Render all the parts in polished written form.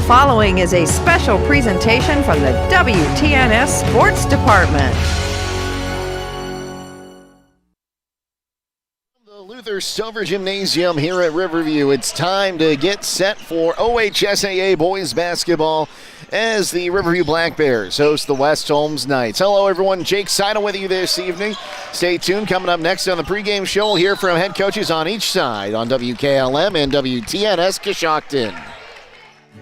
following is a special presentation from the WTNS Sports Department. The Luther Stover Gymnasium here at Riverview. It's time to get set for OHSAA boys basketball as the Riverview Black Bears host the West Holmes Knights. Hello, everyone. Jake Sidle with you this evening. Stay tuned. Coming up next on the pregame show, we'll hear from head coaches on each side on WKLM and WTNS Coshocton.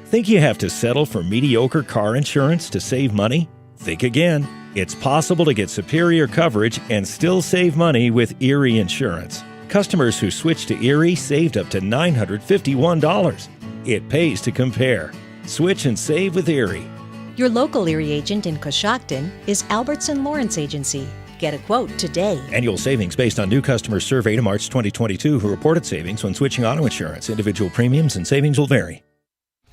Think you have to settle for mediocre car insurance to save money? Think again. It's possible to get superior coverage and still save money with Erie Insurance. Customers who switched to Erie saved up to $951. It pays to compare. Switch and save with Erie. Your local Erie agent in Coshocton is Albertson Lawrence Agency. Get a quote today. Annual savings based on new customers surveyed in March 2022 who reported savings when switching auto insurance. Individual premiums and savings will vary.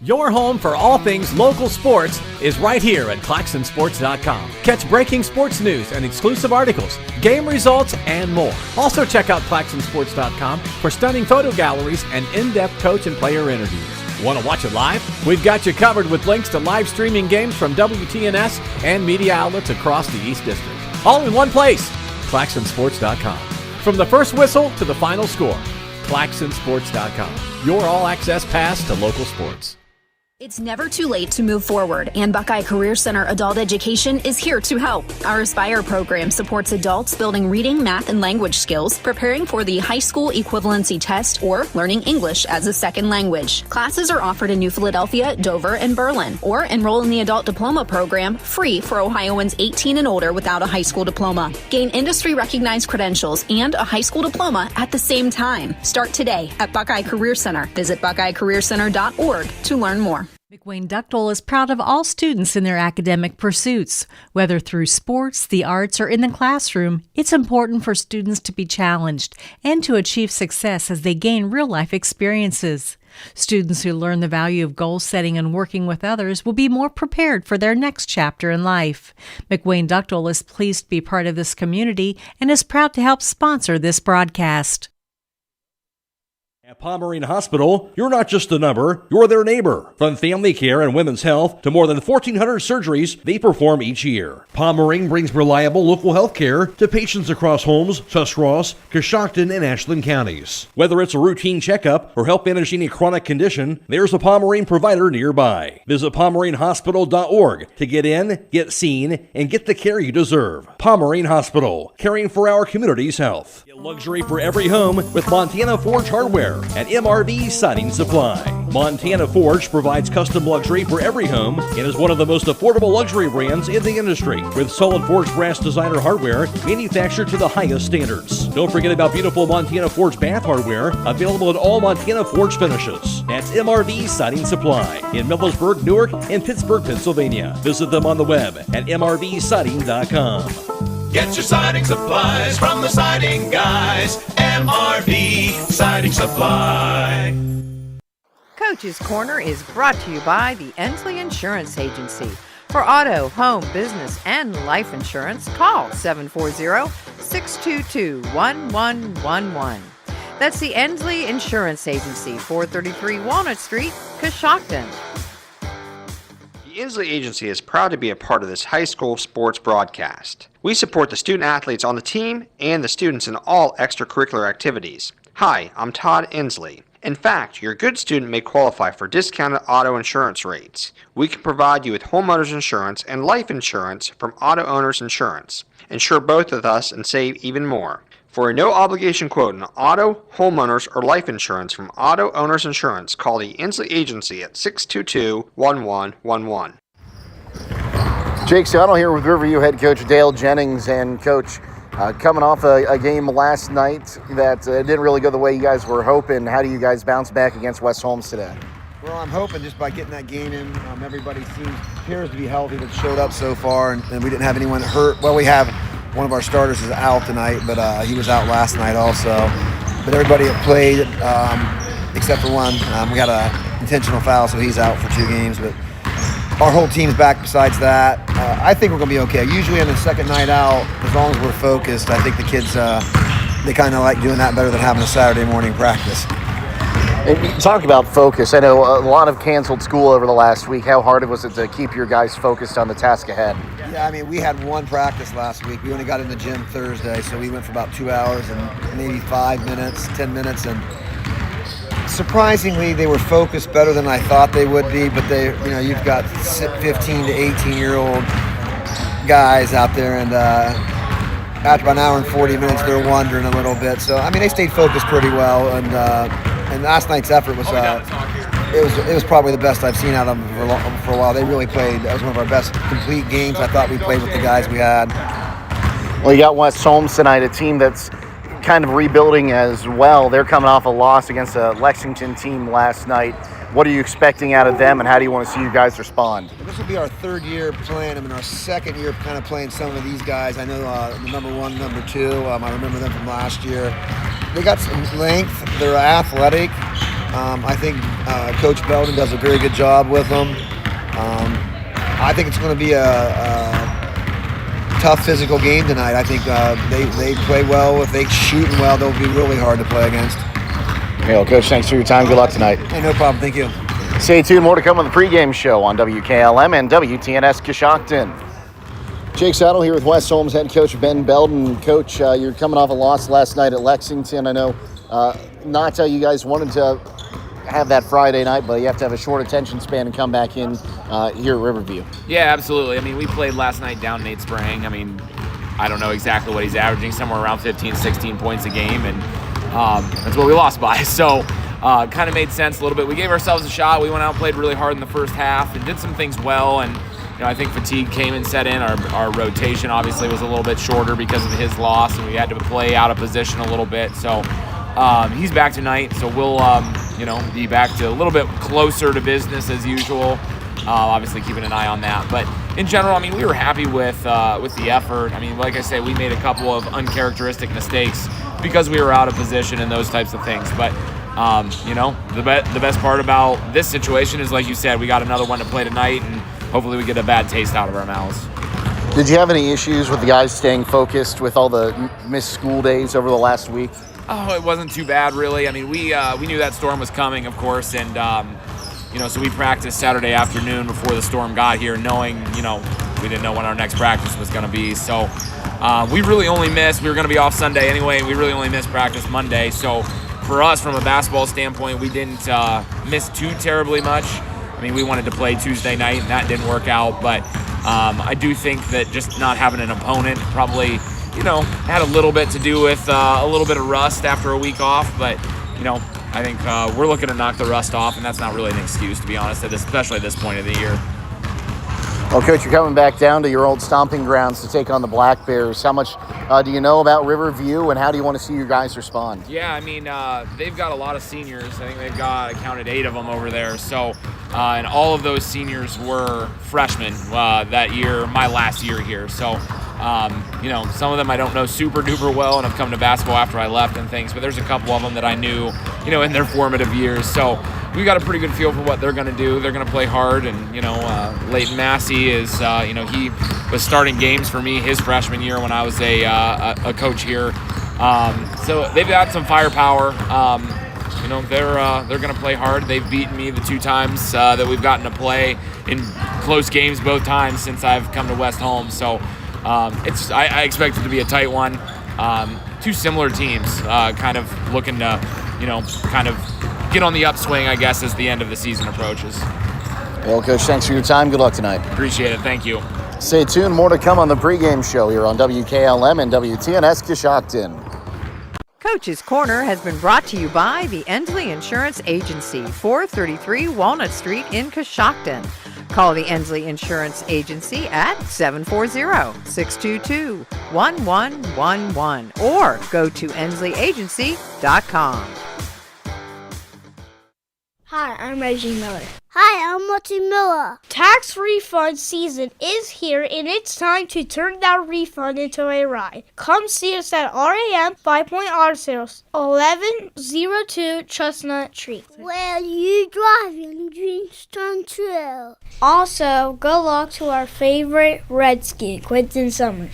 Your home for all things local sports is right here at ClaxonSports.com. Catch breaking sports news and exclusive articles, game results, and more. Also check out ClaxonSports.com for stunning photo galleries and in-depth coach and player interviews. Want to watch it live? We've got you covered with links to live streaming games from WTNS and media outlets across the East District. All in one place, ClaxonSports.com. From the first whistle to the final score, ClaxonSports.com. Your all-access pass to local sports. It's never too late to move forward, and Buckeye Career Center Adult Education is here to help. Our Aspire program supports adults building reading, math, and language skills, preparing for the high school equivalency test, or learning English as a second language. Classes are offered in New Philadelphia, Dover, and Berlin, or enroll in the Adult Diploma program, free for Ohioans 18 and older without a high school diploma. Gain industry-recognized credentials and a high school diploma at the same time. Start today at Buckeye Career Center. Visit BuckeyeCareerCenter.org to learn more. McWayne Ductile is proud of all students in their academic pursuits. Whether through sports, the arts, or in the classroom, it's important for students to be challenged and to achieve success as they gain real-life experiences. Students who learn the value of goal setting and working with others will be more prepared for their next chapter in life. McWayne Ductile is pleased to be part of this community and is proud to help sponsor this broadcast. At Pomerene Hospital, you're not just a number, you're their neighbor. From family care and women's health to more than 1,400 surgeries they perform each year. Pomerene brings reliable local health care to patients across Holmes, Tuscarawas, Coshocton, and Ashland counties. Whether it's a routine checkup or help manage any chronic condition, there's a Pomerene provider nearby. Visit PomereneHospital.org to get in, get seen, and get the care you deserve. Pomerene Hospital, caring for our community's health. Get luxury for every home with Montana Forge Hardware at MRV Siding Supply. Montana Forge provides custom luxury for every home and is one of the most affordable luxury brands in the industry, with solid forged brass designer hardware manufactured to the highest standards. Don't forget about beautiful Montana Forge bath hardware, available in all Montana Forge finishes. That's MRV Siding Supply in Millersburg, Newark, and Pittsburgh, Pennsylvania. Visit them on the web at mrvsiding.com. Get your siding supplies from the siding guys. MRV Siding Supply. Coach's Corner is brought to you by the Ensley Insurance Agency. For auto, home, business, and life insurance, call 740-622-1111. That's the Ensley Insurance Agency, 433 Walnut Street, Coshocton. The Ensley Agency is proud to be a part of this high school sports broadcast. We support the student athletes on the team and the students in all extracurricular activities. Hi, I'm Todd Ensley. In fact, your good student may qualify for discounted auto insurance rates. We can provide you with homeowners insurance and life insurance from Auto Owners Insurance. Insure both with us and save even more. For a no-obligation quote on auto, homeowners, or life insurance from Auto Owners Insurance, call the Ensley Agency at 622-1111. Jake Sidle here with Riverview head coach Dale Jennings. And Coach, coming off a game last night that didn't really go the way you guys were hoping, how do you guys bounce back against West Holmes today? Well, I'm hoping just by getting that game in, everybody appears to be healthy that showed up so far, and we didn't have anyone hurt. Well, we have one of our starters is out tonight, but he was out last night also. But everybody that played, except for one, we got an intentional foul, so he's out for 2 games. But our whole team's back besides that. I think we're going to be okay. Usually on the second night out, as long as we're focused, I think the kids, they kind of like doing that better than having a Saturday morning practice. And you talk about focus. I know a lot have canceled school over the last week. How hard was it to keep your guys focused on the task ahead? Yeah, I mean, we had one practice last week. We only got in the gym Thursday, so we went for about 2 hours and maybe 5 minutes, 10 minutes, and surprisingly, they were focused better than I thought they would be. But you've got 15 to 18-year-old guys out there, and after about an hour and 40 minutes, they're wandering a little bit. So I mean, they stayed focused pretty well, and last night's effort was it was probably the best I've seen out of them for a while. They really played. That was one of our best complete games. I thought we played with the guys we had. Well, you got West Holmes tonight, a team that's kind of rebuilding as well. They're coming off a loss against a Lexington team last night. What are you expecting out of them, and how do you want to see you guys respond? This will be our third year playing them, and our second year kind of playing some of these guys. I know the number 1, number 2. I remember them from last year. They got some length. They're athletic. I think Coach Belden does a very good job with them. I think it's going to be a tough physical game tonight. I think they play well. If they shoot well, they'll be really hard to play against. Hey, well, Coach, thanks for your time. Good luck tonight. Hey, no problem. Thank you. Stay tuned. More to come on the pregame show on WKLM and WTNS Coshocton. Jake Sidle here with West Holmes head coach Ben Belden. Coach, you're coming off a loss last night at Lexington. I know not how you guys wanted to have that Friday night, but you have to have a short attention span and come back in here at Riverview. Yeah, absolutely. I mean, we played last night down Nate Sprang. I mean, I don't know exactly what he's averaging, somewhere around 15, 16 points a game, and that's what we lost by. So kind of made sense a little bit. We gave ourselves a shot. We went out and played really hard in the first half and did some things well, and I think fatigue came and set in. Our rotation obviously was a little bit shorter because of his loss, and we had to play out of position a little bit. So he's back tonight, so we'll be back to a little bit closer to business as usual. Obviously keeping an eye on that, but in general, I mean, we were happy with the effort. I mean, like I say, we made a couple of uncharacteristic mistakes because we were out of position and those types of things. But the best part about this situation is, like you said, we got another one to play tonight, and hopefully we get a bad taste out of our mouths. Did you have any issues with the guys staying focused with all the missed school days over the last week? Oh, it wasn't too bad, really. I mean, we knew that storm was coming, of course, and so we practiced Saturday afternoon before the storm got here, knowing we didn't know when our next practice was going to be. So we really only missed. We were going to be off Sunday anyway, and we really only missed practice Monday. So for us, from a basketball standpoint, we didn't miss too terribly much. I mean, we wanted to play Tuesday night, and that didn't work out. But I do think that just not having an opponent probably, had a little bit to do with a little bit of rust after a week off. But, I think we're looking to knock the rust off, and that's not really an excuse, to be honest, especially at this point of the year. Well, Coach, you're coming back down to your old stomping grounds to take on the Black Bears. How much do you know about Riverview, and how do you want to see your guys respond? Yeah, I mean, they've got a lot of seniors. I think I counted 8 of them over there. So, and all of those seniors were freshmen that year, my last year here. So, some of them I don't know super duper well and have come to basketball after I left and things, but there's a couple of them that I knew, in their formative years. So we got a pretty good feel for what they're going to do. They're going to play hard, and, Leighton Massey is, he was starting games for me his freshman year when I was a coach here. So they've got some firepower. They're going to play hard. They've beaten me the 2 times that we've gotten to play in close games both times since I've come to West Holmes. So I expect it to be a tight one. 2 similar teams, kind of looking to, kind of get on the upswing, I guess, as the end of the season approaches. Well, Coach, thanks for your time. Good luck tonight. Appreciate it. Thank you. Stay tuned. More to come on the pregame show here on WKLM and WTNS Coshocton. Coach's Corner has been brought to you by the Ensley Insurance Agency, 433 Walnut Street in Coshocton. Call the Ensley Insurance Agency at 740-622-1111 or go to ensley-agency.com. Hi, I'm Reggie Miller. Hi, I'm Marty Miller. Tax refund season is here, and it's time to turn that refund into a ride. Come see us at RAM 5 Point Auto Sales, 1102 Chestnut Street. Where you driving dreams come true. Also, good luck to our favorite Redskin, Quentin Summers.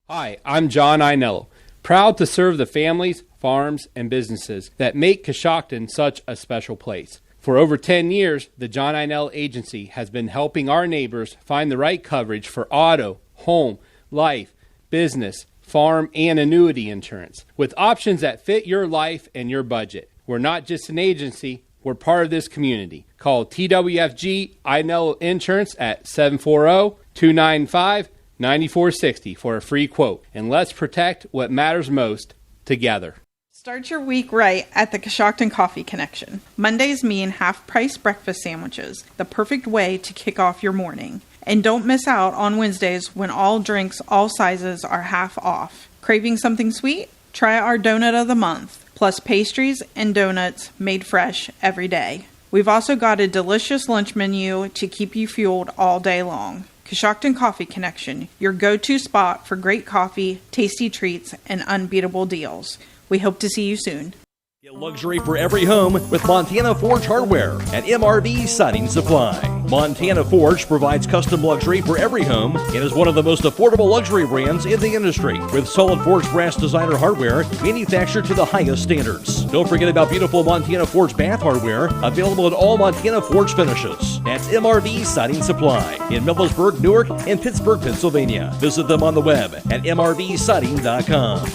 Hi, I'm John Ainello, proud to serve the families farms, and businesses that make Coshocton such a special place. For over 10 years, the John Einell Agency has been helping our neighbors find the right coverage for auto, home, life, business, farm, and annuity insurance, with options that fit your life and your budget. We're not just an agency, we're part of this community. Call TWFG Einell Insurance at 740-295-9460 for a free quote. And let's protect what matters most together. Start your week right at the Coshocton Coffee Connection. Mondays mean half-price breakfast sandwiches, the perfect way to kick off your morning. And don't miss out on Wednesdays when all drinks, all sizes are half off. Craving something sweet? Try our donut of the month, plus pastries and donuts made fresh every day. We've also got a delicious lunch menu to keep you fueled all day long. Coshocton Coffee Connection, your go-to spot for great coffee, tasty treats, and unbeatable deals. We hope to see you soon. Get luxury for every home with Montana Forge Hardware at MRV Siding Supply. Montana Forge provides custom luxury for every home and is one of the most affordable luxury brands in the industry, with solid forged brass designer hardware manufactured to the highest standards. Don't forget about beautiful Montana Forge bath hardware, available at all Montana Forge finishes. That's MRV Siding Supply in Millersburg, Newark, and Pittsburgh, Pennsylvania. Visit them on the web at mrvsiding.com.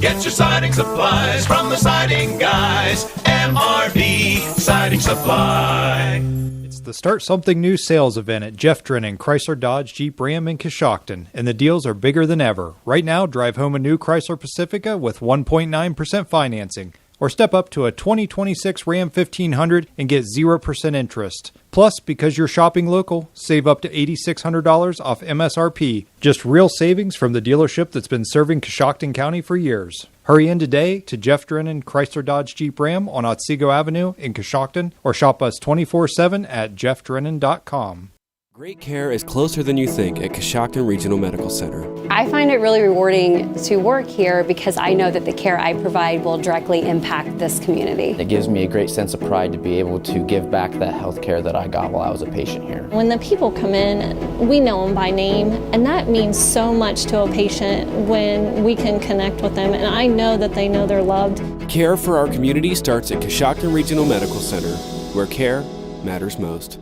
Get your siding supplies from the siding guys. MRV Siding Supply. It's the Start Something New sales event at Jeff Drennan Chrysler Dodge Jeep Ram in Coshocton, and the deals are bigger than ever. Right now, drive home a new Chrysler Pacifica with 1.9% financing, or step up to a 2026 Ram 1500 and get 0% interest. Plus, because you're shopping local, save up to $8,600 off MSRP. Just real savings from the dealership that's been serving Coshocton County for years. Hurry in today to Jeff Drennan Chrysler Dodge Jeep Ram on Otsego Avenue in Coshocton, or shop us 24/7 at jeffdrennan.com. Great care is closer than you think at Coshocton Regional Medical Center. I find it really rewarding to work here because I know that the care I provide will directly impact this community. It gives me a great sense of pride to be able to give back that health care that I got while I was a patient here. When the people come in, we know them by name, and that means so much to a patient when we can connect with them, and I know that they know they're loved. Care for our community starts at Coshocton Regional Medical Center, where care matters most.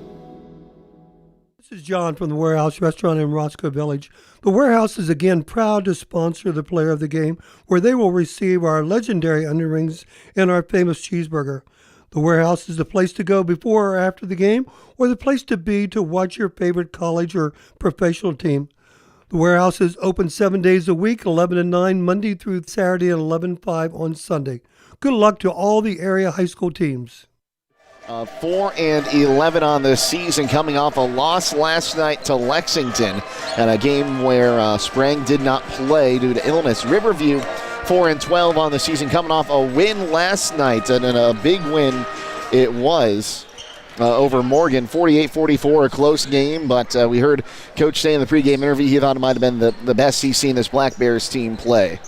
This is John from the Warehouse Restaurant in Roscoe Village. The Warehouse is again proud to sponsor the player of the game, where they will receive our legendary onion rings and our famous cheeseburger. The Warehouse is the place to go before or after the game, or the place to be to watch your favorite college or professional team. The Warehouse is open 7 days a week, 11 to 9 Monday through Saturday, and 11 to 5 on Sunday. Good luck to all the area high school teams. 4-11 on the season, coming off a loss last night to Lexington and a game where Sprang did not play due to illness. Riverview 4-12 on the season, coming off a win last night, and a big win it was over Morgan, 48-44, a close game, but we heard Coach say in the pregame interview he thought it might have been the best he's seen this Black Bears team play.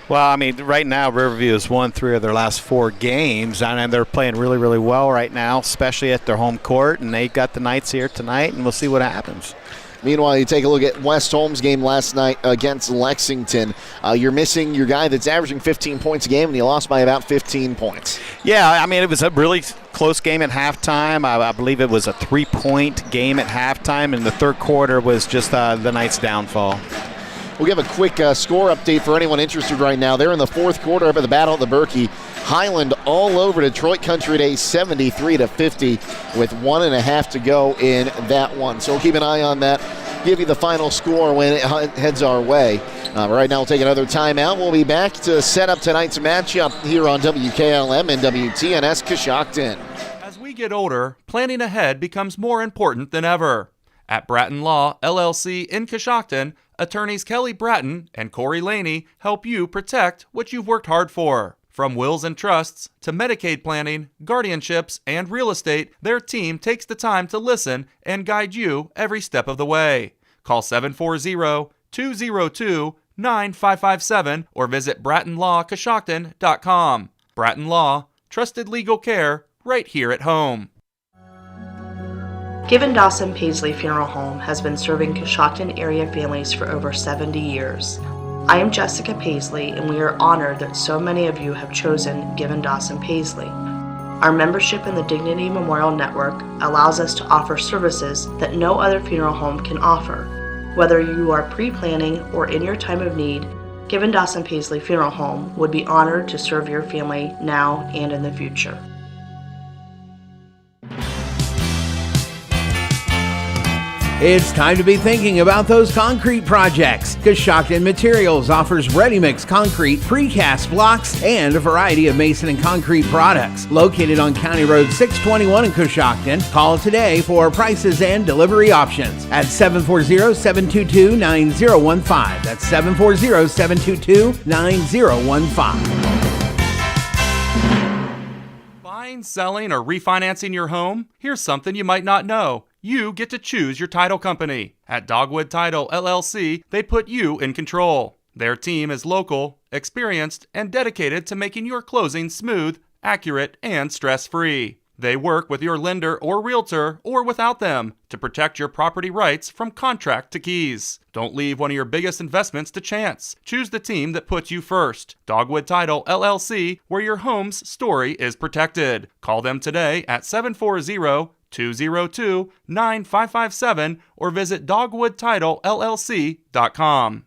Well, I mean, right now Riverview has won 3 of their last 4 games, and they're playing really, really well right now, especially at their home court, and they got the Knights here tonight, and we'll see what happens. Meanwhile, you take a look at West Holmes' game last night against Lexington. You're missing your guy that's averaging 15 points a game, and you lost by about 15 points. Yeah, I mean, it was a really close game at halftime. I believe it was a 3-point game at halftime, and the third quarter was just the Knights' downfall. We'll give a quick score update for anyone interested right now. They're in the fourth quarter up at the Battle at the Berkey. Highland all over Detroit Country Day, 73-50, with 1.5 to go in that one. So we'll keep an eye on that. Give you the final score when it heads our way. Right now we'll take another timeout. We'll be back to set up tonight's matchup here on WKLM and WTNS Coshocton. As we get older, planning ahead becomes more important than ever. At Bratton Law, LLC in Coshocton, attorneys Kelly Bratton and Corey Laney help you protect what you've worked hard for. From wills and trusts to Medicaid planning, guardianships, and real estate, their team takes the time to listen and guide you every step of the way. Call 740-202-9557 or visit BrattonLawCoshocton.com. Bratton Law, trusted legal care right here at home. Given Dawson Paisley Funeral Home has been serving Coshocton area families for over 70 years. I am Jessica Paisley, and we are honored that so many of you have chosen Given Dawson Paisley. Our membership in the Dignity Memorial Network allows us to offer services that no other funeral home can offer. Whether you are pre-planning or in your time of need, Given Dawson Paisley Funeral Home would be honored to serve your family now and in the future. It's time to be thinking about those concrete projects. Coshocton Materials offers ready-mix concrete, precast blocks, and a variety of mason and concrete products. Located on County Road 621 in Coshocton, call today for prices and delivery options at 740-722-9015. That's 740-722-9015. Buying, selling, or refinancing your home? Here's something you might not know. You get to choose your title company. At Dogwood Title LLC, they put you in control. Their team is local, experienced, and dedicated to making your closing smooth, accurate, and stress-free. They work with your lender or realtor, or without them, to protect your property rights from contract to keys. Don't leave one of your biggest investments to chance. Choose the team that puts you first. Dogwood Title LLC, where your home's story is protected. Call them today at 740-202-9557 or visit dogwoodtitlellc.com.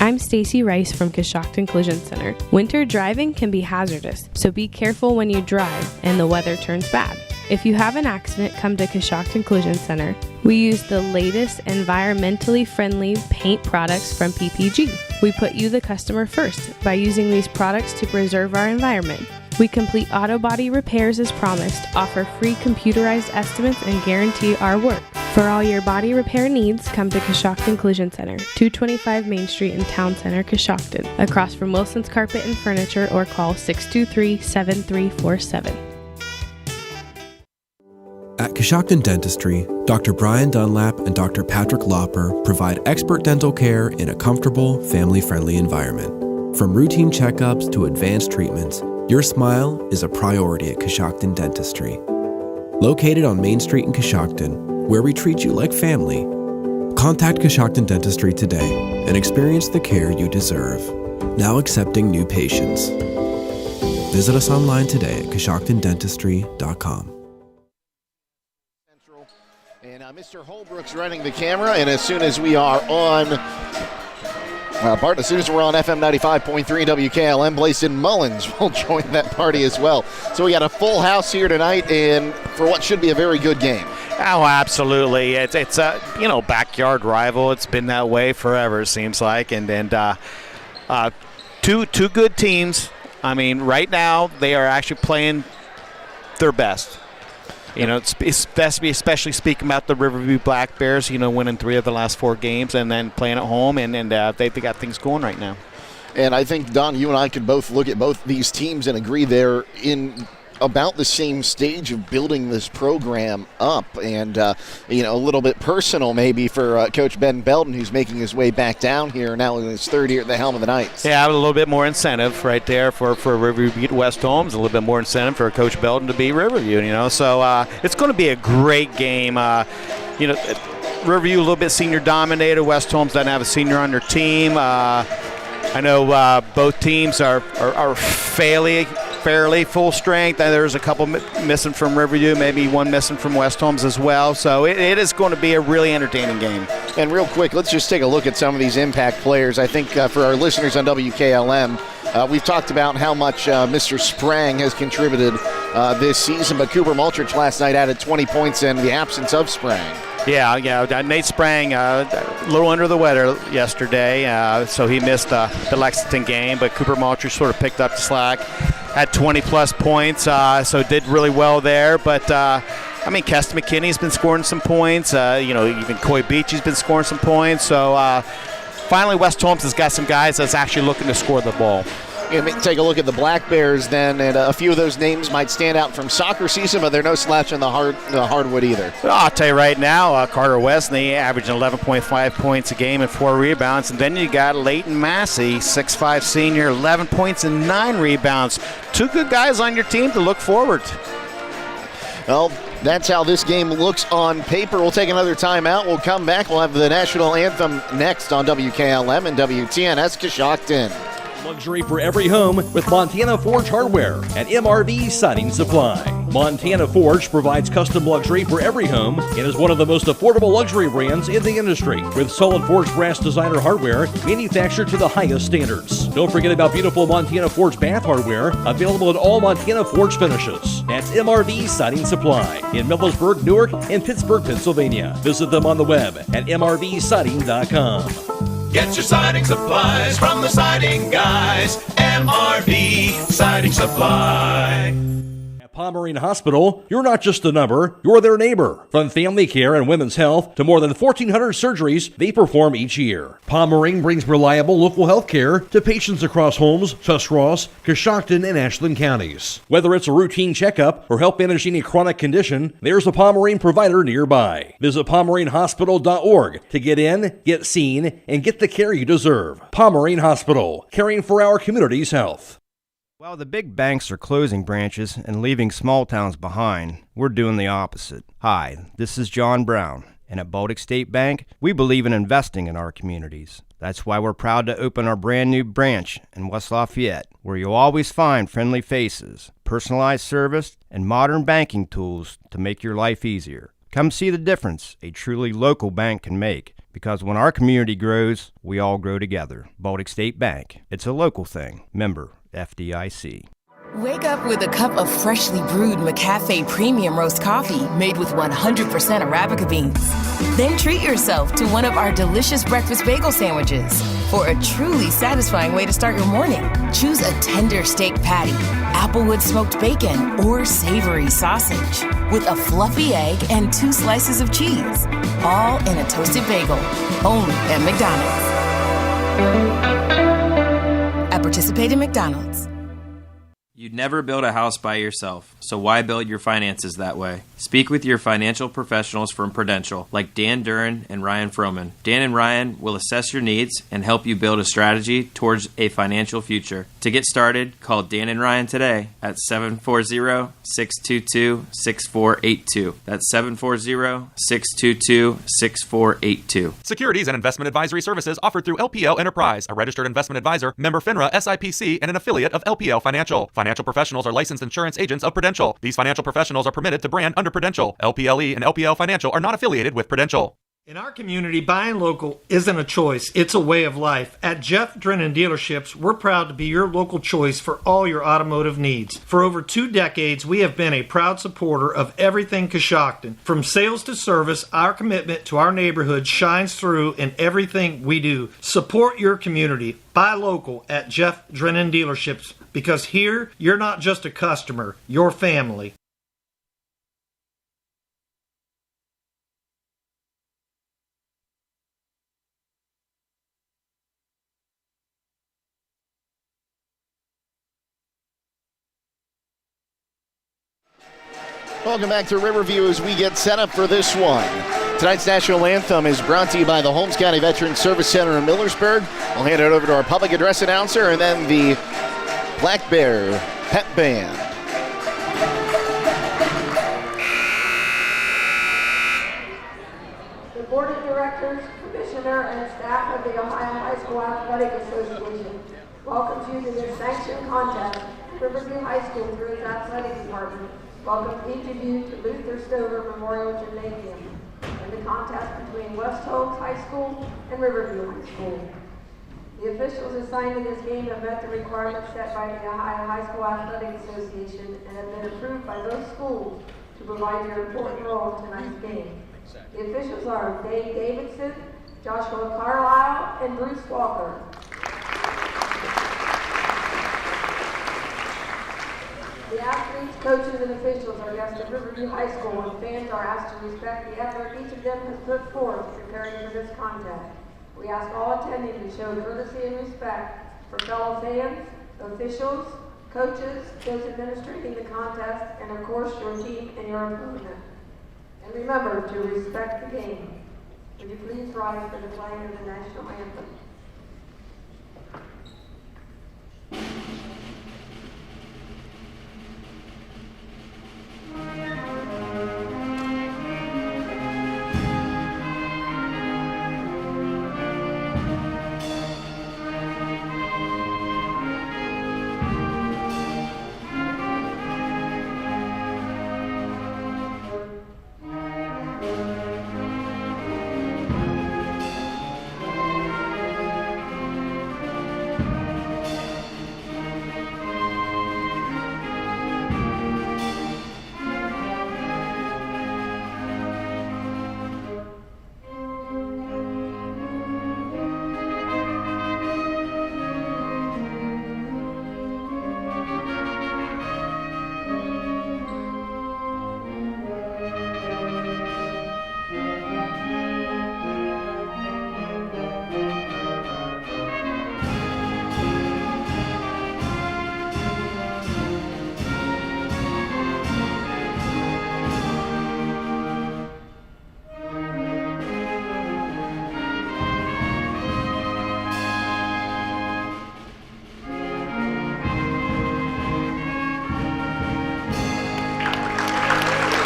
I'm Stacy Rice from Coshocton Collision Center. Winter driving can be hazardous, so be careful when you drive and the weather turns bad. If you have an accident, come to Coshocton Collision Center. We use the latest environmentally friendly paint products from PPG. We put you, the customer, first by using these products to preserve our environment. We complete auto body repairs as promised, offer free computerized estimates, and guarantee our work. For all your body repair needs, come to Coshocton Collision Center, 225 Main Street in Town Center, Coshocton, across from Wilson's Carpet and Furniture, or call 623-7347. At Coshocton Dentistry, Dr. Brian Dunlap and Dr. Patrick Lauper provide expert dental care in a comfortable, family-friendly environment. From routine checkups to advanced treatments, your smile is a priority at Coshocton Dentistry. Located on Main Street in Coshocton, where we treat you like family, contact Coshocton Dentistry today and experience the care you deserve. Now accepting new patients. Visit us online today at CoshoctonDentistry.com. And Mr. Holbrook's running the camera, and as soon as we are on Bart, as soon as we're on FM 95.3 WKLM, Blaisdon Mullins will join that party as well. So we got a full house here tonight, and for what should be a very good game. Oh, absolutely. It's a backyard rival. It's been that way forever, it seems like. And two good teams. I mean, right now they are actually playing their best. Especially speaking about the Riverview Black Bears, winning 3 of the last 4 games and then playing at home, and they got things going right now. And I think, Don, you and I could both look at both these teams and agree they're in about the same stage of building this program up, and a little bit personal maybe for Coach Ben Belton, who's making his way back down here now in his 3rd year at the helm of the Knights. Yeah, a little bit more incentive right there for Riverview to beat West Holmes, a little bit more incentive for Coach Belton to beat Riverview, so it's going to be a great game. Riverview a little bit senior dominated. West Holmes doesn't have a senior on their team. I know both teams are fairly full strength. There's a couple missing from Riverview, maybe one missing from West Holmes as well. So it is going to be a really entertaining game. And real quick, let's just take a look at some of these impact players. I think for our listeners on WKLM, we've talked about how much Mr. Sprang has contributed this season, but Cooper Multrich last night added 20 points in the absence of Sprang. Yeah. Nate Sprang a little under the weather yesterday, so he missed the Lexington game, but Cooper Multrich sort of picked up the slack, had 20-plus points, so did really well there. But, Keston McKinney's been scoring some points. Even Coy Beachy's been scoring some points. So, finally, West Holmes has got some guys that's actually looking to score the ball. Take a look at the Black Bears then, and a few of those names might stand out from soccer season, but they're no slouch on the hardwood either. Well, I'll tell you right now, Carter Wesley averaging 11.5 points a game and 4 rebounds, and then you got Leighton Massey, 6'5" senior, 11 points and 9 rebounds. 2 good guys on your team to look forward to. Well, That's how this game looks on paper. We'll take another timeout. We'll come back. We'll have the national anthem next on WKLM and WTNS Coshocton. Luxury for every home with Montana Forge Hardware and MRV Siding Supply. Montana Forge provides custom luxury for every home and is one of the most affordable luxury brands in the industry, with solid forged brass designer hardware manufactured to the highest standards. Don't forget about beautiful Montana Forge bath hardware, available in all Montana Forge finishes. That's MRV Siding Supply in Millersburg, Newark, and Pittsburgh, Pennsylvania. Visit them on the web at mrvsiding.com. Get your siding supplies from the siding guys. MRV Siding Supply. At Pomerene Hospital, you're not just a number, you're their neighbor. From family care and women's health to more than 1,400 surgeries they perform each year. Pomerene brings reliable local health care to patients across Holmes, Tuscarawas, Coshocton, and Ashland counties. Whether it's a routine checkup or help manage any chronic condition, there's a Pomerene provider nearby. Visit PomereneHospital.org to get in, get seen, and get the care you deserve. Pomerene Hospital, caring for our community's health. While the big banks are closing branches and leaving small towns behind, we're doing the opposite. Hi, this is John Brown, and at Baltic State Bank, we believe in investing in our communities. That's why we're proud to open our brand new branch in West Lafayette, where you'll always find friendly faces, personalized service, and modern banking tools to make your life easier. Come see the difference a truly local bank can make, because when our community grows, we all grow together. Baltic State Bank. It's a local thing. Member FDIC. Wake up with a cup of freshly brewed McCafe Premium Roast Coffee made with 100% Arabica beans. Then treat yourself to one of our delicious breakfast bagel sandwiches. For a truly satisfying way to start your morning, choose a tender steak patty, applewood smoked bacon, or savory sausage with a fluffy egg and 2 slices of cheese, all in a toasted bagel, only at McDonald's. At participating McDonald's. You'd never build a house by yourself, so why build your finances that way? Speak with your financial professionals from Prudential, like Dan Duran and Ryan Froman. Dan and Ryan will assess your needs and help you build a strategy towards a financial future. To get started, call Dan and Ryan today at 740-622-6482. That's 740-622-6482. Securities and investment advisory services offered through LPL Enterprise, a registered investment advisor, member FINRA SIPC, and an affiliate of LPL Financial. Financial professionals are licensed insurance agents of Prudential. These financial professionals are permitted to brand under Prudential. LPLE and LPL Financial are not affiliated with Prudential. In our community, buying local isn't a choice, it's a way of life. At Jeff Drennan Dealerships, we're proud to be your local choice for all your automotive needs. For over 2 decades, we have been a proud supporter of everything Coshocton. From sales to service, our commitment to our neighborhood shines through in everything we do. Support your community. Buy local at Jeff Drennan Dealerships, because here, you're not just a customer, you're family. Welcome back to Riverview as we get set up for this one. Tonight's national anthem is brought to you by the Holmes County Veterans Service Center in Millersburg. We'll hand it over to our public address announcer and then the Black Bear Pep Band. The Board of Directors, Commissioner, and staff of the Ohio High School Athletic Association welcomes you to this sanctioned contest, Riverview High School through its athletic department. Welcome each of you to Luther Stover Memorial Gymnasium in the contest between West Holmes High School and Riverview High School. The officials assigned to this game have met the requirements set by the Ohio High School Athletic Association and have been approved by those schools to provide their important role in tonight's game. The officials are Dave Davidson, Joshua Carlisle, and Bruce Walker. The athletes, coaches, and officials are guests of Riverview High School, and fans are asked to respect the effort each of them has put forth preparing for this contest. We ask all attending to show courtesy and respect for fellow fans, officials, coaches, those administrating the contest, and of course your team and your opponent. And remember to respect the game. Would you please rise for the playing of the national anthem?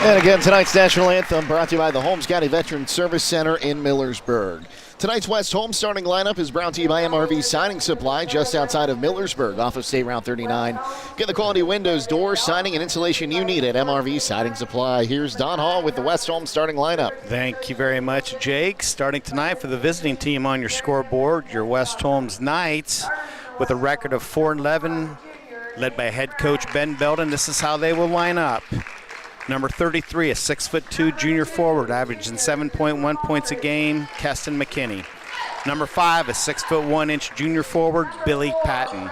And again, tonight's national anthem brought to you by the Holmes County Veterans Service Center in Millersburg. Tonight's West Holmes starting lineup is brought to you by MRV Siding Supply just outside of Millersburg off of State Route 39. Get the quality windows, doors, siding, and insulation you need at MRV Siding Supply. Here's Don Hall with the West Holmes starting lineup. Thank you very much, Jake. Starting tonight for the visiting team on your scoreboard, your West Holmes Knights with a record of 4-11, led by head coach Ben Belden. This is how they will line up. Number 33, a 6'2" junior forward, averaging 7.1 points a game, Keston McKinney. Number 5, a 6'1" junior forward, Billy Patton.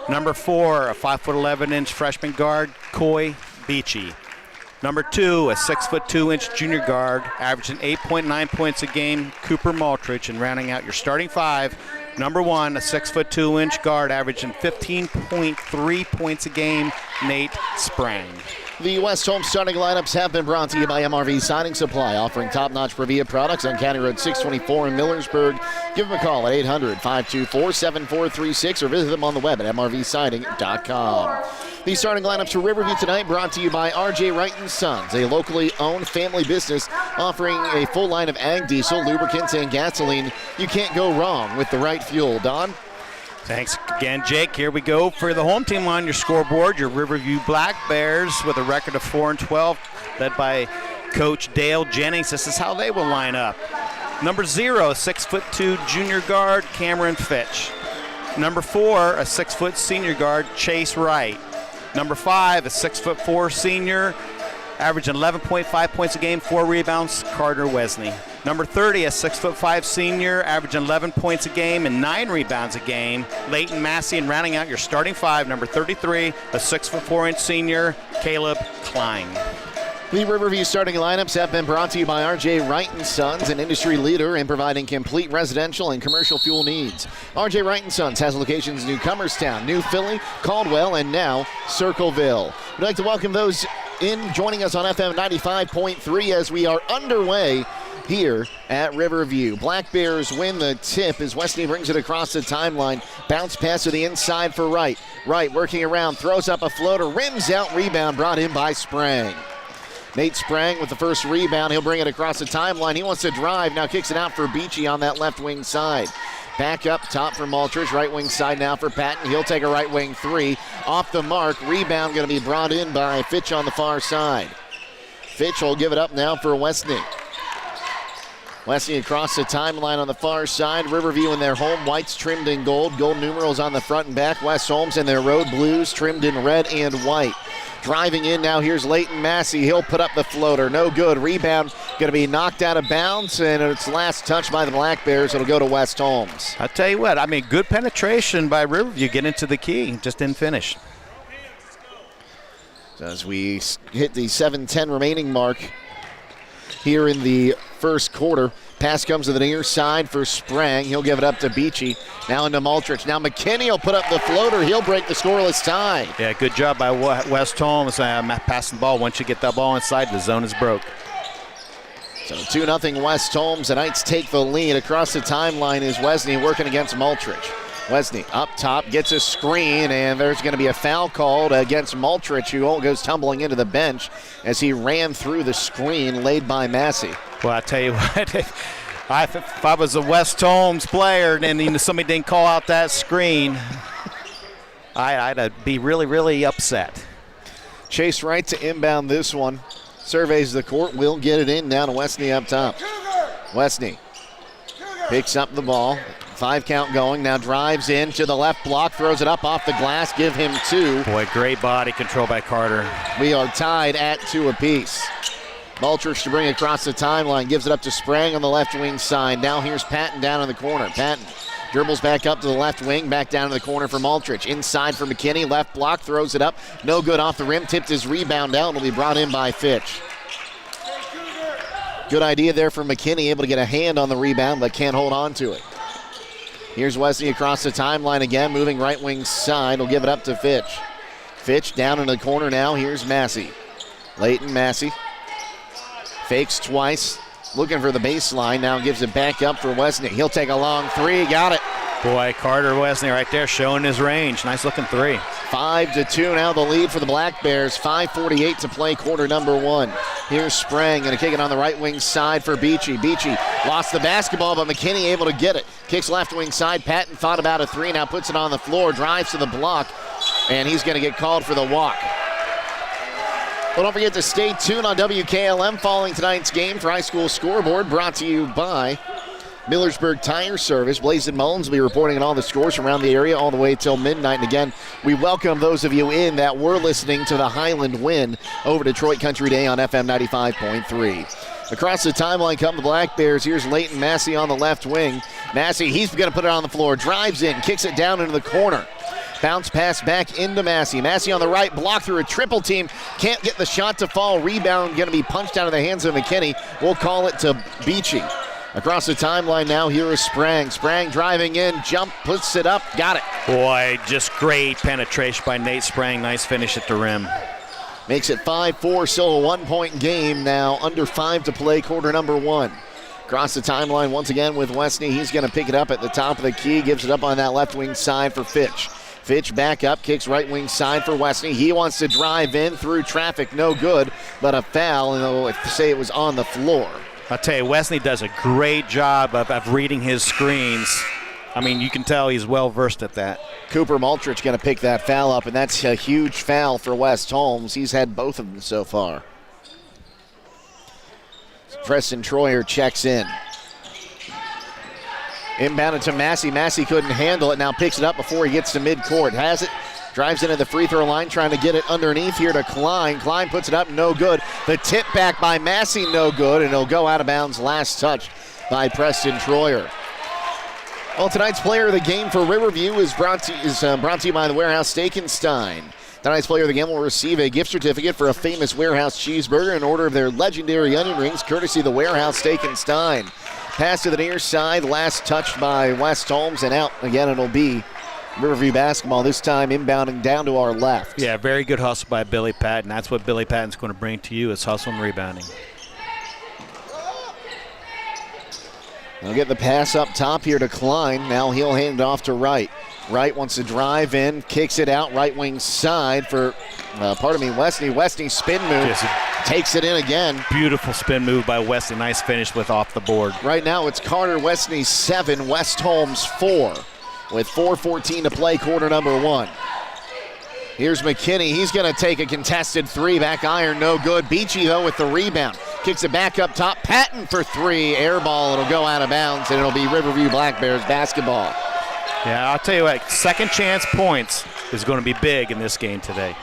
Number 4, a 5'11" freshman guard, Coy Beachy. Number 2, a 6'2" junior guard, averaging 8.9 points a game, Cooper Maltrich. And rounding out your starting 5, number 1, a 6'2" guard, averaging 15.3 points a game, Nate Sprang. The West Holmes starting lineups have been brought to you by MRV Siding Supply, offering top-notch Previa products on County Road 624 in Millersburg. Give them a call at 800-524-7436 or visit them on the web at mrvsiding.com. The starting lineups for Riverview tonight brought to you by R.J. Wright & Sons, a locally owned family business offering a full line of ag diesel, lubricants, and gasoline. You can't go wrong with the right fuel. Don? Thanks again, Jake. Here we go for the home team on your scoreboard, your Riverview Black Bears with a record of 4-12, led by Coach Dale Jennings. This is how they will line up. Number 0, a 6'2" junior guard, Cameron Fitch. Number 4, a 6' senior guard, Chase Wright. Number 5, a 6'4" senior, averaging 11.5 points a game, 4 rebounds, Carter Wesney. Number 30, a 6'5" senior, averaging 11 points a game and 9 rebounds a game, Leighton Massey. And rounding out your starting 5, number 33, a 6'4" senior, Caleb Klein. The Riverview starting lineups have been brought to you by R.J. Wright & Sons, an industry leader in providing complete residential and commercial fuel needs. R.J. Wright & Sons has locations in New Cummerstown, New Philly, Caldwell, and now Circleville. We'd like to welcome those in joining us on FM 95.3 as we are underway here at Riverview. Black Bears win the tip as Wesney brings it across the timeline. Bounce pass to the inside for Wright. Wright working around, throws up a floater, rims out, rebound brought in by Sprang. Nate Sprang with the first rebound. He'll bring it across the timeline. He wants to drive. Now kicks it out for Beachy on that left wing side. Back up top for Maltrich. Right wing side now for Patton. He'll take a right wing 3. Off the mark. Rebound going to be brought in by Fitch on the far side. Fitch will give it up now for Wesney. Wesney across the timeline on the far side. Riverview in their home whites trimmed in gold. Gold numerals on the front and back. West Holmes in their road blues trimmed in red and white. Driving in now, here's Leighton Massey. He'll put up the floater. No good. Rebound going to be knocked out of bounds, and it's last touch by the Black Bears. It'll go to West Holmes. I'll tell you what, I mean, good penetration by Riverview. Get into the key. Just didn't finish. So as we hit the 7:10 remaining mark here in the first quarter, pass comes to the near side for Sprang. He'll give it up to Beachy. Now into Maltrich. Now McKinney will put up the floater. He'll break the scoreless tie. Yeah, good job by West Holmes passing the ball. Once you get that ball inside, the zone is broke. So 2-0 West Holmes. The Knights take the lead. Across the timeline is Wesney working against Maltrich. Wesney up top, gets a screen, and there's going to be a foul called against Maltrich, who goes tumbling into the bench as he ran through the screen laid by Massey. Well, I tell you what, if I was a West Holmes player and somebody didn't call out that screen, I'd be really, really upset. Chase Wright to inbound this one. Surveys the court, will get it in down to Wesney up top. Wesney picks up the ball. 5 count going, now drives in to the left block, throws it up off the glass, give him 2. Boy, great body control by Carter. We are tied at 2 apiece. Maltrich to bring it across the timeline, gives it up to Sprang on the left wing side. Now here's Patton down in the corner. Patton dribbles back up to the left wing, back down to the corner for Maltrich. Inside for McKinney, left block, throws it up. No good off the rim, tipped his rebound out, and will be brought in by Fitch. Good idea there for McKinney, able to get a hand on the rebound, but can't hold on to it. Here's Wesley across the timeline again, moving right wing side. Will give it up to Fitch. Fitch down in the corner now. Here's Massey. Leighton Massey. Fakes twice. Looking for the baseline. Now gives it back up for Wesney. He'll take a long 3. Got it. Boy, Carter Wesley right there showing his range. Nice looking three. 5-2 now the lead for the Black Bears. 5:48 to play quarter number one. Here's Sprang going to kick it on the right wing side for Beachy. Beachy lost the basketball, but McKinney able to get it. Kicks left wing side. Patton thought about a three, now puts it on the floor, drives to the block, and he's going to get called for the walk. Well, don't forget to stay tuned on WKLM following tonight's game for High School Scoreboard, brought to you by Millersburg Tire Service. Blazin Mullins will be reporting on all the scores from around the area all the way till midnight. And again, we welcome those of you in that were listening to the Highland win over Detroit Country Day on FM 95.3. Across the timeline come the Black Bears. Here's Leighton Massey on the left wing. Massey, he's going to put it on the floor. Drives in, kicks it down into the corner. Bounce pass back into Massey. Massey on the right, blocked through a triple team. Can't get the shot to fall. Rebound going to be punched out of the hands of McKinney. We'll call it to Beachy. Across the timeline now, here is Sprang. Sprang driving in, jump, puts it up, got it. Boy, just great penetration by Nate Sprang. Nice finish at the rim. Makes it 5-4, still a 1-point game now. Under 5 to play, quarter number one. Across the timeline once again with Westney. He's going to pick it up at the top of the key, gives it up on that left wing side for Fitch. Fitch back up, kicks right wing side for Westney. He wants to drive in through traffic, no good, but a foul, and they'll say it was on the floor. I'll tell you, Wesley does a great job of reading his screens. I mean, you can tell he's well versed at that. Cooper Maltrich going to pick that foul up, and that's a huge foul for West Holmes. He's had both of them so far. Preston Troyer checks in. Inbounded to Massey. Massey couldn't handle it. Now picks it up before he gets to midcourt. Has it. Drives into the free throw line, trying to get it underneath here to Klein. Klein puts it up, no good. The tip back by Massey, no good, and it'll go out of bounds. Last touch by Preston Troyer. Well, tonight's player of the game for Riverview is brought to you by the Warehouse Steak and Stein. Tonight's player of the game will receive a gift certificate for a famous Warehouse cheeseburger in order of their legendary onion rings, courtesy of the Warehouse Steak and Stein. Pass to the near side, last touched by West Holmes, and out again it'll be Riverview basketball, this time inbounding down to our left. Yeah, very good hustle by Billy Patton. That's what Billy Patton's going to bring to you, is hustle and rebounding. They'll get the pass up top here to Klein. Now he'll hand it off to Wright. Wright wants to drive in, kicks it out right wing side for, Westney. Westney spin move, takes it in again. Beautiful spin move by Westney. Nice finish with off the board. Right now it's Carter Westney 7, West Holmes 4. With 4:14 to play, quarter number one. Here's McKinney. He's going to take a contested three. Back iron, no good. Beachy, though, with the rebound. Kicks it back up top. Patton for three. Air ball. It'll go out of bounds, and it'll be Riverview Black Bears basketball. Yeah, I'll tell you what, second chance points is going to be big in this game today.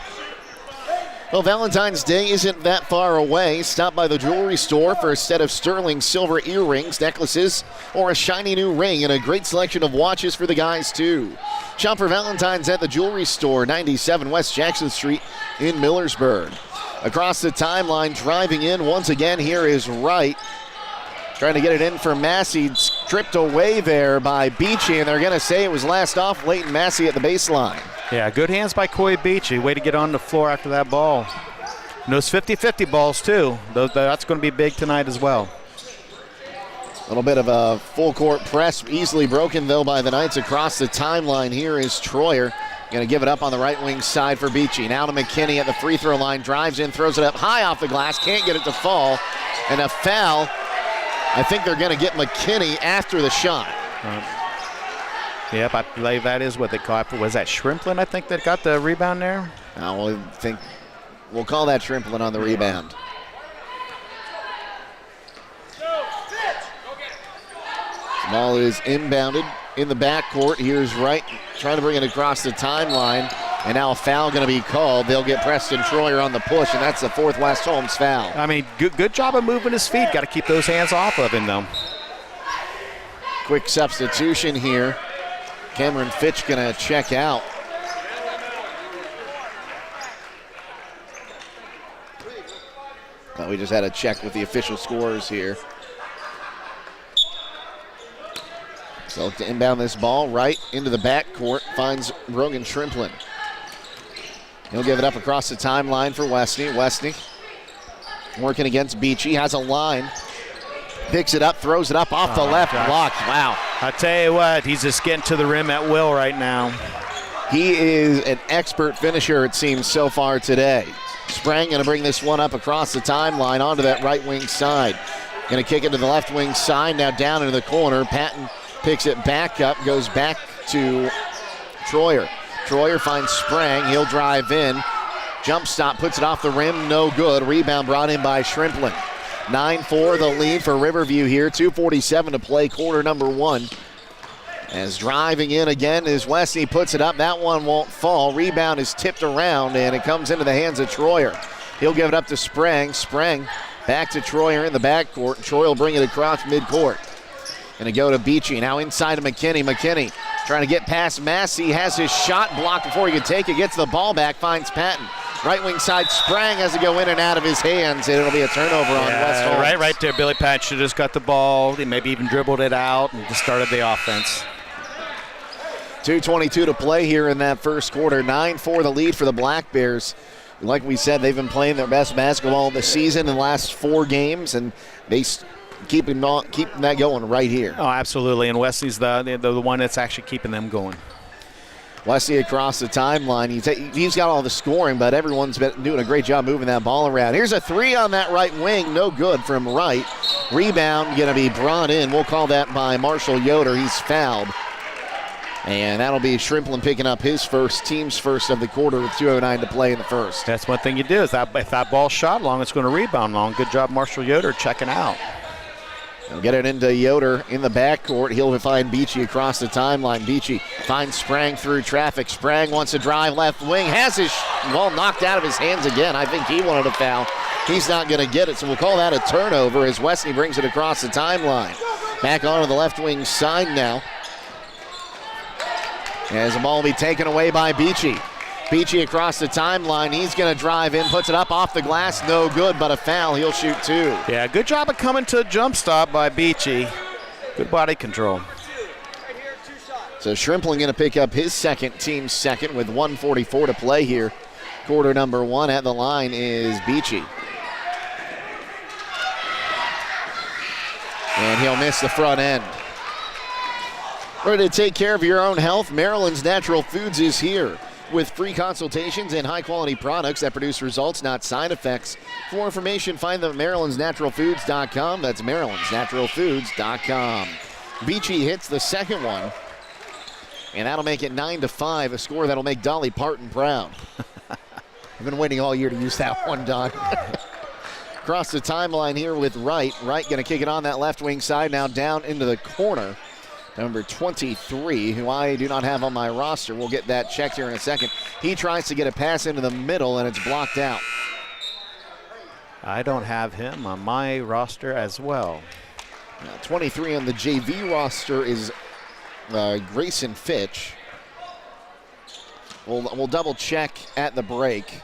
Well, Valentine's Day isn't that far away. Stop by the jewelry store for a set of sterling silver earrings, necklaces, or a shiny new ring, and a great selection of watches for the guys, too. Shop for Valentine's at the jewelry store, 97 West Jackson Street in Millersburg. Across the timeline, driving in once again, here is Wright. Trying to get it in for Massey, stripped away there by Beachy, and they're going to say it was last off Leighton Massey at the baseline. Yeah, good hands by Coy Beachy. Way to get on the floor after that ball. And those 50-50 balls, too. That's going to be big tonight as well. A little bit of a full court press, easily broken, though, by the Knights. Across the timeline, here is Troyer. Going to give it up on the right wing side for Beachy. Now to McKinney at the free throw line. Drives in, throws it up high off the glass. Can't get it to fall. And a foul. I think they're going to get McKinney after the shot. Yep, I believe that is what they call it. Was that Shrimplin, I think, that got the rebound there? We'll call that Shrimplin on the rebound. Ball is inbounded in the backcourt. Here's Wright trying to bring it across the timeline. And now a foul going to be called. They'll get Preston Troyer on the push, and that's the fourth West Holmes foul. I mean, good job of moving his feet. Got to keep those hands off of him, though. Quick substitution here. Cameron Fitch going to check out. We just had a check with the official scores here. So to inbound this ball right into the backcourt, finds Brogan Shrimplin. He'll give it up across the timeline for Westney. Westney working against Beachy, has a line. Picks it up, throws it up off the left block. Wow. I tell you what, he's just getting to the rim at will right now. He is an expert finisher, it seems, so far today. Sprang going to bring this one up across the timeline onto that right wing side. Going to kick it to the left wing side, now down into the corner. Patton picks it back up, goes back to Troyer. Troyer finds Sprang. He'll drive in. Jump stop, puts it off the rim, no good. Rebound brought in by Shrimpling. 9-4 the lead for Riverview here. 2:47 to play, quarter number 1. As driving in again is Wesley, puts it up. That one won't fall. Rebound is tipped around, and it comes into the hands of Troyer. He'll give it up to Sprang. Sprang back to Troyer in the backcourt. Troyer will bring it across midcourt. Going to go to Beachy. Now inside to McKinney. McKinney trying to get past Massey. Has his shot blocked before he can take it. Gets the ball back. Finds Patton. Right wing side. Sprang has to go in and out of his hands. And it'll be a turnover on West Holmes. Right there. Billy Patton should have just got the ball. He maybe even dribbled it out and just started the offense. 2:22 to play here in that first quarter. 9-4 the lead for the Black Bears. Like we said, they've been playing their best basketball of the season in the last 4 games, and they keeping that going right here. Oh, absolutely. And Wesley's the one that's actually keeping them going. Wesley across the timeline. He's got all the scoring, but everyone's been doing a great job moving that ball around. Here's a 3 on that right wing. No good from right. Rebound going to be brought in. We'll call that by Marshall Yoder. He's fouled. And that'll be Shrimpling picking up his team's first of the quarter with 2:09 to play in the first. That's one thing you do. Is if that ball's shot long, it's going to rebound long. Good job, Marshall Yoder, checking out. They'll get it into Yoder in the backcourt. He'll find Beachy across the timeline. Beachy finds Sprang through traffic. Sprang wants to drive left wing. Has his ball knocked out of his hands again. I think he wanted a foul. He's not going to get it, so we'll call that a turnover as Wesley brings it across the timeline. Back onto the left wing side now. As the ball will be taken away by Beachy. Beachy across the timeline. He's going to drive in, puts it up off the glass. No good, but a foul. He'll shoot 2. Yeah, good job of coming to a jump stop by Beachy. Good body control. So Shrimpling going to pick up his team's second with 1:44 to play here. Quarter number 1 at the line is Beachy. And he'll miss the front end. Ready to take care of your own health? Maryland's Natural Foods is here with free consultations and high-quality products that produce results, not side effects. For more information, find them at marylandsnaturalfoods.com. That's marylandsnaturalfoods.com. Beachy hits the second one, and that'll make it 9-5, a score that'll make Dolly Parton proud. I've been waiting all year to use that one, Don. Across the timeline here with Wright. Wright going to kick it on that left wing side, now down into the corner. Number 23, who I do not have on my roster. We'll get that checked here in a second. He tries to get a pass into the middle, and it's blocked out. I don't have him on my roster as well. Now, 23 on the JV roster is Grayson Fitch. We'll double check at the break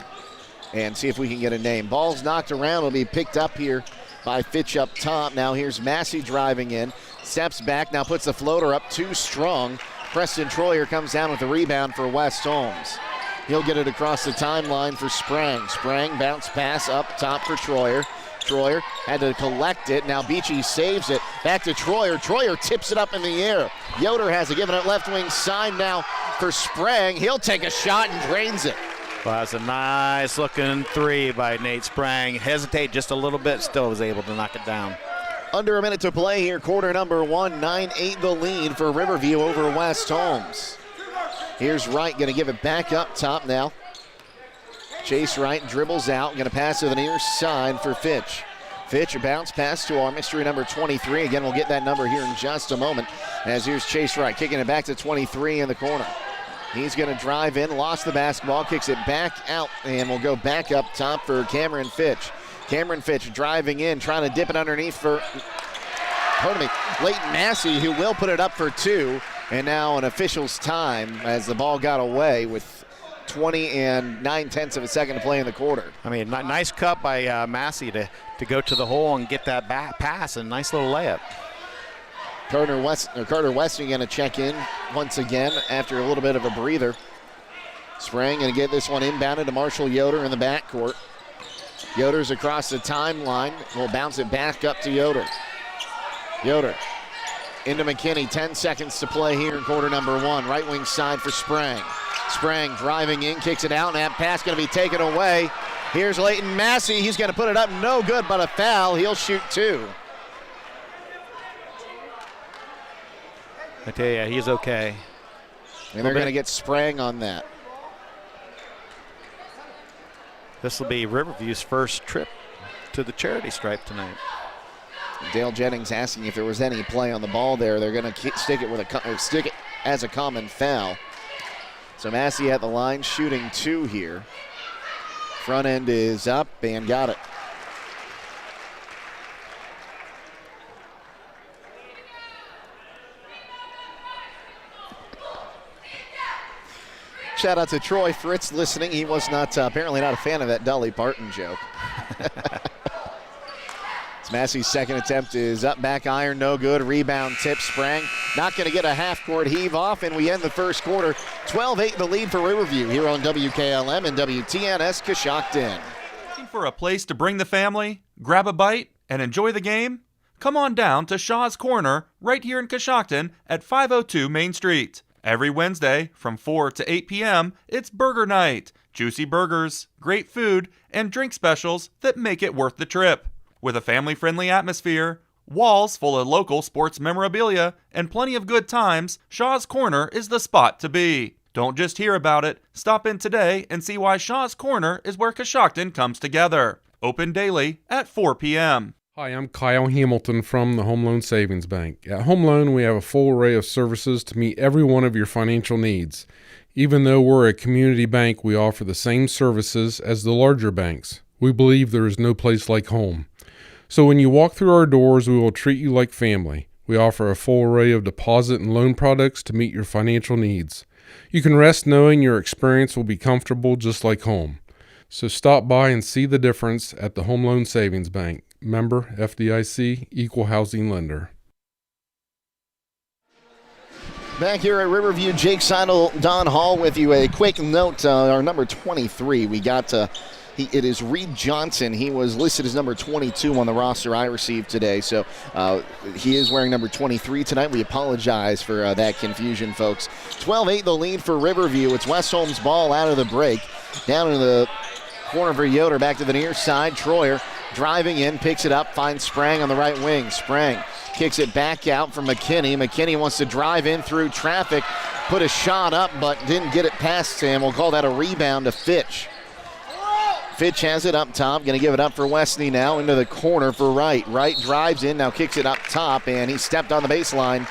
and see if we can get a name. Ball's knocked around. Will be picked up here by Fitch up top. Now here's Massey driving in. Steps back, now puts the floater up too strong. Preston Troyer comes down with the rebound for West Holmes. He'll get it across the timeline for Sprang. Sprang bounce pass up top for Troyer. Troyer had to collect it. Now Beachy saves it. Back to Troyer. Troyer tips it up in the air. Yoder has it given it left wing side now for Sprang. He'll take a shot and drains it. Well, that's a nice looking 3 by Nate Sprang. Hesitate just a little bit, still was able to knock it down. Under a minute to play here, quarter number 1, 9-8 the lead for Riverview over West Holmes. Here's Wright, going to give it back up top now. Chase Wright dribbles out, going to pass to the near side for Fitch. Fitch, a bounce pass to our mystery number 23. Again, we'll get that number here in just a moment. As here's Chase Wright, kicking it back to 23 in the corner. He's going to drive in, lost the basketball, kicks it back out, and we'll go back up top for Cameron Fitch. Cameron Fitch driving in, trying to dip it underneath for, Leighton Massey, who will put it up for 2. And now an official's time as the ball got away with 20 and 9/10 of a second to play in the quarter. I mean, nice cut by Massey to go to the hole and get that back pass, and nice little layup. Carter Weston going to check in once again after a little bit of a breather. Sprang going to get this one inbounded to Marshall Yoder in the backcourt. Yoder's across the timeline. We'll bounce it back up to Yoder. Yoder into McKinney. 10 seconds to play here in quarter number 1. Right wing side for Sprang. Sprang driving in, kicks it out, and that pass going to be taken away. Here's Leighton Massey. He's going to put it up. No good, but a foul. He'll shoot 2. I tell you, he's okay. And they're going to get Sprang on that. This will be Riverview's first trip to the charity stripe tonight. Dale Jennings asking if there was any play on the ball there. They're going to stick it as a common foul. So Massey at the line, shooting 2 here. Front end is up and got it. Shout out to Troy Fritz listening. He was apparently not a fan of that Dolly Parton joke. Massey's second attempt is up, back iron, no good. Rebound tip, Sprang. Not going to get a half-court heave off, and we end the first quarter. 12-8 the lead for Riverview here on WKLM and WTNS Coshocton. Looking for a place to bring the family, grab a bite, and enjoy the game? Come on down to Shaw's Corner right here in Coshocton at 502 Main Street. Every Wednesday from 4 to 8 p.m., it's burger night. Juicy burgers, great food, and drink specials that make it worth the trip. With a family-friendly atmosphere, walls full of local sports memorabilia, and plenty of good times, Shaw's Corner is the spot to be. Don't just hear about it. Stop in today and see why Shaw's Corner is where Coshocton comes together. Open daily at 4 p.m. Hi, I'm Kyle Hamilton from the Home Loan Savings Bank. At Home Loan, we have a full array of services to meet every one of your financial needs. Even though we're a community bank, we offer the same services as the larger banks. We believe there is no place like home. So when you walk through our doors, we will treat you like family. We offer a full array of deposit and loan products to meet your financial needs. You can rest knowing your experience will be comfortable just like home. So stop by and see the difference at the Home Loan Savings Bank. Member FDIC, Equal Housing Lender. Back here at Riverview, Jake Sidle, Don Hall with you. A quick note, our number 23, we got it is Reed Johnson. He was listed as number 22 on the roster I received today, so he is wearing number 23 tonight. We apologize for that confusion, folks. 12-8 the lead for Riverview. It's West Holmes' ball out of the break. Down in the corner for Yoder, back to the near side. Troyer driving in, picks it up, finds Sprang on the right wing. Sprang kicks it back out for McKinney. McKinney wants to drive in through traffic, put a shot up, but didn't get it past him. We'll call that a rebound to Fitch. Fitch has it up top, going to give it up for Westney now into the corner for Wright. Wright drives in, now kicks it up top, and he stepped on the baseline.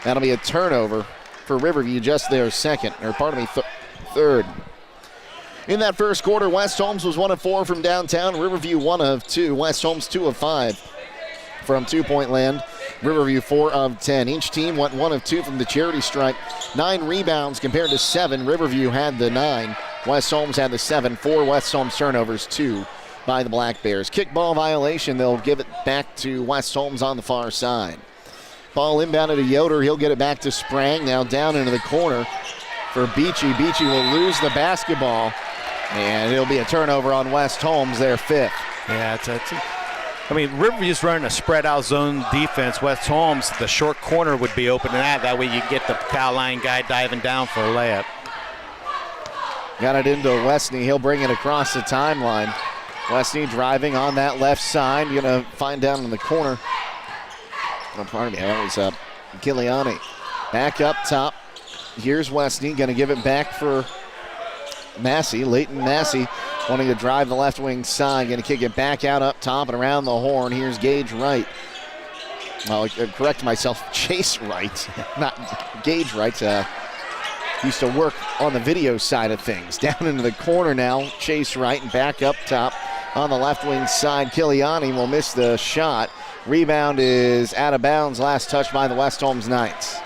That'll be a turnover for Riverview, just their third. In that first quarter, West Holmes was 1 of 4 from downtown. Riverview 1 of 2. West Holmes 2 of 5 from two-point land. Riverview 4 of 10. Each team went 1 of 2 from the charity stripe. 9 rebounds compared to 7. Riverview had the 9. West Holmes had the 7. 4 West Holmes turnovers, 2 by the Black Bears. Kickball violation. They'll give it back to West Holmes on the far side. Ball inbounded to Yoder. He'll get it back to Sprang. Now down into the corner for Beachy. Beachy will lose the basketball. And it'll be a turnover on West Holmes, their 5th. Yeah, Riverview's running a spread-out zone defense. West Holmes, the short corner would be open to that. That way you get the foul line guy diving down for a layup. Got it into Westney. He'll bring it across the timeline. Westney driving on that left side. Going to find down in the corner. That was Giuliani. Back up top. Here's Westney. Going to give it back for Massey, Leighton Massey, wanting to drive the left wing side, going to kick it back out up top and around the horn. Here's Gage Wright. Well, correct myself, Chase Wright, not Gage Wright. Used to work on the video side of things. Down into the corner now, Chase Wright, and back up top on the left wing side. Kiliani will miss the shot. Rebound is out of bounds. Last touch by the West Holmes Knights.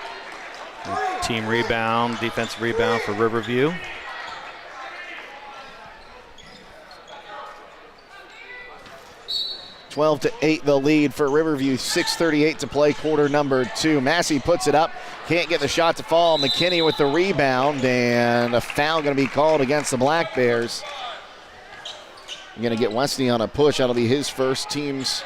Team rebound, defensive rebound for Riverview. 12-8 the lead for Riverview. 6:38 to play, quarter number 2. Massey puts it up, can't get the shot to fall. McKinney with the rebound, and a foul going to be called against the Black Bears. Going to get Westney on a push. That'll be his first, team's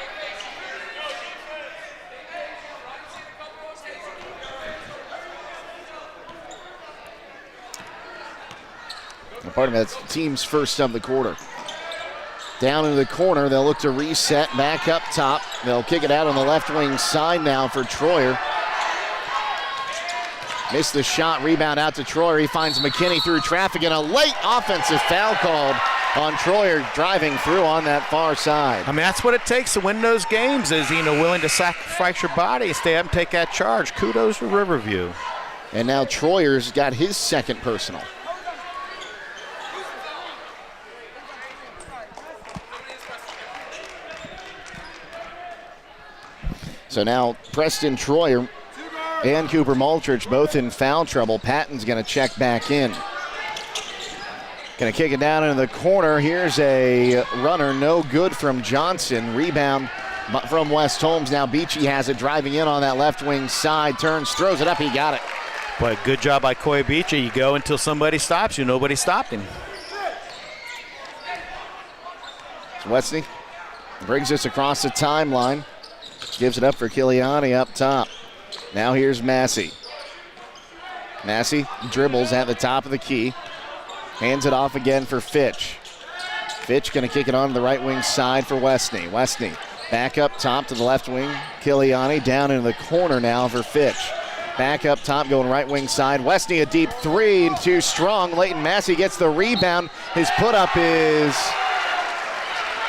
Pardon me, that's team's first of the quarter. Down into the corner, they'll look to reset, back up top. They'll kick it out on the left wing side now for Troyer. Missed the shot, rebound out to Troyer. He finds McKinney through traffic, and a late offensive foul called on Troyer driving through on that far side. I mean, that's what it takes to win those games is, willing to sacrifice your body and stay up and take that charge. Kudos to Riverview. And now Troyer's got his second personal. So now Preston Troyer and Cooper Multrich both in foul trouble. Patton's going to check back in. Going to kick it down into the corner. Here's a runner, no good from Johnson. Rebound from West Holmes. Now Beachy has it, driving in on that left wing side. Turns, throws it up, he got it. Boy, good job by Coy Beachy. You go until somebody stops you. Nobody stopped him. So Westney brings this across the timeline. Gives it up for Kiliani up top. Now here's Massey. Massey dribbles at the top of the key. Hands it off again for Fitch. Fitch going to kick it on to the right wing side for Westney. Westney back up top to the left wing. Kiliani down into the corner now for Fitch. Back up top going right wing side. Westney a deep three, too strong. Leighton Massey gets the rebound. His put up is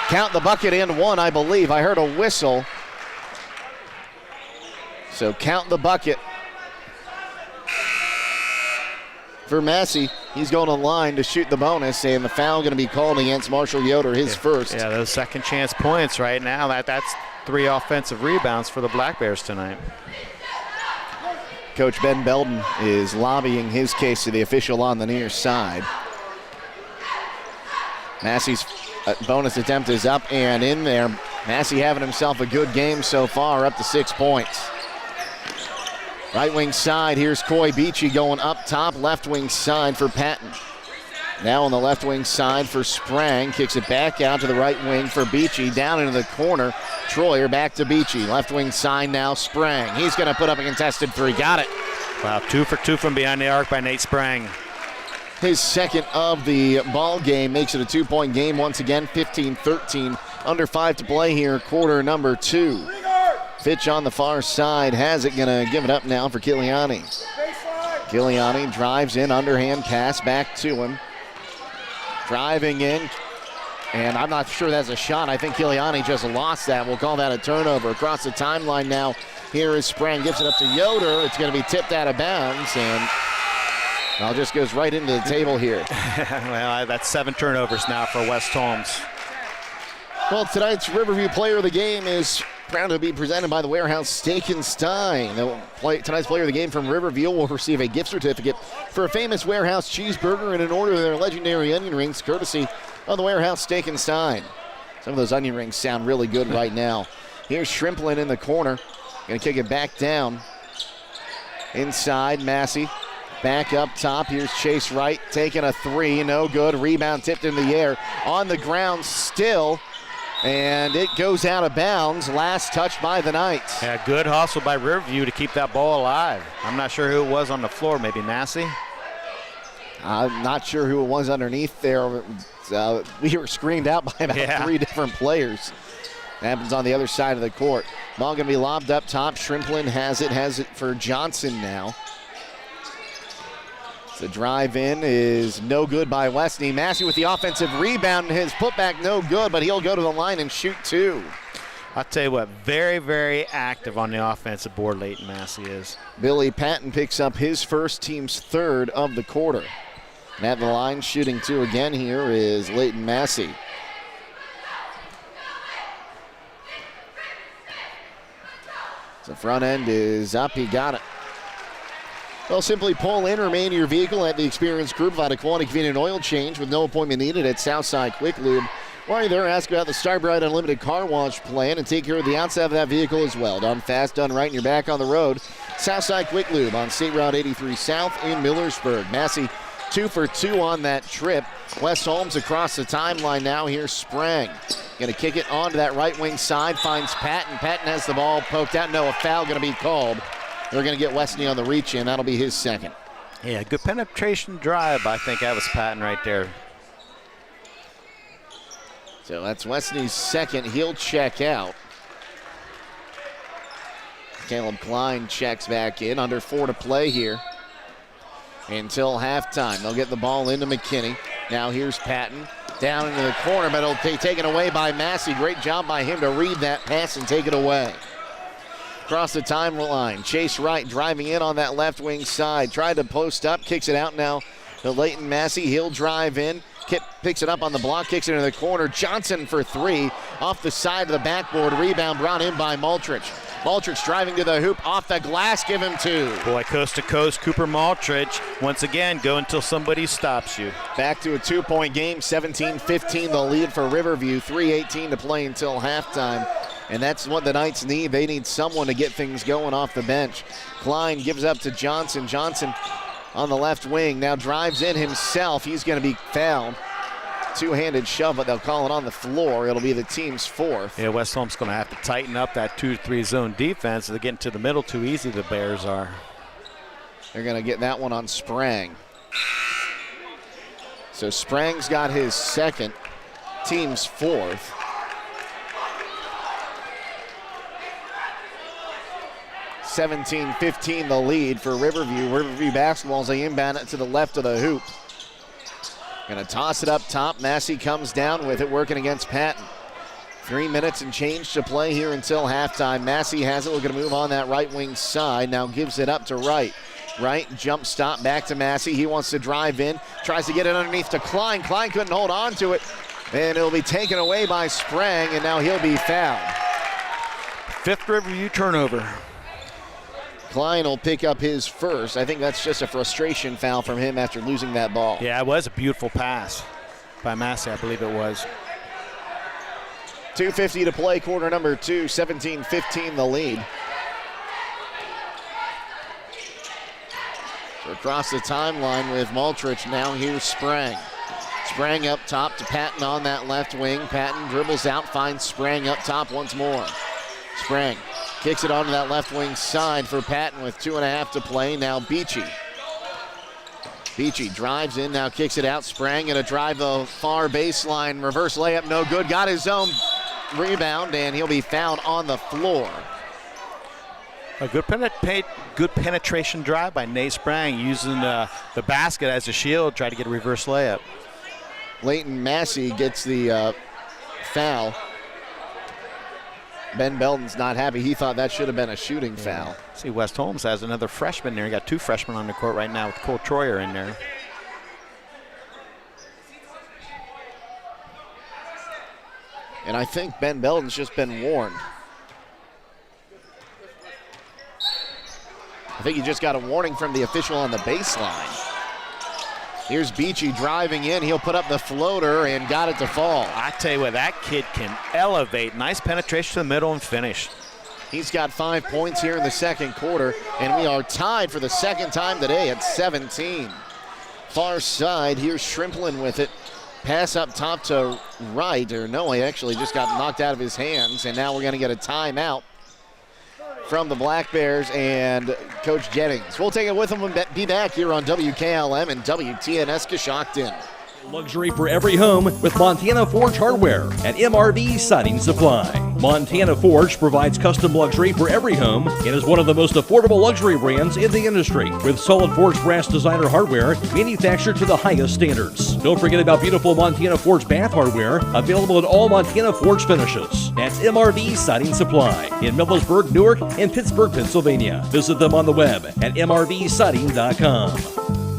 count the bucket and one, I believe. I heard a whistle. So count the bucket for Massey. He's going on line to shoot the bonus, and the foul going to be called against Marshall Yoder, his first. Yeah, those second chance points right now. That's 3 offensive rebounds for the Black Bears tonight. Coach Ben Belden is lobbying his case to the official on the near side. Massey's bonus attempt is up and in there. Massey having himself a good game so far, up to 6 points. Right wing side, here's Coy Beachy going up top, left wing side for Patton. Now on the left wing side for Sprang, kicks it back out to the right wing for Beachy, down into the corner. Troyer back to Beachy, left wing side now Sprang. He's going to put up a contested three, got it. Wow, 2 for 2 from behind the arc by Nate Sprang. His second of the ball game makes it a 2-point game once again, 15-13. Under 5 to play here, quarter number 2. Fitch on the far side has it, going to give it up now for Kiliani. Kiliani drives in, underhand pass back to him. Driving in, and I'm not sure that's a shot. I think Kiliani just lost that. We'll call that a turnover. Across the timeline now, here is Sprang, gives it up to Yoder. It's going to be tipped out of bounds, and well, just goes right into the table here. Well, that's 7 turnovers now for West Holmes. Well, tonight's Riverview Player of the Game is proud to be presented by the Warehouse Steak and Stein. Tonight's Player of the Game from Riverview will receive a gift certificate for a famous Warehouse cheeseburger and an order of their legendary onion rings, courtesy of the Warehouse Steak and Stein. Some of those onion rings sound really good right now. Here's Shrimplin in the corner. Going to kick it back down. Inside, Massey. Back up top. Here's Chase Wright taking a three. No good. Rebound tipped in the air. On the ground still. And it goes out of bounds. Last touched by the Knights. Yeah, good hustle by Riverview to keep that ball alive. I'm not sure who it was on the floor. Maybe Massey? I'm not sure who it was underneath there. We were screened out by about 3 different players. Happens on the other side of the court. Ball going to be lobbed up top. Shrimplin has it for Johnson now. The drive in is no good by Westney. Massey with the offensive rebound. His putback no good, but he'll go to the line and shoot 2. I'll tell you what, very, very active on the offensive board, Leighton Massey is. Billy Patton picks up his first, team's third of the quarter. And at the line, shooting 2 again here is Leighton Massey. The front end is up. He got it. Well, simply pull in, remain in your vehicle at the Experience Group. Provide a quality, convenient oil change with no appointment needed at Southside Quick Lube. While you're there, ask about the Starbright Unlimited Car Wash plan and take care of the outside of that vehicle as well. Done fast, done right, and you're back on the road. Southside Quick Lube on State Route 83 South in Millersburg. Massey 2 for 2 on that trip. West Holmes across the timeline now. Here's Sprang. Going to kick it onto that right wing side. Finds Patton. Patton has the ball poked out. No, a foul going to be called. They're going to get Westney on the reach in. That'll be his second. Yeah, good penetration drive. I think that was Patton right there. So that's Weston's second. He'll check out. Caleb Klein checks back in. Under 4 to play here until halftime. They'll get the ball into McKinney. Now here's Patton down into the corner, but it'll be taken away by Massey. Great job by him to read that pass and take it away. Across the timeline, Chase Wright driving in on that left wing side. Tried to post up, kicks it out now to Leighton Massey. He'll drive in. Kip picks it up on the block, kicks it into the corner. Johnson for 3 off the side of the backboard. Rebound brought in by Maltrich. Maltrich driving to the hoop, off the glass, give him 2. Boy, coast to coast, Cooper Maltrich. Once again, go until somebody stops you. Back to a 2-point game, 17-15 the lead for Riverview. 3:18 to play until halftime. And that's what the Knights need. They need someone to get things going off the bench. Klein gives up to Johnson. Johnson on the left wing now drives in himself. He's going to be fouled. Two-handed shove, but they'll call it on the floor. It'll be the team's 4th. Yeah, West Holmes going to have to tighten up that 2-3 zone defense. They're getting to the middle too easy, the Bears are. They're going to get that one on Sprang. So Sprang's got his second, team's 4th. (17-15) the lead for Riverview. Riverview basketball as they inbound it to the left of the hoop. Gonna toss it up top. Massey comes down with it, working against Patton. 3 minutes and change to play here until halftime. Massey has it. We're gonna move on that right wing side. Now gives it up to Wright. Wright, jump stop, back to Massey. He wants to drive in. Tries to get it underneath to Klein. Klein couldn't hold on to it. And it'll be taken away by Sprang, and now he'll be fouled. 5th Riverview turnover. Klein will pick up his first. I think that's just a frustration foul from him after losing that ball. Yeah, it was a beautiful pass by Massey, I believe it was. 2:50 to play, quarter number 2, 17-15 the lead. So across the timeline with Maltrich, now here's Sprang. Sprang up top to Patton on that left wing. Patton dribbles out, finds Sprang up top once more. Sprang kicks it onto that left wing side for Patton with 2.5 to play. Now Beachy. Beachy drives in, now kicks it out. Sprang and a drive the far baseline. Reverse layup, no good. Got his own rebound, and he'll be fouled on the floor. A good penetration drive by Nate Sprang, using the basket as a shield, try to get a reverse layup. Leighton Massey gets the foul. Ben Belton's not happy. He thought that should have been a shooting foul. See, West Holmes has another freshman there. You got 2 freshmen on the court right now with Cole Troyer in there. And I think Ben Belton's just been warned. I think he just got a warning from the official on the baseline. Here's Beachy driving in. He'll put up the floater and got it to fall. I tell you what, that kid can elevate. Nice penetration to the middle and finish. He's got 5 points here in the second quarter, and we are tied for the second time today at 17. Far side, here's Shrimplin with it. Pass up top to Wright, or no, he actually just got knocked out of his hands, and now we're going to get a timeout from the Black Bears and Coach Jennings. We'll take it with them and be back here on WKLM and WTNS Coshocton. Luxury for every home with Montana Forge Hardware at MRV Siding Supply. Montana Forge provides custom luxury for every home and is one of the most affordable luxury brands in the industry, with solid forged brass designer hardware manufactured to the highest standards. Don't forget about beautiful Montana Forge bath hardware, available in all Montana Forge finishes. That's MRV Siding Supply in Millersburg, Newark, and Pittsburgh, Pennsylvania. Visit them on the web at mrvsiding.com.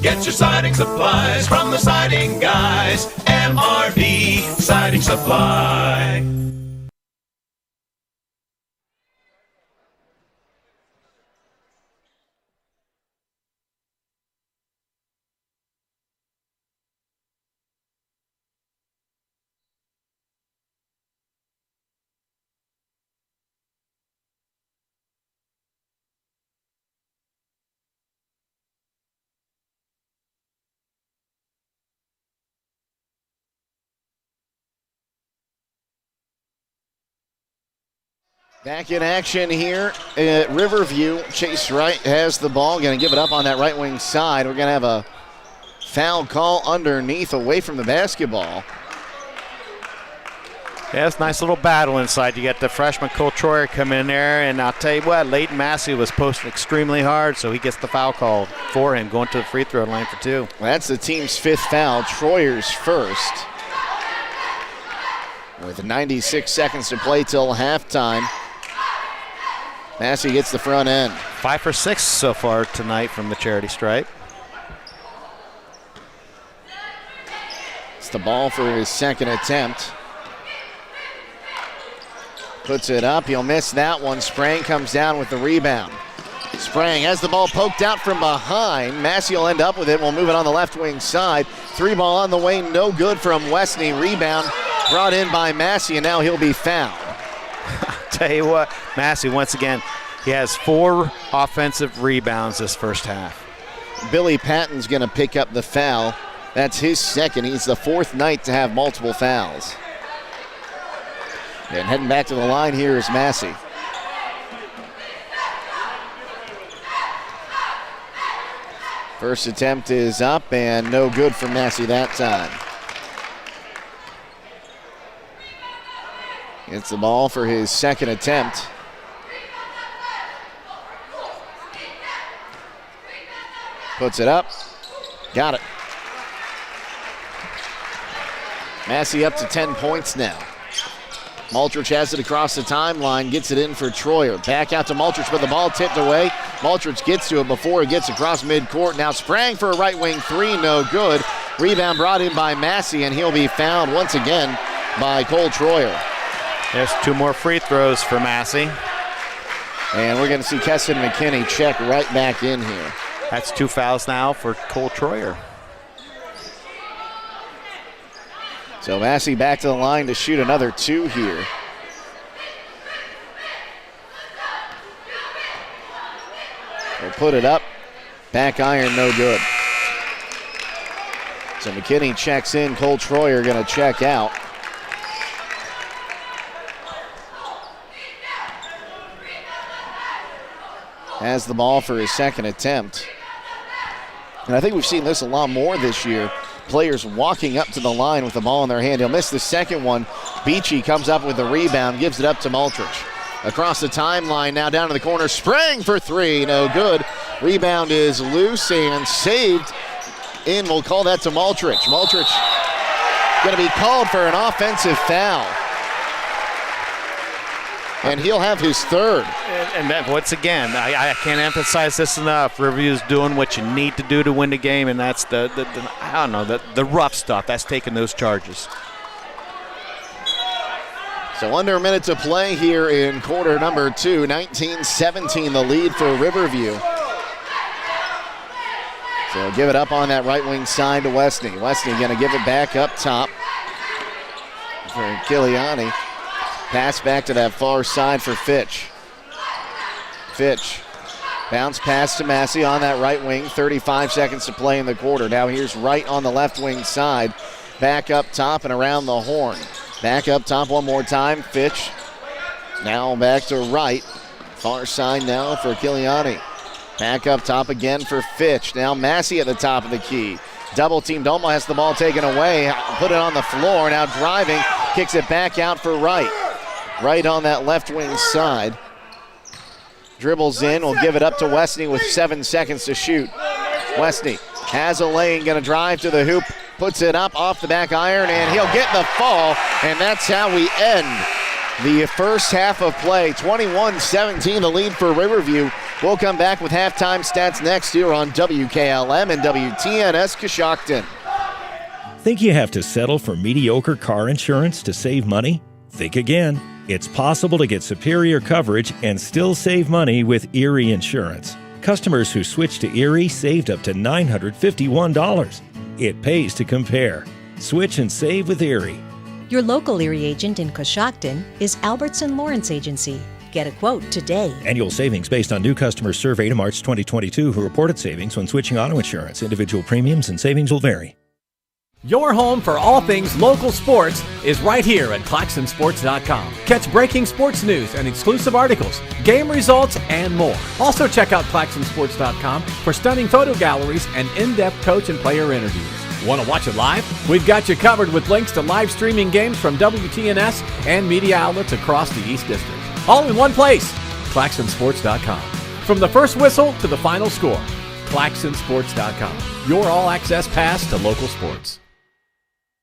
Get your siding supplies from the siding guys. MRV Siding Supply. Back in action here at Riverview. Chase Wright has the ball, going to give it up on that right wing side. We're going to have a foul call underneath, away from the basketball. Yeah, it's a nice little battle inside. You got the freshman Cole Troyer come in there, and I'll tell you what, Leighton Massey was posting extremely hard, so he gets the foul called for him, going to the free throw line for 2. That's the team's 5th foul, Troyer's first. With 96 seconds to play till halftime, Massey gets the front end. 5 for 6 so far tonight from the charity stripe. It's the ball for his second attempt. Puts it up, he'll miss that one. Sprang comes down with the rebound. Sprang has the ball poked out from behind. Massey will end up with it. We'll move it on the left wing side. 3 ball on the way, no good from Westney. Rebound brought in by Massey, and now he'll be fouled. Tell you what, Massey, once again, he has 4 offensive rebounds this first half. Billy Patton's going to pick up the foul. That's his second. He's the 4th night to have multiple fouls. And heading back to the line here is Massey. First attempt is up and no good for Massey that time. Gets the ball for his second attempt. Puts it up. Got it. Massey up to 10 points now. Maltrich has it across the timeline, gets it in for Troyer. Back out to Maltrich, but the ball tipped away. Maltrich gets to it before it gets across midcourt. Now Sprang for a right wing 3, no good. Rebound brought in by Massey, and he'll be fouled once again by Cole Troyer. There's 2 more free throws for Massey. And we're going to see Keston McKinney check right back in here. That's 2 fouls now for Cole Troyer. So Massey back to the line to shoot another 2 here. We'll put it up. Back iron, no good. So McKinney checks in. Cole Troyer going to check out. Has the ball for his second attempt. And I think we've seen this a lot more this year. Players walking up to the line with the ball in their hand. He'll miss the second one. Beachy comes up with the rebound, gives it up to Maltrich. Across the timeline, now down to the corner. Sprang for 3, no good. Rebound is loose and saved in. We'll call that to Maltrich. Maltrich going to be called for an offensive foul. And he'll have his 3rd. And that, once again, I can't emphasize this enough. Riverview's doing what you need to do to win the game, and that's the rough stuff. That's taking those charges. So under a minute to play here in quarter number 2. 19-17 the lead for Riverview. So give it up on that right wing side to Westney. Westney going to give it back up top for Kiliani. Pass back to that far side for Fitch. Fitch. Bounce pass to Massey on that right wing. 35 seconds to play in the quarter. Now here's Wright on the left wing side. Back up top and around the horn. Back up top one more time. Fitch. Now back to Wright. Far side now for Kiliani. Back up top again for Fitch. Now Massey at the top of the key. Double team. Domo has the ball taken away. Put it on the floor. Now driving. Kicks it back out for Wright. Right on that left wing side. Dribbles in, will give it up to Westney with 7 seconds to shoot. Westney has a lane, gonna drive to the hoop, puts it up off the back iron, and he'll get the fall, and that's how we end the first half of play. 21-17, the lead for Riverview. We'll come back with halftime stats next here on WKLM and WTNS Coshocton. Think you have to settle for mediocre car insurance to save money? Think again. It's possible to get superior coverage and still save money with Erie Insurance. Customers who switched to Erie saved up to $951. It pays to compare. Switch and save with Erie. Your local Erie agent in Coshocton is Albertson Lawrence Agency. Get a quote today. Annual savings based on new customers surveyed in March 2022 who reported savings when switching auto insurance. Individual premiums and savings will vary. Your home for all things local sports is right here at ClaxonSports.com. Catch breaking sports news and exclusive articles, game results, and more. Also check out ClaxonSports.com for stunning photo galleries and in-depth coach and player interviews. Want to watch it live? We've got you covered with links to live streaming games from WTNS and media outlets across the East District. All in one place, ClaxonSports.com. From the first whistle to the final score, ClaxonSports.com. Your all-access pass to local sports.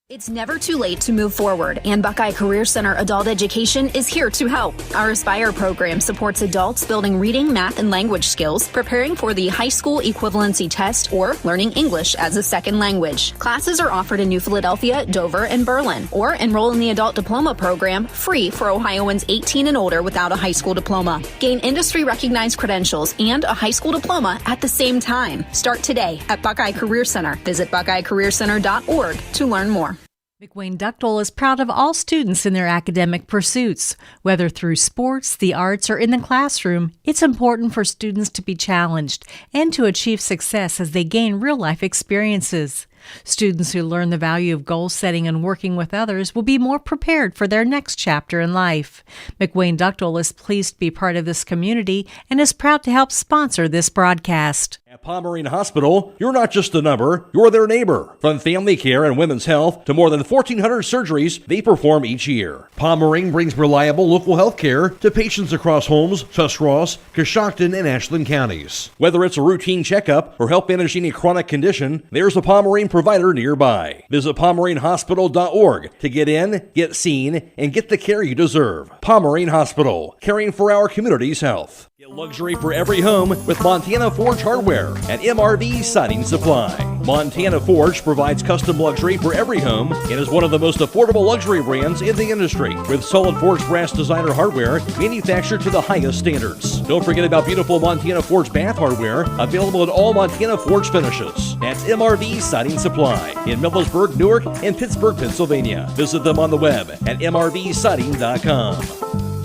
It's never too late to move forward, and Buckeye Career Center Adult Education is here to help. Our Aspire program supports adults building reading, math, and language skills, preparing for the high school equivalency test, or learning English as a second language. Classes are offered in New Philadelphia, Dover, and Berlin, or enroll in the Adult Diploma program, free for Ohioans 18 and older without a high school diploma. Gain industry-recognized credentials and a high school diploma at the same time. Start today at Buckeye Career Center. Visit BuckeyeCareerCenter.org to learn more. McWayne Ductile is proud of all students in their academic pursuits. Whether through sports, the arts, or in the classroom, it's important for students to be challenged and to achieve success as they gain real-life experiences. Students who learn the value of goal setting and working with others will be more prepared for their next chapter in life. McWayne Ductile is pleased to be part of this community and is proud to help sponsor this broadcast. At Pomerene Hospital, you're not just a number, you're their neighbor. From family care and women's health to more than 1,400 surgeries they perform each year. Pomerene brings reliable local health care to patients across Holmes, Tuscarawas, Coshocton, and Ashland counties. Whether it's a routine checkup or help manage any chronic condition, there's a Pomerene provider nearby. Visit PomereneHospital.org to get in, get seen, and get the care you deserve. Pomerene Hospital, caring for our community's health. Get luxury for every home with Montana Forge Hardware at MRV Siding Supply. Montana Forge provides custom luxury for every home and is one of the most affordable luxury brands in the industry, with solid forged brass designer hardware manufactured to the highest standards. Don't forget about beautiful Montana Forge bath hardware, available in all Montana Forge finishes. That's MRV Siding Supply in Millersburg, Newark, and Pittsburgh, Pennsylvania. Visit them on the web at mrvsiding.com.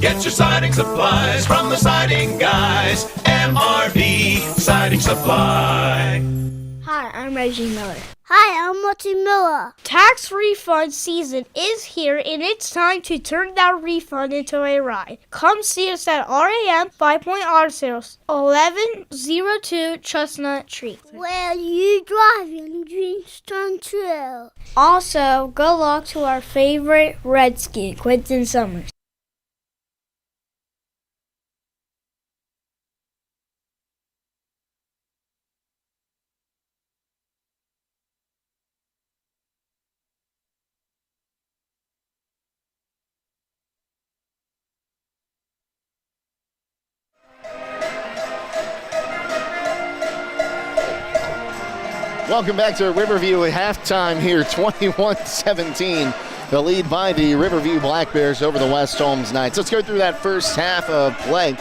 Get your siding supplies from the siding guys. MRV Siding Supply. Hi, I'm Reggie Miller. Hi, I'm Marty Miller. Tax refund season is here, and it's time to turn that refund into a ride. Come see us at RAM 5 Point Auto Sales, 1102 Chestnut Street. Where you driving, dreams come true. Also, good luck to our favorite Redskin, Quentin Summers. Welcome back to Riverview at halftime here, 21-17. The lead by the Riverview Black Bears over the West Holmes Knights. Let's go through that first half of play.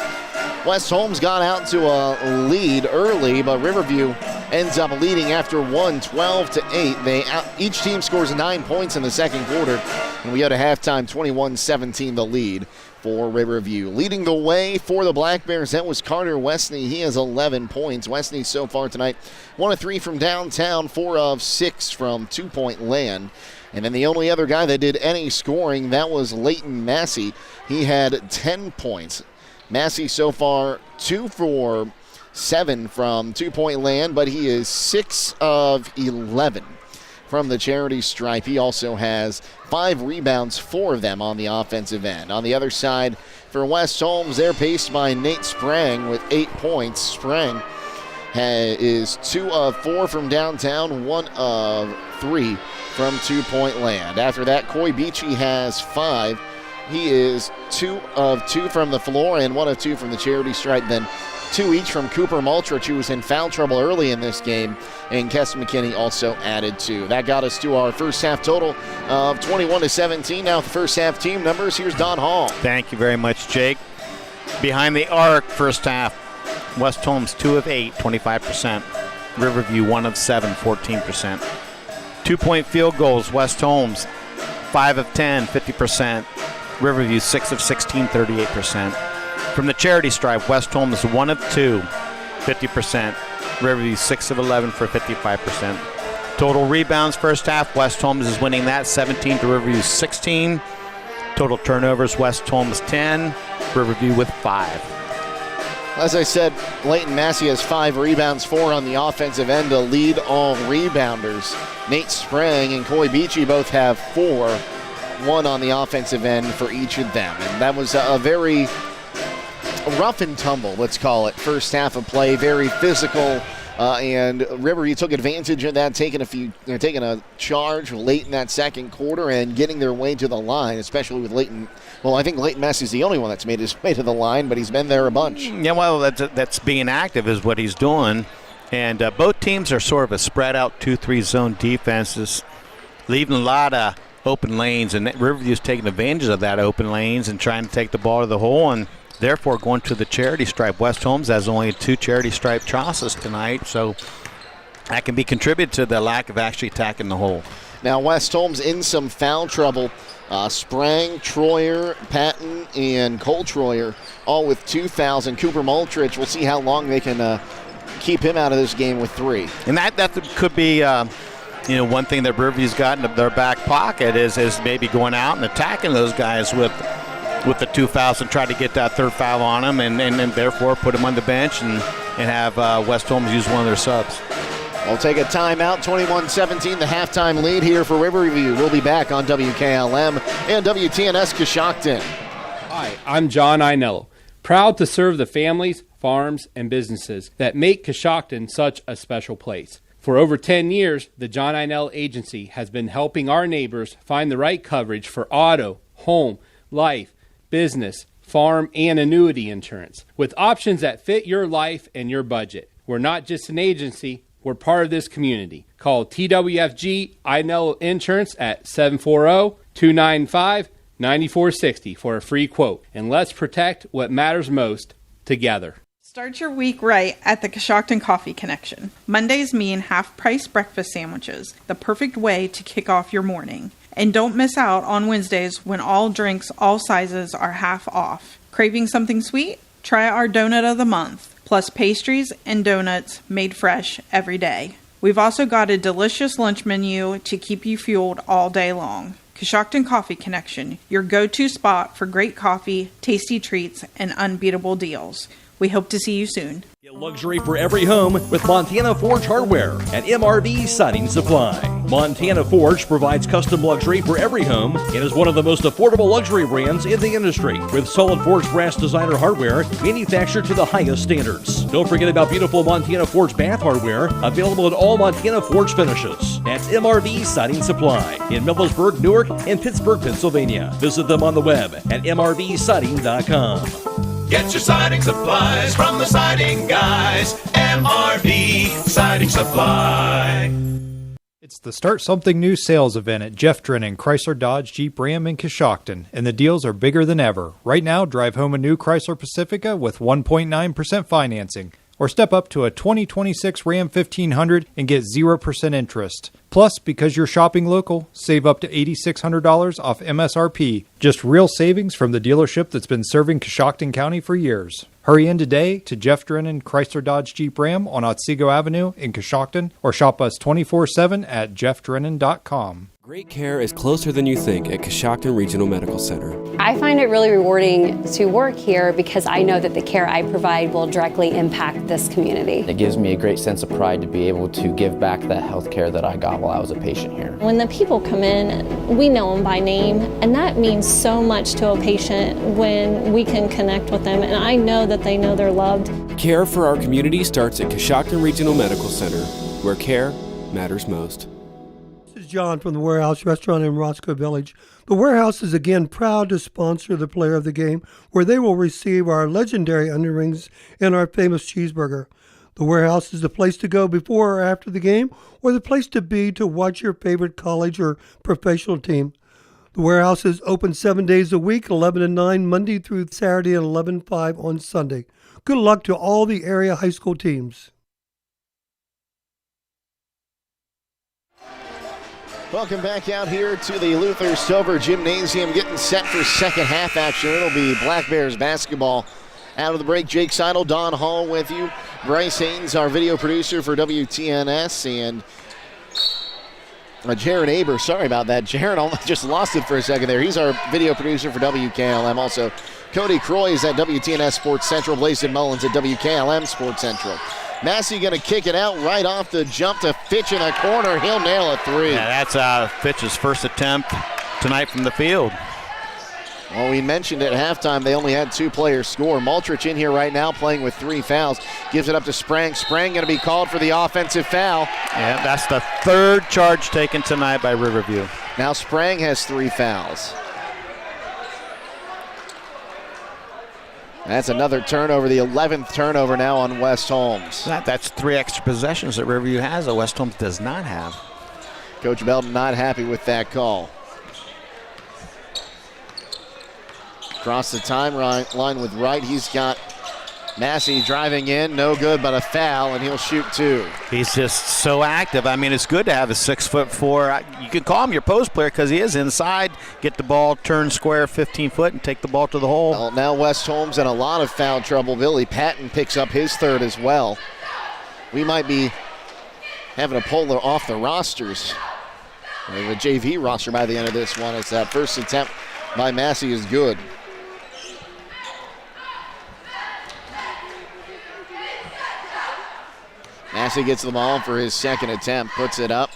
West Holmes got out to a lead early, but Riverview ends up leading after one, 12-8. Each team scores 9 points in the second quarter, and we go to halftime, 21-17, the lead for Riverview. Leading the way for the Black Bears, that was Carter Westney. He has 11 points. Westney so far tonight, 1 of 3 from downtown, 4 of 6 from two-point land. And then the only other guy that did any scoring, that was Leighton Massey. He had 10 points. Massey so far 2 for 7 from two-point land, but he is 6 of 11 from the charity stripe. He also has 5 rebounds, 4 of them on the offensive end. On the other side, for West Holmes, they're paced by Nate Sprang with 8 points. Sprang is 2 of 4 from downtown, 1 of 3 from two-point land. After that, Coy Beachy has 5. He is 2 of 2 from the floor and 1 of 2 from the charity stripe. Then 2 each from Cooper Multrich, who was in foul trouble early in this game, and Keston McKinney also added 2. That got us to our first half total of 21-17. Now the first half team numbers. Here's Don Hall. Thank you very much, Jake. Behind the arc, first half, West Holmes 2 of 8, 25%. Riverview 1 of 7, 14%. 2-point field goals, West Holmes 5 of 10, 50%. Riverview 6 of 16, 38%. From the charity stripe, West Holmes 1 of 2, 50%. Riverview 6 of 11 for 55%. Total rebounds first half, West Holmes is winning that 17 to Riverview 16. Total turnovers, West Holmes 10, Riverview with 5. As I said, Leighton Massey has 5 rebounds, 4 on the offensive end to lead all rebounders. Nate Sprang and Coy Beachy both have 4, 1 on the offensive end for each of them. And that was a very rough and tumble, let's call it, first half of play, very physical. And Riverview took advantage of that, taking a charge late in that second quarter and getting their way to the line, especially with Leighton. Well, I think Leighton Massey's the only one that's made his way to the line, but he's been there a bunch. Yeah, well, that's being active is what he's doing. And both teams are sort of a spread-out 2-3 zone defenses, leaving a lot of open lanes, and Riverview's taking advantage of that open lanes and trying to take the ball to the hole, and therefore going to the charity stripe. West Holmes has only 2 charity stripe tosses tonight, so that can be contributed to the lack of actually attacking the hole. Now West Holmes in some foul trouble. Sprang, Troyer, Patton, and Cole Troyer all with 2 fouls, and Cooper Multrich, we'll see how long they can keep him out of this game with 3. And that could be one thing that Riverview's got in their back pocket is maybe going out and attacking those guys with the 2 fouls and try to get that 3rd foul on them and therefore put them on the bench and have West Holmes use one of their subs. We'll take a timeout, 21-17, the halftime lead here for Riverview. We'll be back on WKLM and WTNS Coshocton. Hi, I'm John Einello, proud to serve the families, farms, and businesses that make Coshocton such a special place. For over 10 years, the John Einello Agency has been helping our neighbors find the right coverage for auto, home, life, business, farm, and annuity insurance with options that fit your life and your budget. We're not just an agency, we're part of this community. Call TWFG Einello Insurance at 740-295-9460 for a free quote. And let's protect what matters most together. Start your week right at the Coshocton Coffee Connection. Mondays mean half-price breakfast sandwiches, the perfect way to kick off your morning. And don't miss out on Wednesdays when all drinks, all sizes are half off. Craving something sweet? Try our donut of the month, plus pastries and donuts made fresh every day. We've also got a delicious lunch menu to keep you fueled all day long. Coshocton Coffee Connection, your go-to spot for great coffee, tasty treats, and unbeatable deals. We hope to see you soon. Get luxury for every home with Montana Forge Hardware at MRV Siding Supply. Montana Forge provides custom luxury for every home and is one of the most affordable luxury brands in the industry with solid forged brass designer hardware manufactured to the highest standards. Don't forget about beautiful Montana Forge bath hardware available at all Montana Forge finishes. That's MRV Siding Supply in Millersburg, Newark, and Pittsburgh, Pennsylvania. Visit them on the web at mrvsiding.com. Get your siding supplies from the siding guys. MRV Siding Supply. It's the Start Something New sales event at Jeff Drennan Chrysler Dodge Jeep Ram in Coshocton, and the deals are bigger than ever. Right now, drive home a new Chrysler Pacifica with 1.9% financing, or step up to a 2026 Ram 1500 and get 0% interest. Plus, because you're shopping local, save up to $8,600 off MSRP. Just real savings from the dealership that's been serving Coshocton County for years. Hurry in today to Jeff Drennan Chrysler Dodge Jeep Ram on Otsego Avenue in Coshocton, or shop us 24/7 at jeffdrennan.com. Great care is closer than you think at Coshocton Regional Medical Center. I find it really rewarding to work here because I know that the care I provide will directly impact this community. It gives me a great sense of pride to be able to give back that health care that I got while I was a patient here. When the people come in, we know them by name, and that means so much to a patient when we can connect with them, and I know that they know they're loved. Care for our community starts at Coshocton Regional Medical Center, where care matters most. This is John from the Warehouse Restaurant in Roscoe Village. The Warehouse is again proud to sponsor the player of the game, where they will receive our legendary onion rings and our famous cheeseburger. The Warehouse is the place to go before or after the game, or the place to be to watch your favorite college or professional team. The Warehouse is open 7 days a week, 11 to 9, Monday through Saturday, and 11 to 5 on Sunday. Good luck to all the area high school teams. Welcome back out here to the Luther Stover Gymnasium, getting set for second half action. It'll be Black Bears basketball. Out of the break, Jake Sidle, Don Hall with you. Bryce Hains, our video producer for WTNS, and Jaron Aber, sorry about that. Jaron almost just lost it for a second there. He's our video producer for WKLM. Also, Cody Croy is at WTNS Sports Central. Blaisdon Mullins at WKLM Sports Central. Massey going to kick it out right off the jump to Fitch in the corner. He'll nail a three. Yeah, that's Fitch's first attempt tonight from the field. Well, we mentioned at halftime they only had 2 players score. Maltrich in here right now playing with 3 fouls. Gives it up to Sprang. Sprang going to be called for the offensive foul. Yeah, that's the 3rd charge taken tonight by Riverview. Now Sprang has 3 fouls. That's another turnover, the 11th turnover now on West Holmes. That's 3 extra possessions that Riverview has that West Holmes does not have. Coach Belton not happy with that call. Across the timeline with Wright, he's got Massey driving in, no good, but a foul, and he'll shoot 2. He's just so active. I mean, it's good to have a 6'4". You can call him your post player because he is inside. Get the ball, turn square 15 foot, and take the ball to the hole. Well, now West Holmes in a lot of foul trouble. Billy Patton picks up his 3rd as well. We might be having to pull off the rosters, the JV roster by the end of this one. It's that first attempt by Massey is good. Massey gets the ball for his 2nd attempt, puts it up.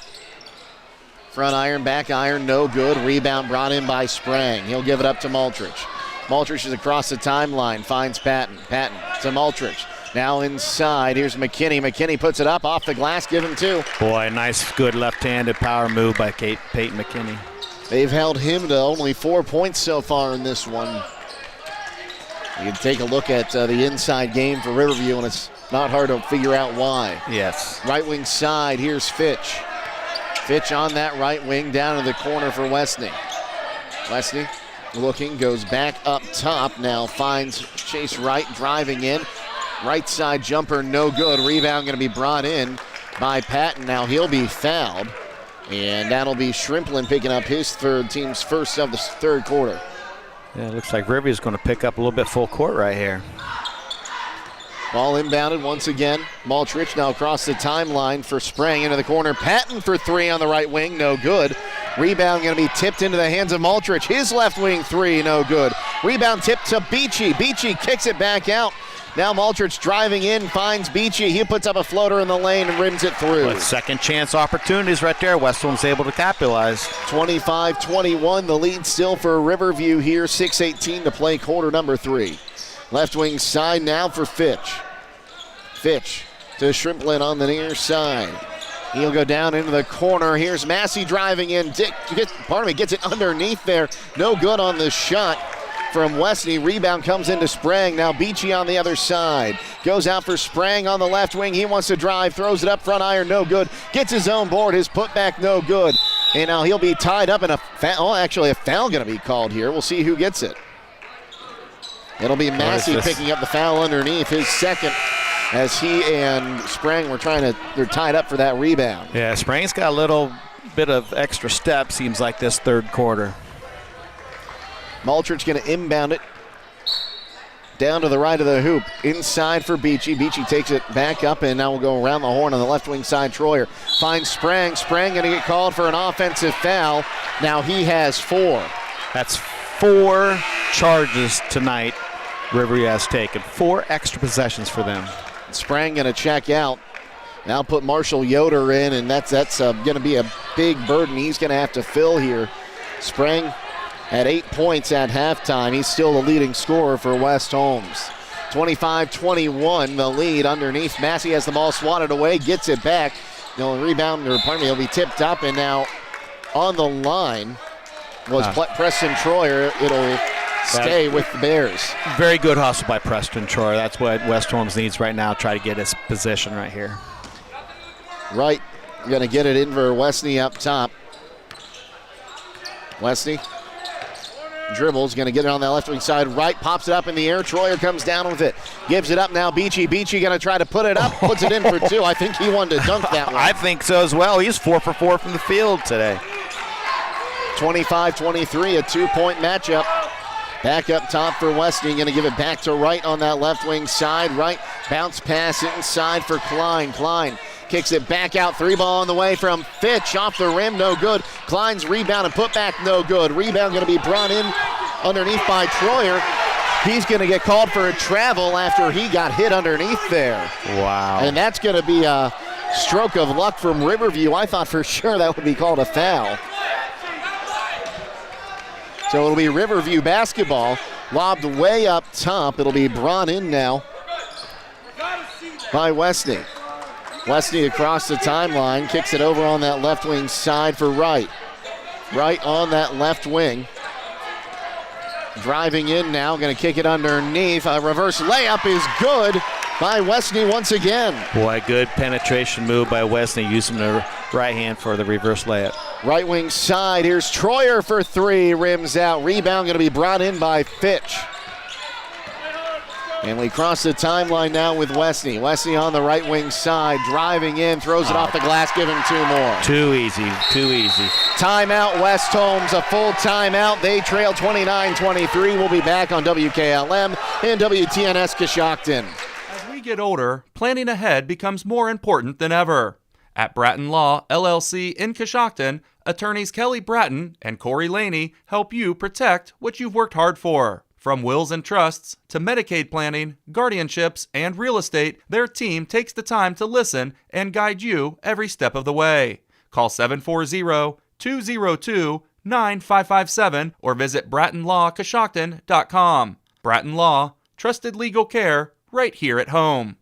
Front iron, back iron, no good. Rebound brought in by Sprang. He'll give it up to Maltrich. Maltrich is across the timeline, finds Patton. Patton to Maltrich. Now inside, here's McKinney. McKinney puts it up off the glass, give him 2. Boy, nice, good left-handed power move by Peyton McKinney. They've held him to only 4 points so far in this one. You can take a look at the inside game for Riverview, and it's not hard to figure out why. Yes. Right wing side, here's Fitch. Fitch on that right wing, down to the corner for Westney. Westney looking, goes back up top, now finds Chase Wright driving in. Right side jumper, no good. Rebound going to be brought in by Patton. Now he'll be fouled, and that'll be Shrimplin picking up his team's first of the 3rd quarter. Yeah, it looks like Riverview's going to pick up a little bit full court right here. Ball inbounded once again. Maltrich now across the timeline for Sprang into the corner. Patton for 3 on the right wing, no good. Rebound going to be tipped into the hands of Maltrich. His left wing 3, no good. Rebound tipped to Beachy. Beachy kicks it back out. Now Maltrich driving in, finds Beachy. He puts up a floater in the lane and rims it through. But 2nd chance opportunities right there. West Holmes able to capitalize. 25-21, the lead still for Riverview here. 6:18 to play quarter number 3. Left wing side now for Fitch. Fitch to Shrimplin on the near side. He'll go down into the corner. Here's Massey driving in. Gets it underneath there. No good on the shot from Westney. Rebound comes into Sprang. Now Beachy on the other side. Goes out for Sprang on the left wing. He wants to drive. Throws it up front iron. No good. Gets his own board. His putback no good. And now he'll be tied up in a foul. Oh, actually a foul going to be called here. We'll see who gets it. It'll be Massey picking up the foul underneath, his 2nd, as he and Sprang they're tied up for that rebound. Yeah, Sprang's got a little bit of extra step, seems like this 3rd quarter. Maltrich going to inbound it down to the right of the hoop. Inside for Beachy. Beachy takes it back up, and now we'll go around the horn on the left wing side. Troyer finds Sprang. Sprang going to get called for an offensive foul. Now he has 4. That's 4 charges tonight Riverview has taken. 4 extra possessions for them. Sprang going to check out. Now put Marshall Yoder in, and that's going to be a big burden he's going to have to fill here. Sprang had 8 points at halftime. He's still the leading scorer for West Holmes. 25-21, the lead underneath. Massey has the ball swatted away, gets it back. He'll be tipped up, and now on the line was Preston Troyer. It'll stay with the Bears. Very good hustle by Preston Troyer. That's what West Holmes needs right now. Try to get his position right here. Right, going to get it in for Westney up top. Westney dribbles, going to get it on that left wing side. Right, pops it up in the air. Troyer comes down with it. Gives it up now. Beachy going to try to put it up. Puts it in for 2. I think he wanted to dunk that one. I think so as well. He's 4 for 4 from the field today. 25-23, a 2-point matchup. Back up top for Westney. Going to give it back to Wright on that left wing side. Wright bounce pass inside for Klein. Klein kicks it back out. 3-ball on the way from Fitch. Off the rim, no good. Klein's rebound and put back, no good. Rebound going to be brought in underneath by Troyer. He's going to get called for a travel after he got hit underneath there. Wow. And that's going to be a stroke of luck from Riverview. I thought for sure that would be called a foul. So it'll be Riverview basketball. Lobbed way up top. It'll be brought in now by Westney. Westney across the timeline. Kicks it over on that left wing side for Wright. Wright on that left wing. Driving in now, going to kick it underneath. A reverse layup is good by Westney once again. Boy, good penetration move by Westney, using the right hand for the reverse layup. Right wing side, here's Troyer for 3, rims out. Rebound going to be brought in by Fitch. And we cross the timeline now with Westney. Westney on the right wing side, driving in, throws it off the glass, giving 2 more. Too easy, too easy. Timeout, West Holmes, a full timeout. They trail 29-23. We'll be back on WKLM and WTNS Coshocton. As we get older, planning ahead becomes more important than ever. At Bratton Law, LLC in Coshocton, attorneys Kelly Bratton and Corey Laney help you protect what you've worked hard for. From wills and trusts to Medicaid planning, guardianships, and real estate, their team takes the time to listen and guide you every step of the way. Call 740-202-9557 or visit BrattonLawCoshocton.com. Bratton Law, trusted legal care right here at home.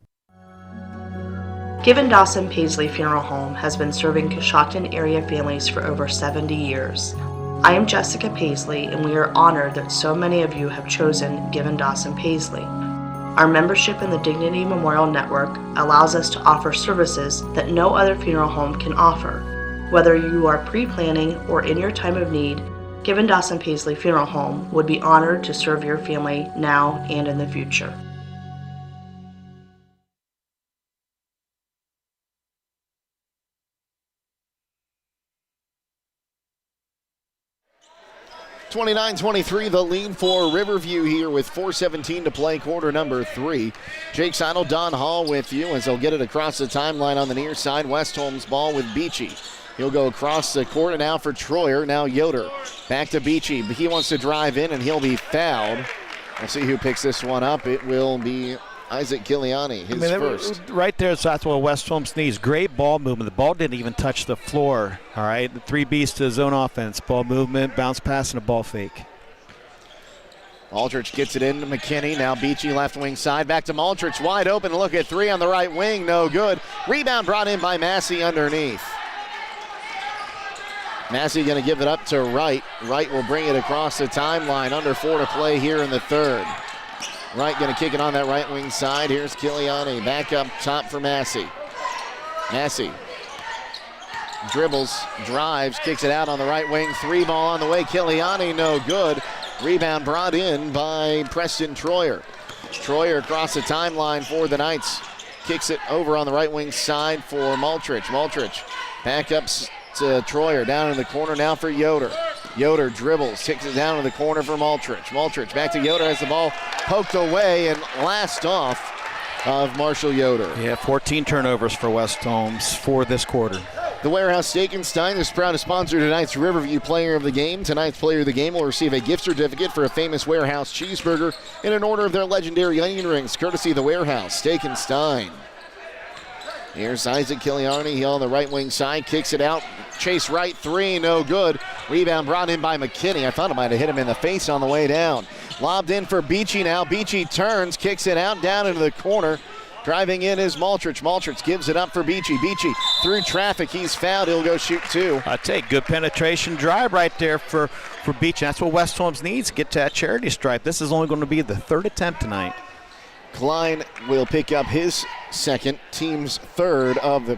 Given Dawson Paisley Funeral Home has been serving Coshocton area families for over 70 years. I am Jessica Paisley, and we are honored that so many of you have chosen Given Dawson Paisley. Our membership in the Dignity Memorial Network allows us to offer services that no other funeral home can offer. Whether you are pre-planning or in your time of need, Given Dawson Paisley Funeral Home would be honored to serve your family now and in the future. (29-23) the lead for Riverview here with 4:17 to play, quarter number 3. Jake Sidle, Don Hall with you as they'll get it across the timeline on the near side. West Holmes ball with Beachy. He'll go across the court and now for Troyer. Now Yoder back to Beachy. He wants to drive in and he'll be fouled. We'll see who picks this one up. It will be Isaac Kiliani, his first. Right there, so that's what West Holmes needs. Great ball movement. The ball didn't even touch the floor. All right, the 3 Bs to zone offense. Ball movement, bounce pass, and a ball fake. Aldrich gets it into McKinney. Now Beachy left wing side. Back to Aldrich, wide open. Look at 3 on the right wing. No good. Rebound brought in by Massey underneath. Massey going to give it up to Wright. Wright will bring it across the timeline. Under 4 to play here in the third. Wright going to kick it on that right wing side. Here's Kiliani back up top for Massey. Massey dribbles, drives, kicks it out on the right wing. 3-ball on the way. Kiliani, no good. Rebound brought in by Preston Troyer. Troyer across the timeline for the Knights. Kicks it over on the right wing side for Maltrich. Maltrich back up to Troyer. Down in the corner now for Yoder. Yoder dribbles, kicks it down to the corner for Maltrich. Maltrich back to Yoder as the ball poked away and last off of Marshall Yoder. Yeah, 14 turnovers for West Holmes for this quarter. The Warehouse Steak & Stein is proud to sponsor tonight's Riverview Player of the Game. Tonight's Player of the Game will receive a gift certificate for a famous Warehouse cheeseburger in an order of their legendary onion rings, courtesy of the Warehouse Steak & Stein. Here's Isaac Kiliani. He on the right wing side, kicks it out. Chase right 3, no good. Rebound brought in by McKinney. I thought it might have hit him in the face on the way down. Lobbed in for Beachy now. Beachy turns, kicks it out down into the corner. Driving in is Maltrich. Maltrich gives it up for Beachy. Beachy through traffic. He's fouled. He'll go shoot 2. I take good penetration drive right there for Beachy. That's what West Holmes needs. Get to that charity stripe. This is only going to be the 3rd attempt tonight. Klein will pick up his second, team's 4th of the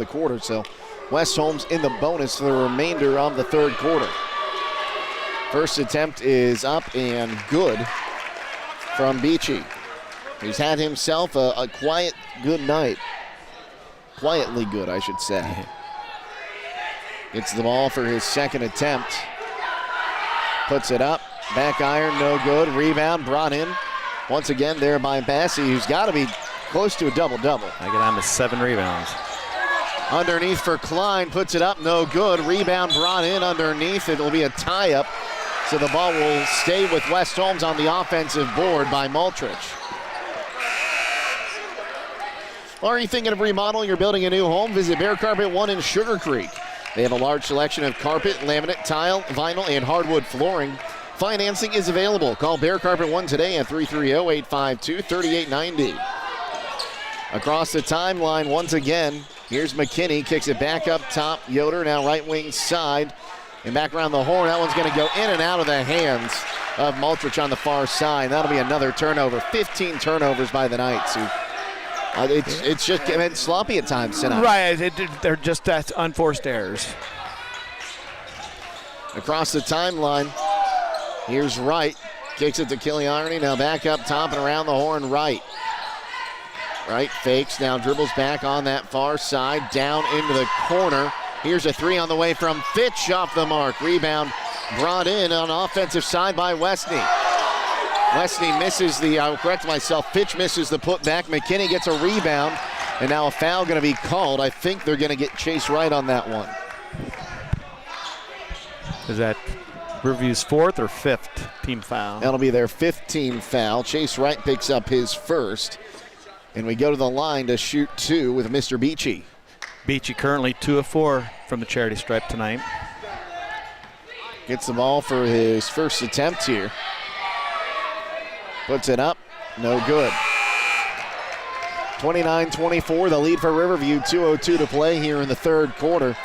quarter. So West Holmes in the bonus for the remainder of the 3rd quarter. First attempt is up and good from Beachy. He's had himself a quiet, good night. Quietly good, I should say. Gets the ball for his second attempt. Puts it up. Back iron, no good. Rebound brought in once again there by Massey, who's got to be close to a double-double. I get on to 7 rebounds. Underneath for Klein, puts it up, no good. Rebound brought in underneath. It'll be a tie-up, so the ball will stay with West Holmes on the offensive board by Maltrich. Are you thinking of remodeling or building a new home? Visit Bear Carpet One in Sugar Creek. They have a large selection of carpet, laminate, tile, vinyl, and hardwood flooring. Financing is available. Call Bear Carpet One today at 330-852-3890. Across the timeline once again, here's McKinney, kicks it back up top. Yoder now right wing side. And back around the horn, that one's going to go in and out of the hands of Maltrich on the far side. That'll be another turnover. 15 turnovers by the Knights, who it's just been sloppy at times tonight. Right, they're just unforced errors. Across the timeline, here's Wright. Kicks it to Kiliarni. Now back up top and around the horn, Wright. Wright fakes, now dribbles back on that far side, down into the corner. Here's a 3 on the way from Fitch, off the mark. Rebound brought in on offensive side by Westney. Westney misses I'll correct myself, Fitch misses the putback. McKinney gets a rebound, and now a foul going to be called. I think they're going to get Chase Wright on that one. Is that Riverview's 4th or 5th team foul? That'll be their 5th team foul. Chase Wright picks up his first. And we go to the line to shoot 2 with Mr. Beachy. Beachy currently 2 of 4 from the charity stripe tonight. Gets the ball for his first attempt here. Puts it up, no good. 29-24, the lead for Riverview, 2:02 to play here in the third quarter.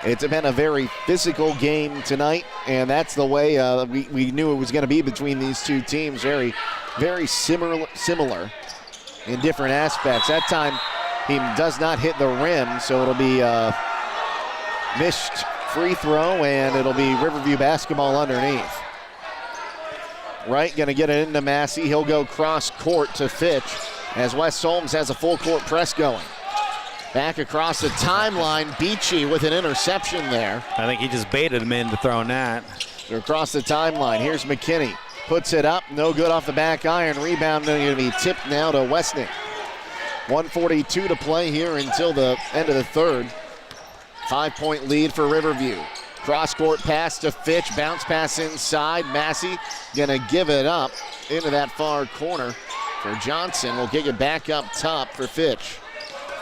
It's been a very physical game tonight, and that's the way we knew it was going to be between these two teams. Very, very similar in different aspects. That time, he does not hit the rim, so it'll be a missed free throw, and it'll be Riverview basketball underneath. Wright going to get it into Massey. He'll go cross court to Fitch as West Holmes has a full court press going. Back across the timeline, Beachy with an interception there. I think he just baited him into throwing that. They're across the timeline. Here's McKinney. Puts it up, no good off the back iron. Rebound going to be tipped now to Westnick. 1:42 to play here until the end of the third. 5-point lead for Riverview. Cross-court pass to Fitch, bounce pass inside. Massey going to give it up into that far corner for Johnson. We'll kick it back up top for Fitch.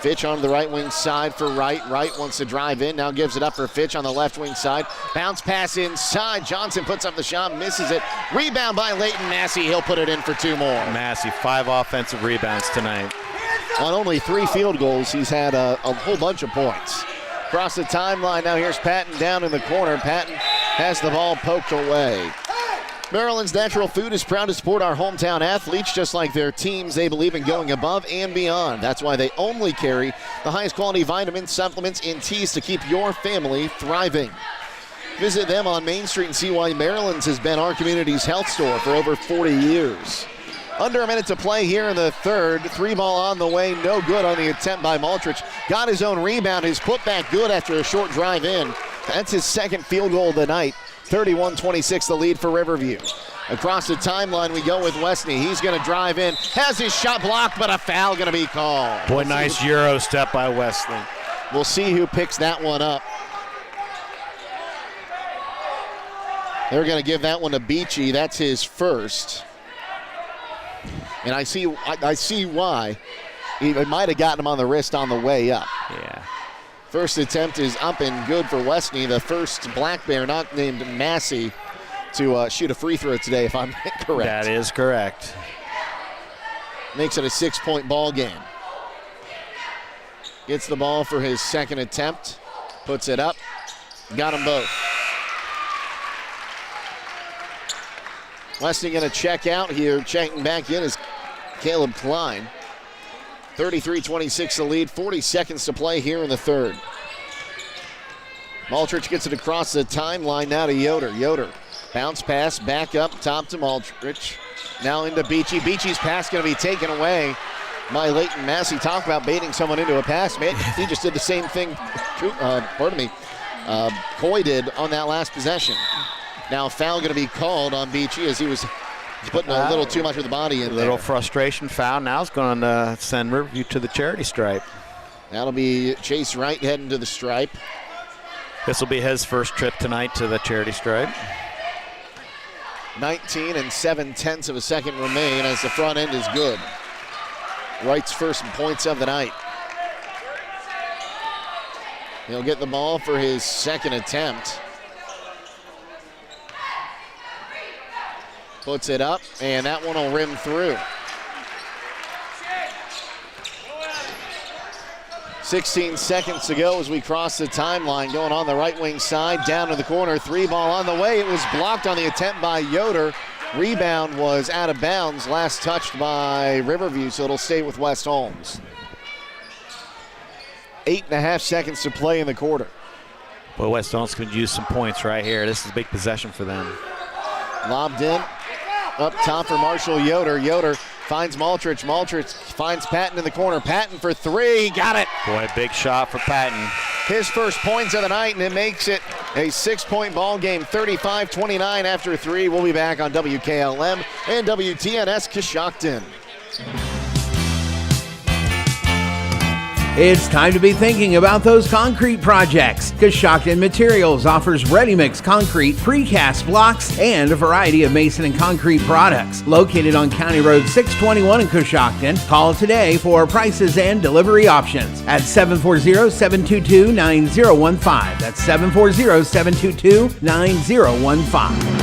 Fitch on the right wing side for Wright. Wright wants to drive in, now gives it up for Fitch on the left wing side. Bounce pass inside. Johnson puts up the shot, misses it. Rebound by Leighton Massey. He'll put it in for 2 more. Massey, 5 offensive rebounds tonight. On only 3 field goals, he's had a whole bunch of points. Across the timeline, now here's Patton down in the corner. Patton has the ball poked away. Maryland's Natural Food is proud to support our hometown athletes. Just like their teams, they believe in going above and beyond. That's why they only carry the highest quality vitamins, supplements, and teas to keep your family thriving. Visit them on Main Street and see why Maryland's has been our community's health store for over 40 years. Under a minute to play here in the third. 3-ball on the way, no good on the attempt by Maltrich. Got his own rebound, his putback good after a short drive in. That's his second field goal of the night. 31-26 the lead for Riverview. Across the timeline we go with Westney. He's going to drive in, has his shot blocked, but a foul going to be called. Boy, nice Euro step by Wesley. We'll see who picks that one up. They're going to give that one to Beachy. That's his first. And I see why. He might have gotten him on the wrist on the way up. Yeah. First attempt is up and good for Westney. The first Black Bear, not named Massey, to shoot a free throw today, if I'm correct. That is correct. Makes it a 6-point ball game. Gets the ball for his second attempt. Puts it up. Got them both. Westney going to check out here. Checking back in is Caleb Klein. 33-26 the lead. 40 seconds to play here in the third. Maltrich gets it across the timeline now to Yoder. Yoder, bounce pass back up top to Maltrich. Now into Beachy. Beachy's pass going to be taken away by Leighton Massey. Talk about baiting someone into a pass. Man, he just did the same thing, Coy did on that last possession. Now a foul going to be called on Beachy as he was He's putting a little too much of the body in there. A little frustration foul. Now it's going to send Riverview to the charity stripe. That'll be Chase Wright heading to the stripe. This will be his first trip tonight to the charity stripe. 19 7/10 of a second remain as the front end is good. Wright's first points of the night. He'll get the ball for his second attempt. Puts it up, and that one will rim through. 16 seconds to go as we cross the timeline. Going on the right wing side, down to the corner. 3 ball on the way. It was blocked on the attempt by Yoder. Rebound was out of bounds. Last touched by Riverview, so it'll stay with West Holmes. 8.5 seconds to play in the quarter. Well, West Holmes could use some points right here. This is a big possession for them. Lobbed in. Up top for Marshall Yoder. Yoder finds Maltrich. Maltrich finds Patton in the corner. Patton for 3. Got it. Boy, big shot for Patton. His first points of the night, and it makes it a 6-point ball game, 35-29 after 3. We'll be back on WKLM and WTNS Coshocton. It's time to be thinking about those concrete projects. Coshocton Materials offers ready-mix concrete, precast blocks, and a variety of mason and concrete products. Located on County Road 621 in Coshocton, call today for prices and delivery options at 740-722-9015. That's 740-722-9015.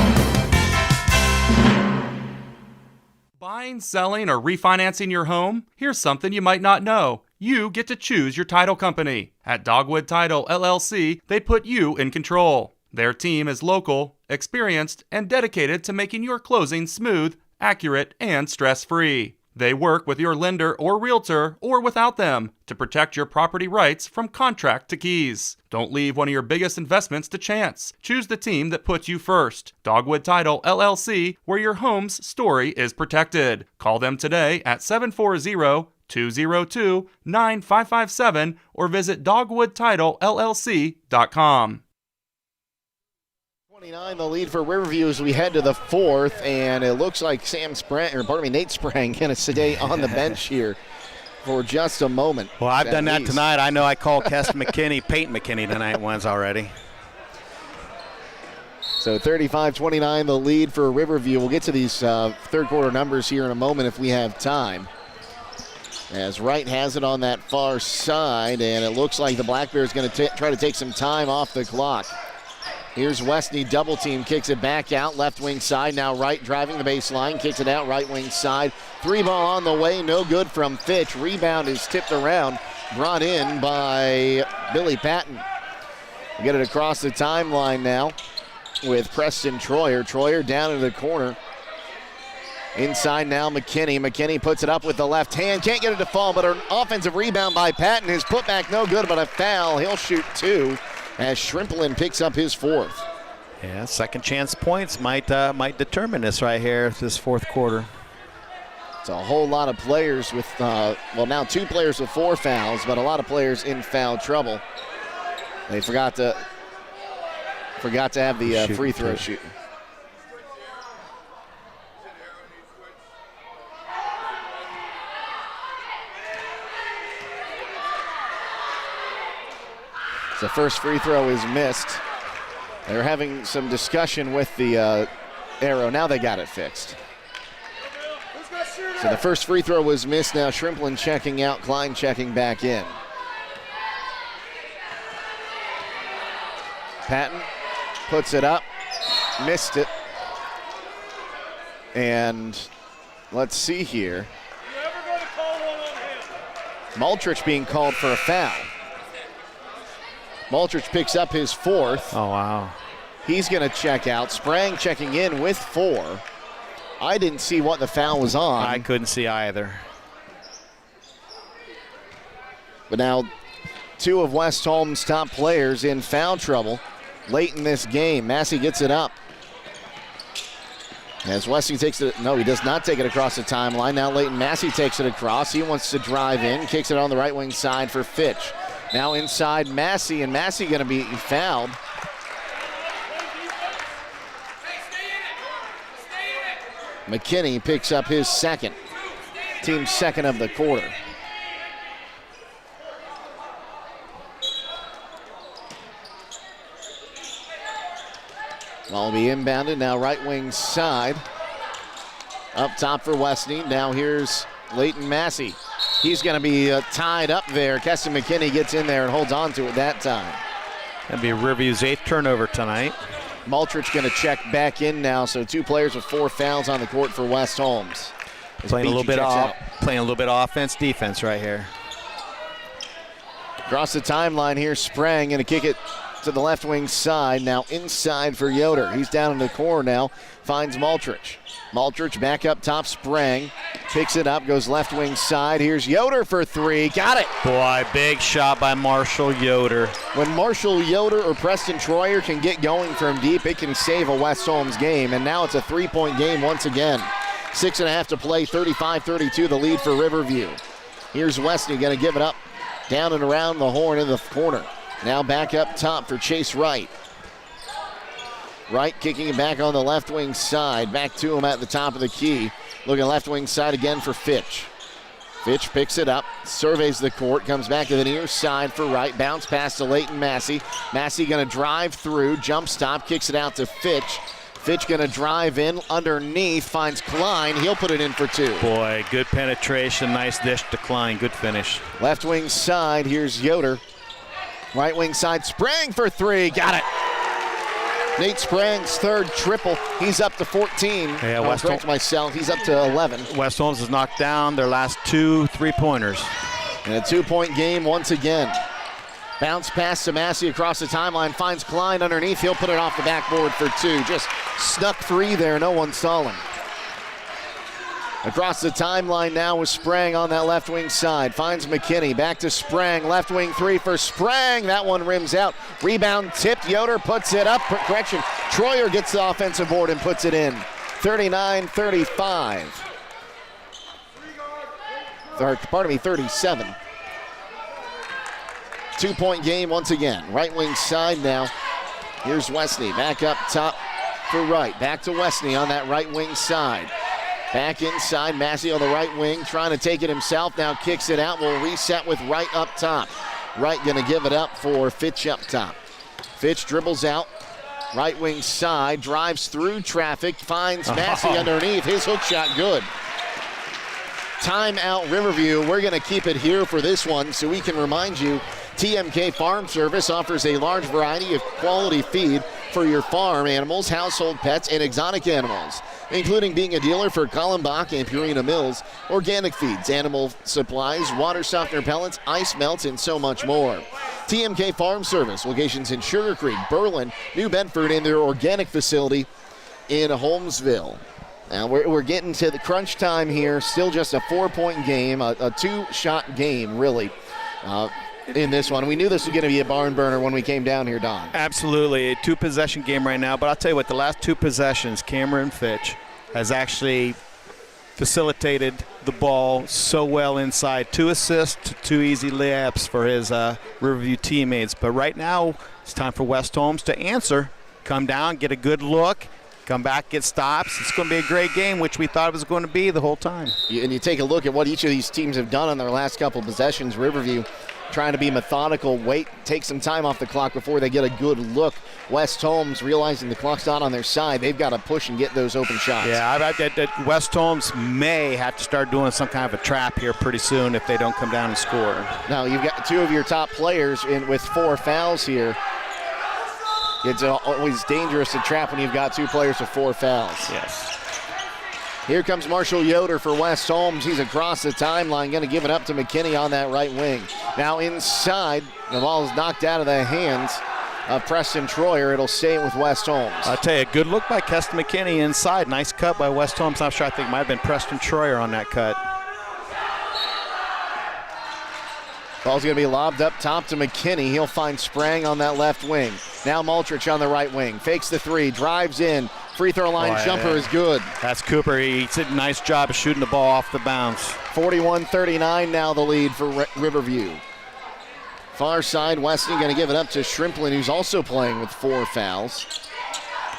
Buying, selling, or refinancing your home? Here's something you might not know. You get to choose your title company. At Dogwood Title, LLC, they put you in control. Their team is local, experienced, and dedicated to making your closing smooth, accurate, and stress-free. They work with your lender or realtor, or without them, to protect your property rights from contract to keys. Don't leave one of your biggest investments to chance. Choose the team that puts you first. Dogwood Title, LLC, where your home's story is protected. Call them today at 740-202-9557 or visit dogwoodtitlellc.com. 29 the lead for Riverview as we head to the fourth, and it looks like Nate Sprang going to stay on the bench here for just a moment. Well, I've done that tonight. I know I called Peyton McKinney tonight once already. So 35-29 the lead for Riverview. We'll get to these third quarter numbers here in a moment if we have time. As Wright has it on that far side, and it looks like the Black Bears going to try to take some time off the clock. Here's Westney, double team, kicks it back out, left wing side. Now Wright driving the baseline, kicks it out, right wing side. 3 ball on the way, no good from Fitch. Rebound is tipped around, brought in by Billy Patton. We get it across the timeline now with Preston Troyer. Troyer down in the corner. Inside now McKinney. McKinney puts it up with the left hand. Can't get it to fall, but an offensive rebound by Patton. His putback no good, but a foul. He'll shoot 2 as Shrimplin picks up his 4th. Yeah, second chance points might determine this right here, this fourth quarter. It's a whole lot of players with, now 2 players with 4 fouls, but a lot of players in foul trouble. They forgot to have the free throw shooting. The first free throw is missed. They're having some discussion with the arrow. Now they got it fixed. So the first free throw was missed. Now Shrimplin checking out, Klein checking back in. Patton puts it up, missed it. And let's see here. Maltrich being called for a foul. Maltrich picks up his 4th. Oh, wow. He's going to check out. Sprang checking in with 4. I didn't see what the foul was on. I couldn't see either. But now 2 of West Holmes' top players in foul trouble late in this game. Massey gets it up. As Wesley takes it, no, he does not take it across the timeline. Now Leighton Massey takes it across. He wants to drive in, kicks it on the right wing side for Fitch. Now inside Massey, and Massey going to be fouled. McKinney picks up his second. Team second of the quarter. Ball will be inbounded. Now right wing side. Up top for Westney. Now here's Leighton Massey. He's going to be tied up there. Keston McKinney gets in there and holds on to it that time. That'll be Riverview's 8th turnover tonight. Maltrich going to check back in now, so 2 players with 4 fouls on the court for West Holmes. Playing a little bit of offense, defense right here. Across the timeline here, Sprang going to kick it to the left wing side. Now inside for Yoder. He's down in the corner now. Finds Maltrich. Maltrich back up top. Sprang picks it up, goes left wing side. Here's Yoder for 3. Got it. Boy, big shot by Marshall Yoder. When Marshall Yoder or Preston Troyer can get going from deep, it can save a West Holmes game. And now it's a 3-point game once again. 6.5 to play, 35-32 the lead for Riverview. Here's Westney going to give it up down and around the horn in the corner. Now back up top for Chase Wright. Wright kicking it back on the left wing side. Back to him at the top of the key. Looking left wing side again for Fitch. Fitch picks it up, surveys the court, comes back to the near side for Wright. Bounce pass to Leighton Massey. Massey going to drive through, jump stop, kicks it out to Fitch. Fitch going to drive in underneath, finds Klein. He'll put it in for 2. Boy, good penetration, nice dish to Klein, good finish. Left wing side, here's Yoder. Right wing side, Sprang for 3, got it. Nate Sprang's 3rd triple. He's up to 14. Yeah, I'll correct myself. He's up to 11. West Holmes has knocked down their last 2 3-pointers. And a 2-point game once again. Bounce pass to Massey across the timeline. Finds Klein underneath. He'll put it off the backboard for 2. Just snuck 3 there. No one saw him. Across the timeline now with Sprang on that left wing side. Finds McKinney. Back to Sprang. Left wing 3 for Sprang. That one rims out. Rebound tipped. Yoder puts it up. Correction. Troyer gets the offensive board and puts it in. 39-35. 37. 2-point game once again. Right wing side now. Here's Westney. Back up top for Wright. Back to Westney on that right wing side. Back inside, Massey on the right wing, trying to take it himself. Now kicks it out. Will reset with Wright up top. Wright going to give it up for Fitch up top. Fitch dribbles out. Right wing side, drives through traffic, finds Massey underneath. His hook shot good. Timeout Riverview. We're going to keep it here for this one so we can remind you TMK Farm Service offers a large variety of quality feed for your farm animals, household pets, and exotic animals, including being a dealer for Kallenbach and Purina Mills, organic feeds, animal supplies, water softener pellets, ice melts, and so much more. TMK Farm Service, locations in Sugar Creek, Berlin, New Bedford, and their organic facility in Holmesville. Now we're getting to the crunch time here. Still just a 4-point game, a 2-shot game, really, in this one. We knew this was going to be a barn burner when we came down here, Don. Absolutely, a 2-possession game right now. But I'll tell you what, the last 2 possessions, Cameron Fitch has actually facilitated the ball so well inside. 2 assists, 2 easy layups for his Riverview teammates. But right now, it's time for West Holmes to answer. Come down, get a good look. Come back, get stops. It's going to be a great game, which we thought it was going to be the whole time. And you take a look at what each of these teams have done on their last couple possessions. Riverview trying to be methodical, take some time off the clock before they get a good look. West Holmes realizing the clock's not on their side. They've got to push and get those open shots. Yeah, West Holmes may have to start doing some kind of a trap here pretty soon if they don't come down and score. Now, you've got 2 of your top players with 4 fouls here. It's always dangerous to trap when you've got 2 players with 4 fouls. Yes. Here comes Marshall Yoder for West Holmes. He's across the timeline, going to give it up to McKinney on that right wing. Now inside, the ball is knocked out of the hands of Preston Troyer. It'll stay with West Holmes. I'll tell you, good look by Keston McKinney inside. Nice cut by West Holmes. I'm sure I think it might have been Preston Troyer on that cut. Ball's going to be lobbed up top to McKinney. He'll find Sprang on that left wing. Now Maltrich on the right wing. Fakes the 3, drives in. Free throw line jumper is good. That's Cooper. He did a nice job of shooting the ball off the bounce. 41-39 now the lead for Riverview. Far side, Weston going to give it up to Shrimplin, who's also playing with 4 fouls.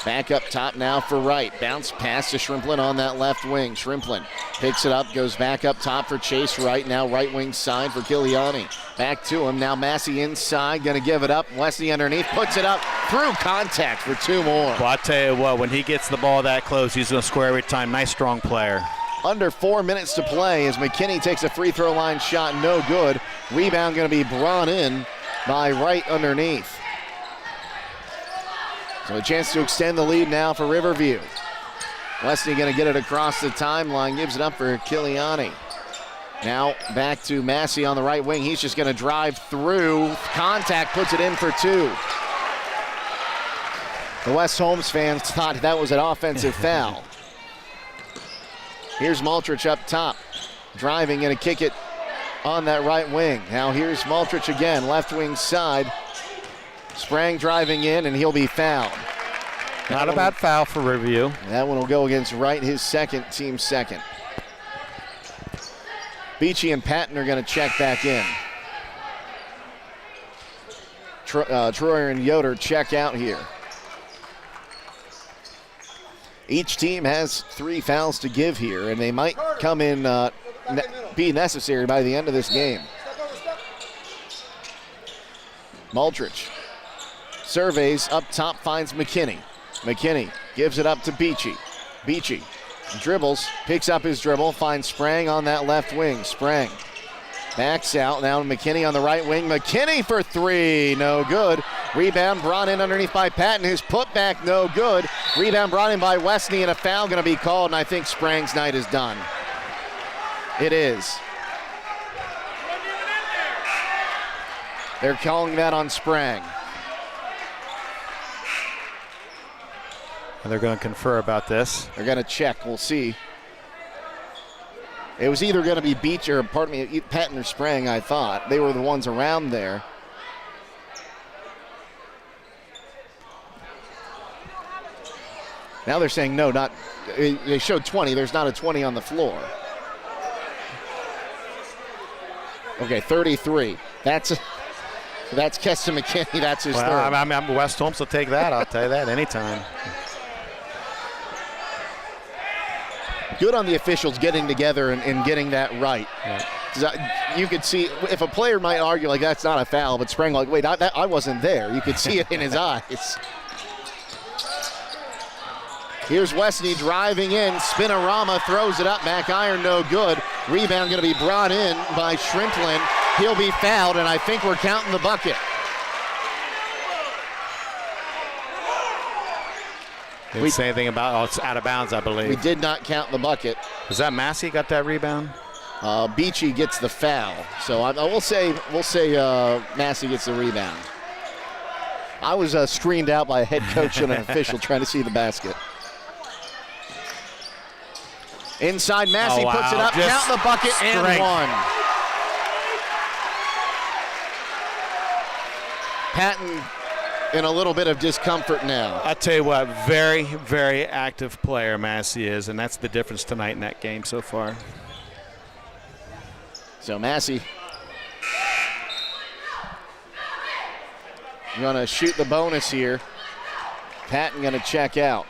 Back up top now for Wright. Bounce pass to Shrimplin on that left wing. Shrimplin picks it up, goes back up top for Chase Wright. Now right wing side for Kiliani. Back to him. Now Massey inside, going to give it up. Wesley underneath, puts it up through contact for 2 more. Well, I tell you what, when he gets the ball that close, he's going to score every time. Nice, strong player. Under 4 minutes to play as McKinney takes a free throw line shot, no good. Rebound going to be brought in by Wright underneath. So a chance to extend the lead now for Riverview. Wesley going to get it across the timeline, gives it up for Kiliani. Now back to Massey on the right wing. He's just going to drive through. Contact, puts it in for 2. The West Holmes fans thought that was an offensive foul. Here's Maltrich up top. Driving, going to kick it on that right wing. Now here's Maltrich again, left wing side. Sprang driving in, and he'll be fouled. Not a bad foul for Riverview. That one will go against Wright, his second, team second. Beachy and Patton are going to check back in. Troyer and Yoder check out here. Each team has 3 fouls to give here, and they might come in, be necessary by the end of this game. Maltrich surveys up top, finds McKinney. McKinney gives it up to Beachy. Beachy dribbles, picks up his dribble, finds Sprang on that left wing. Sprang backs out, now McKinney on the right wing. McKinney for 3, no good. Rebound brought in underneath by Patton. His putback, no good. Rebound brought in by Westney, and a foul going to be called, and I think Sprang's night is done. It is. They're calling that on Sprang. And they're going to confer about this. They're going to check. We'll see. It was either going to be Beach or, Patton or Sprang, I thought. They were the ones around there. Now they're saying no, not. They showed 20. There's not a 20 on the floor. Okay, 33. That's Keston McKinney. That's his third. I'm West Holmes will take that. I'll tell you that anytime. Good on the officials getting together and getting that right. Yeah. You could see, if a player might argue like that's not a foul, but Sprang like, wait, I wasn't there. You could see it in his eyes. Here's Westney driving in. Spinorama throws it up. Back iron, no good. Rebound going to be brought in by Shrimplin. He'll be fouled, and I think we're counting the bucket. Didn't say anything about it's out of bounds, I believe. We did not count the bucket. Was that Massey got that rebound? Beachy gets the foul. So we'll say Massey gets the rebound. I was screened out by a head coach and an official trying to see the basket. Inside, Massey puts it up, count the bucket, and one. Patton in a little bit of discomfort now. I'll tell you what, very, very active player Massey is, and that's the difference tonight in that game so far. So Massey going to shoot the bonus here. Patton going to check out.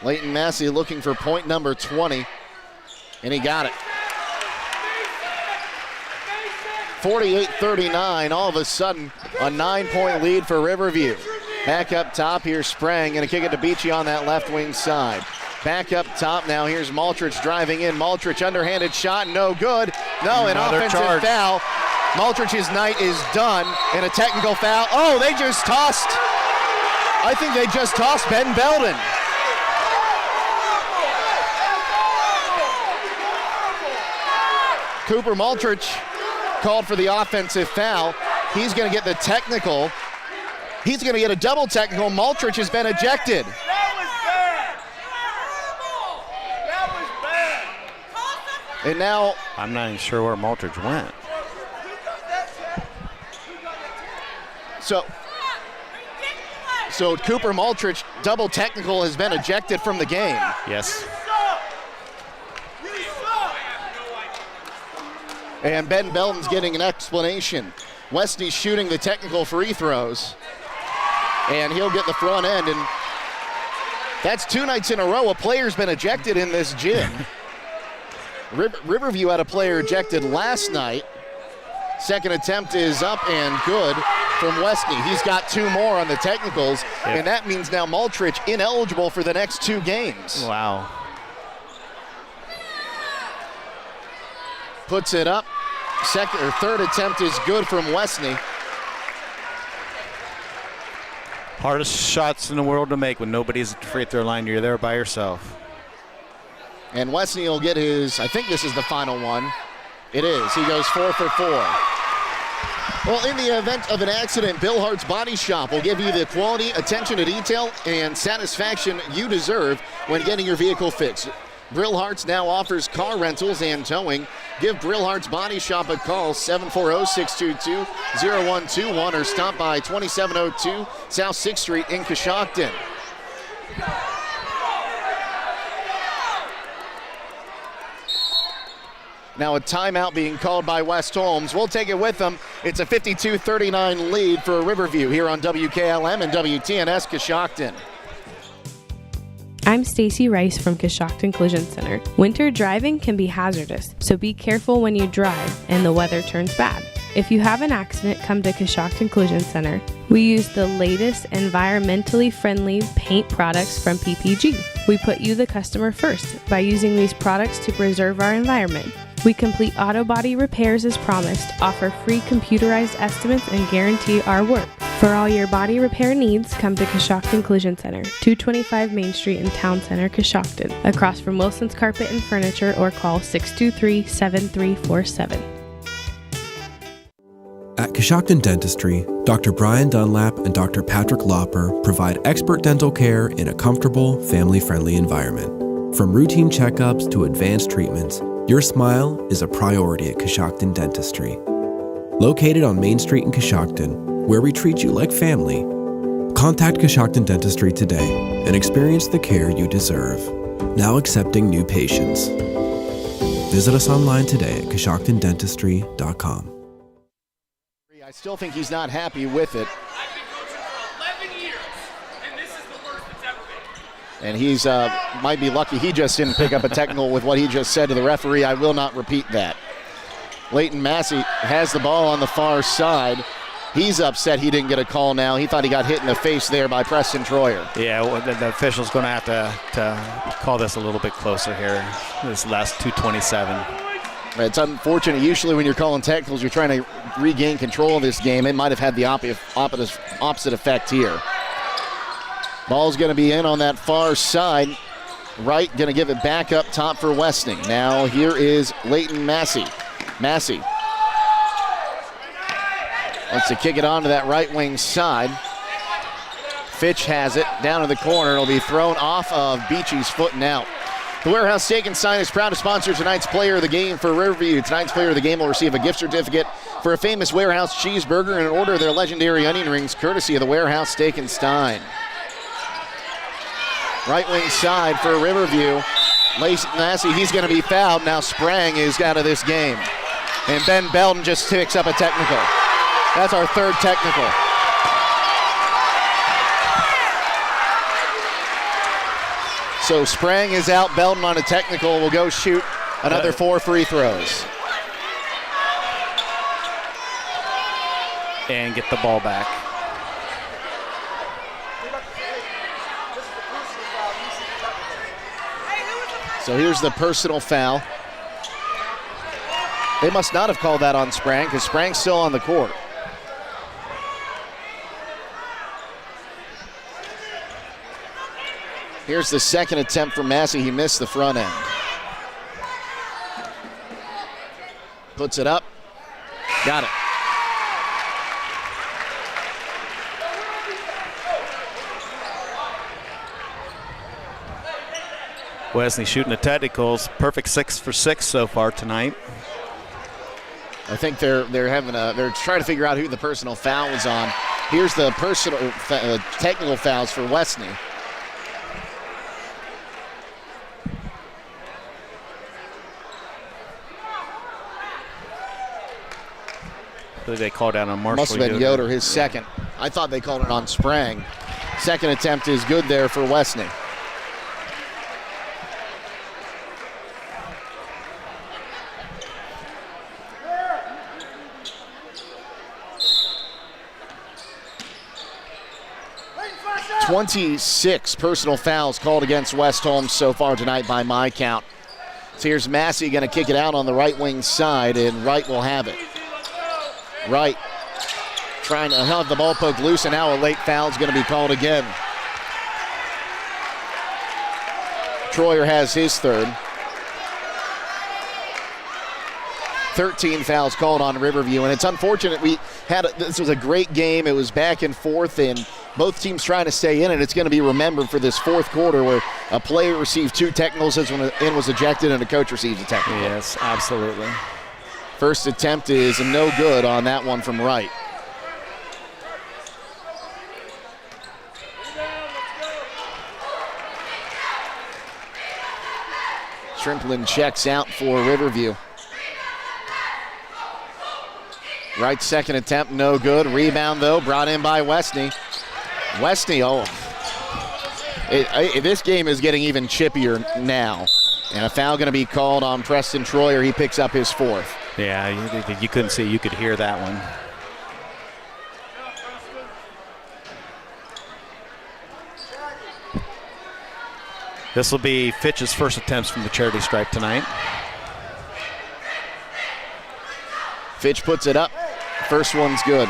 Leighton Massey looking for point number 20, and he got it. 48-39, all of a sudden a 9-point lead for Riverview. Back up top, here's Sprang, going to kick it to Beachy on that left wing side. Back up top now, here's Maltrich driving in. Maltrich underhanded shot, no good. No, an offensive foul. Maltrich's night is done, and a technical foul. Oh, they just tossed. I think they just tossed Ben Belden. Cooper Maltrich called for the offensive foul. He's going to get the technical. He's going to get a double technical. Maltrich has been ejected. And now I'm not even sure where Maltrich went. So Cooper Maltrich, double technical, has been ejected from the game. And Ben Belton's getting an explanation. Westney's shooting the technical free throws. And he'll get the front end. And that's 2 nights in a row a player's been ejected in this gym. Riverview had a player ejected last night. Second attempt is up and good from Westney. He's got 2 more on the technicals, and that means now Maltrich ineligible for the next 2 games. Wow. Puts it up. Second or third attempt is good from Westney. Hardest shots in the world to make when nobody's at the free throw line. You're there by yourself. And Westney will get his, I think this is the final one. It is. He goes 4 for 4. Well, in the event of an accident, Bill Hart's Body Shop will give you the quality, attention to detail, and satisfaction you deserve when getting your vehicle fixed. Brill Hart's now offers car rentals and towing. Give Brill Hart's Body Shop a call, 740-622-0121, or stop by 2702 South 6th Street in Coshocton. Now a timeout being called by West Holmes. We'll take it with them. It's a 52-39 lead for Riverview here on WKLM and WTNS Coshocton. I'm Stacy Rice from Coshocton Collision Center. Winter driving can be hazardous, so be careful when you drive and the weather turns bad. If you have an accident, come to Coshocton Collision Center. We use the latest environmentally friendly paint products from PPG. We put you, the customer, first by using these products to preserve our environment. We complete auto body repairs as promised, offer free computerized estimates, and guarantee our work. For all your body repair needs, come to Coshocton Collision Center, 225 Main Street in Town Center, Coshocton, across from Wilson's Carpet and Furniture, or call 623-7347. At Coshocton Dentistry, Dr. Brian Dunlap and Dr. Patrick Lauper provide expert dental care in a comfortable, family-friendly environment. From routine checkups to advanced treatments, your smile is a priority at Coshocton Dentistry. Located on Main Street in Coshocton, where we treat you like family. Contact Coshocton Dentistry today and experience the care you deserve. Now accepting new patients. Visit us online today at CoshoctonDentistry.com. I still think he's not happy with it. And he's might be lucky he just didn't pick up a technical with what he just said to the referee. I will not repeat that. Leighton Massey has the ball on the far side. He's upset he didn't get a call now. He thought he got hit in the face there by Preston Troyer. Yeah, well, the official's going to have to call this a little bit closer here. This last 2:27. It's unfortunate. Usually when you're calling technicals, you're trying to regain control of this game. It might have had the opposite effect here. Ball's going to be in on that far side. Wright going to give it back up top for Westney. Now here is Leighton Massey. Massey wants to kick it onto that right wing side. Fitch has it down in the corner. It'll be thrown off of Beachy's foot and out. The Warehouse Steak and Sign is proud to sponsor tonight's player of the game for Riverview. Tonight's player of the game will receive a gift certificate for a famous Warehouse cheeseburger and an order of their legendary onion rings, courtesy of the Warehouse Steak and Stein. Right wing side for Riverview. Massey, he's going to be fouled. Now Sprang is out of this game. And Ben Belton just picks up a technical. That's our third technical. So Sprang is out. Belton on a technical will go shoot another 4 free throws. And get the ball back. So here's the personal foul. They must not have called that on Sprang because Sprang's still on the court. Here's the second attempt for Massey. He missed the front end. Puts it up. Got it. Wesley shooting the technicals. Perfect 6 for 6 so far tonight. I think they're trying to figure out who the personal foul was on. Here's the technical fouls for Westney. I believe they called out on Marshall. Must have been Yoder, his second. I thought they called it on Sprang. Second attempt is good there for Westney. "26 personal fouls called against West Holmes so far tonight by my count." So here's Massey going to kick it out on the right wing side, and Wright will have it. Wright trying to have the ball poked loose, and now a late foul is going to be called again. Troyer has his third. 13 fouls called on Riverview, and it's unfortunate. This was a great game. It was back and forth, and both teams trying to stay in it. It's going to be remembered for this fourth quarter where a player received 2 technicals and was ejected, and a coach received a technical. Yes, absolutely. First attempt is no good on that one from Wright. Shrimplin checks out for Riverview. Wright's second attempt, no good. Rebound, though, brought in by Westney. This game is getting even chippier now. And a foul going to be called on Preston Troyer. He picks up his fourth. Yeah, you couldn't see. You could hear that one. This will be Fitch's first attempts from the charity stripe tonight. Fitch puts it up. First one's good.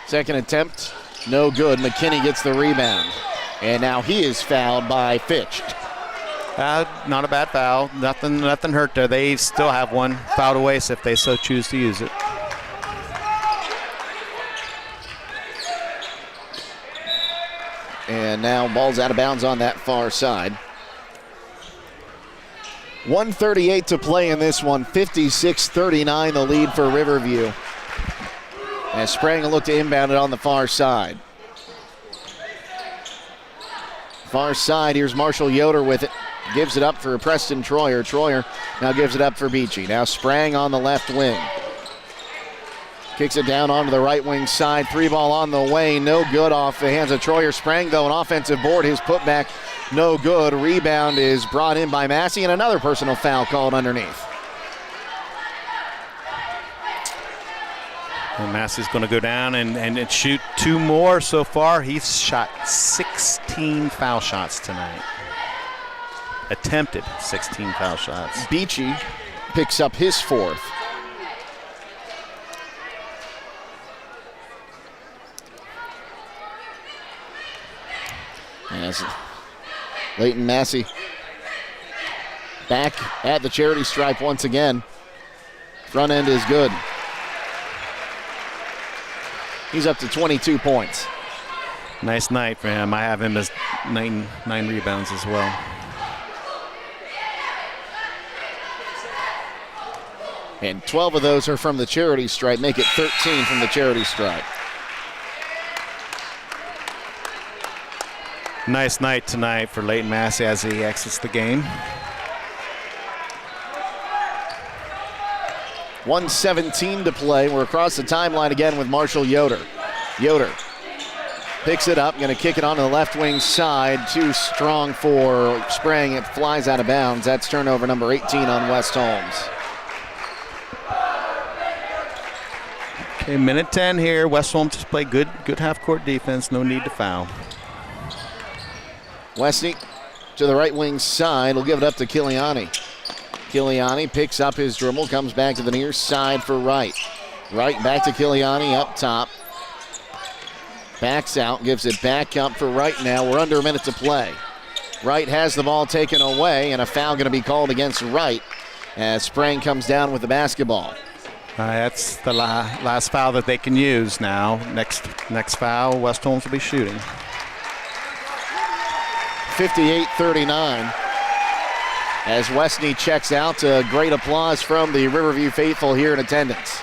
Second attempt, no good. McKinney gets the rebound. And now he is fouled by Fitch. Not a bad foul. Nothing hurt there. They still have one fouled away if they so choose to use it. And now ball's out of bounds on that far side. 1:38 to play in this one. 56-39 the lead for Riverview. As Sprang will look to inbound it on the far side. Far side, here's Marshall Yoder with it. Gives it up for Preston Troyer. Troyer now gives it up for Beachy. Now Sprang on the left wing. Kicks it down onto the right wing side. 3-ball on the way. No good off the hands of Troyer. Sprang, though, an offensive board. His putback, no good. Rebound is brought in by Massey, and another personal foul called underneath. And Massey's going to go down and shoot 2 more so far. He's shot 16 foul shots tonight. Attempted 16 foul shots. Beachy picks up his fourth. As Leighton Massey back at the charity stripe once again. Front end is good. He's up to 22 points. Nice night for him. I have him as nine rebounds as well. And 12 of those are from the charity stripe. Make it 13 from the charity stripe. Nice night tonight for Leighton Massey as he exits the game. 1:17 to play. We're across the timeline again with Marshall Yoder. Yoder picks it up, going to kick it onto the left wing side. Too strong for Sprang. It flies out of bounds. That's turnover number 18 on West Holmes. Okay, minute 10 here. West Holmes just played good half-court defense. No need to foul. Westney to the right wing side. Will give it up to Kiliani. Kiliani picks up his dribble, comes back to the near side for Wright. Wright back to Kiliani up top. Backs out, gives it back up for Wright now. We're under a minute to play. Wright has the ball taken away, and a foul going to be called against Wright as Sprang comes down with the basketball. That's the last foul that they can use now. Next foul, West Holmes will be shooting. 58-39. As Westney checks out, great applause from the Riverview faithful here in attendance.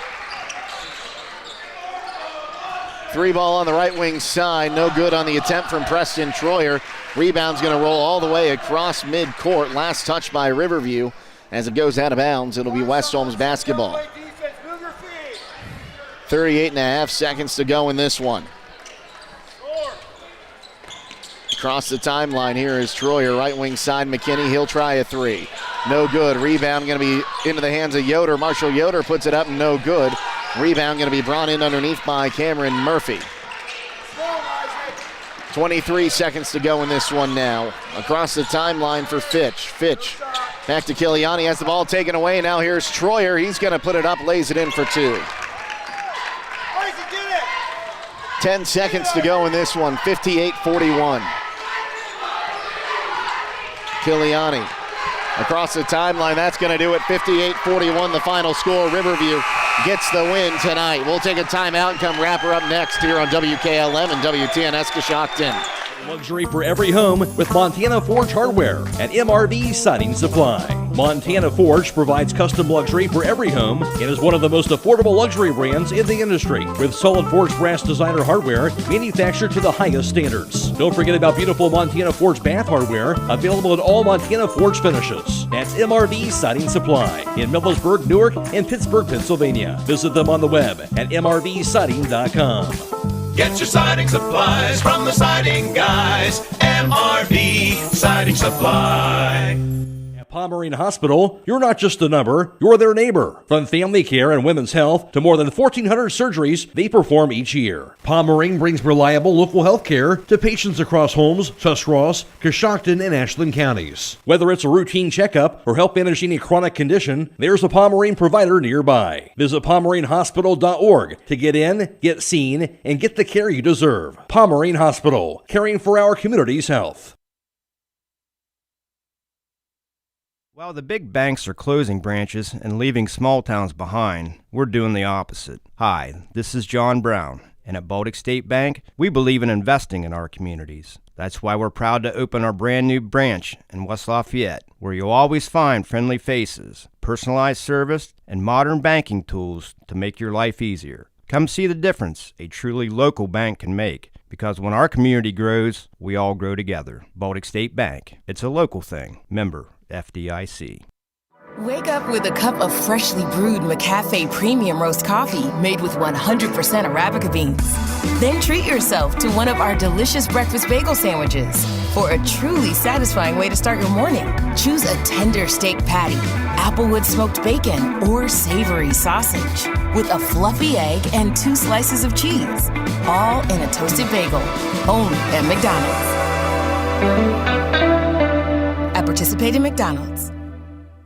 Three ball on the right wing side. No good on the attempt from Preston Troyer. Rebound's going to roll all the way across midcourt. Last touch by Riverview. As it goes out of bounds, it'll be West Holmes basketball. 38.5 seconds to go in this one. Across the timeline here is Troyer, right wing side. McKinney, he'll try a three. No good. Rebound going to be into the hands of Yoder. Marshall Yoder puts it up, no good. Rebound going to be brought in underneath by Cameron Murphy. 23 seconds to go in this one now. Across the timeline for Fitch. Fitch back to Kiliani, has the ball taken away. Now here's Troyer. He's going to put it up, lays it in for two. 10 seconds to go in this one, 58-41. Kiliani across the timeline. That's going to do it, 58-41, the final score. Riverview gets the win tonight. We'll take a timeout and come wrap her up next here on WKLM and WTNS Coshocton. Luxury for every home with Montana Forge Hardware at MRV Siding Supply. Montana Forge provides custom luxury for every home and is one of the most affordable luxury brands in the industry, with solid forged brass designer hardware manufactured to the highest standards. Don't forget about beautiful Montana Forge bath hardware, available in all Montana Forge finishes. That's MRV Siding Supply in Millersburg, Newark, and Pittsburgh, Pennsylvania. Visit them on the web at mrvsiding.com. Get your siding supplies from the siding guys. MRV Siding Supply. At Pomeranian Hospital, you're not just a number, you're their neighbor. From family care and women's health to more than 1,400 surgeries they perform each year. Pomeranian brings reliable local health care to patients across Holmes, Tuscarawas, Coshocton, and Ashland counties. Whether it's a routine checkup or help manage any chronic condition, there's a Pomeranian provider nearby. Visit PomeranianHospital.org to get in, get seen, and get the care you deserve. Pomeranian Hospital, caring for our community's health. While the big banks are closing branches and leaving small towns behind, we're doing the opposite. Hi, this is John Brown, and at Baltic State Bank, we believe in investing in our communities. That's why we're proud to open our brand new branch in West Lafayette, where you'll always find friendly faces, personalized service, and modern banking tools to make your life easier. Come see the difference a truly local bank can make, because when our community grows, we all grow together. Baltic State Bank. It's a local thing. Member FDIC. Wake up with a cup of freshly brewed McCafe Premium Roast Coffee made with 100% Arabica beans. Then treat yourself to one of our delicious breakfast bagel sandwiches. For a truly satisfying way to start your morning, choose a tender steak patty, applewood smoked bacon, or savory sausage with a fluffy egg and 2 slices of cheese, all in a toasted bagel, only at McDonald's. At participating McDonald's.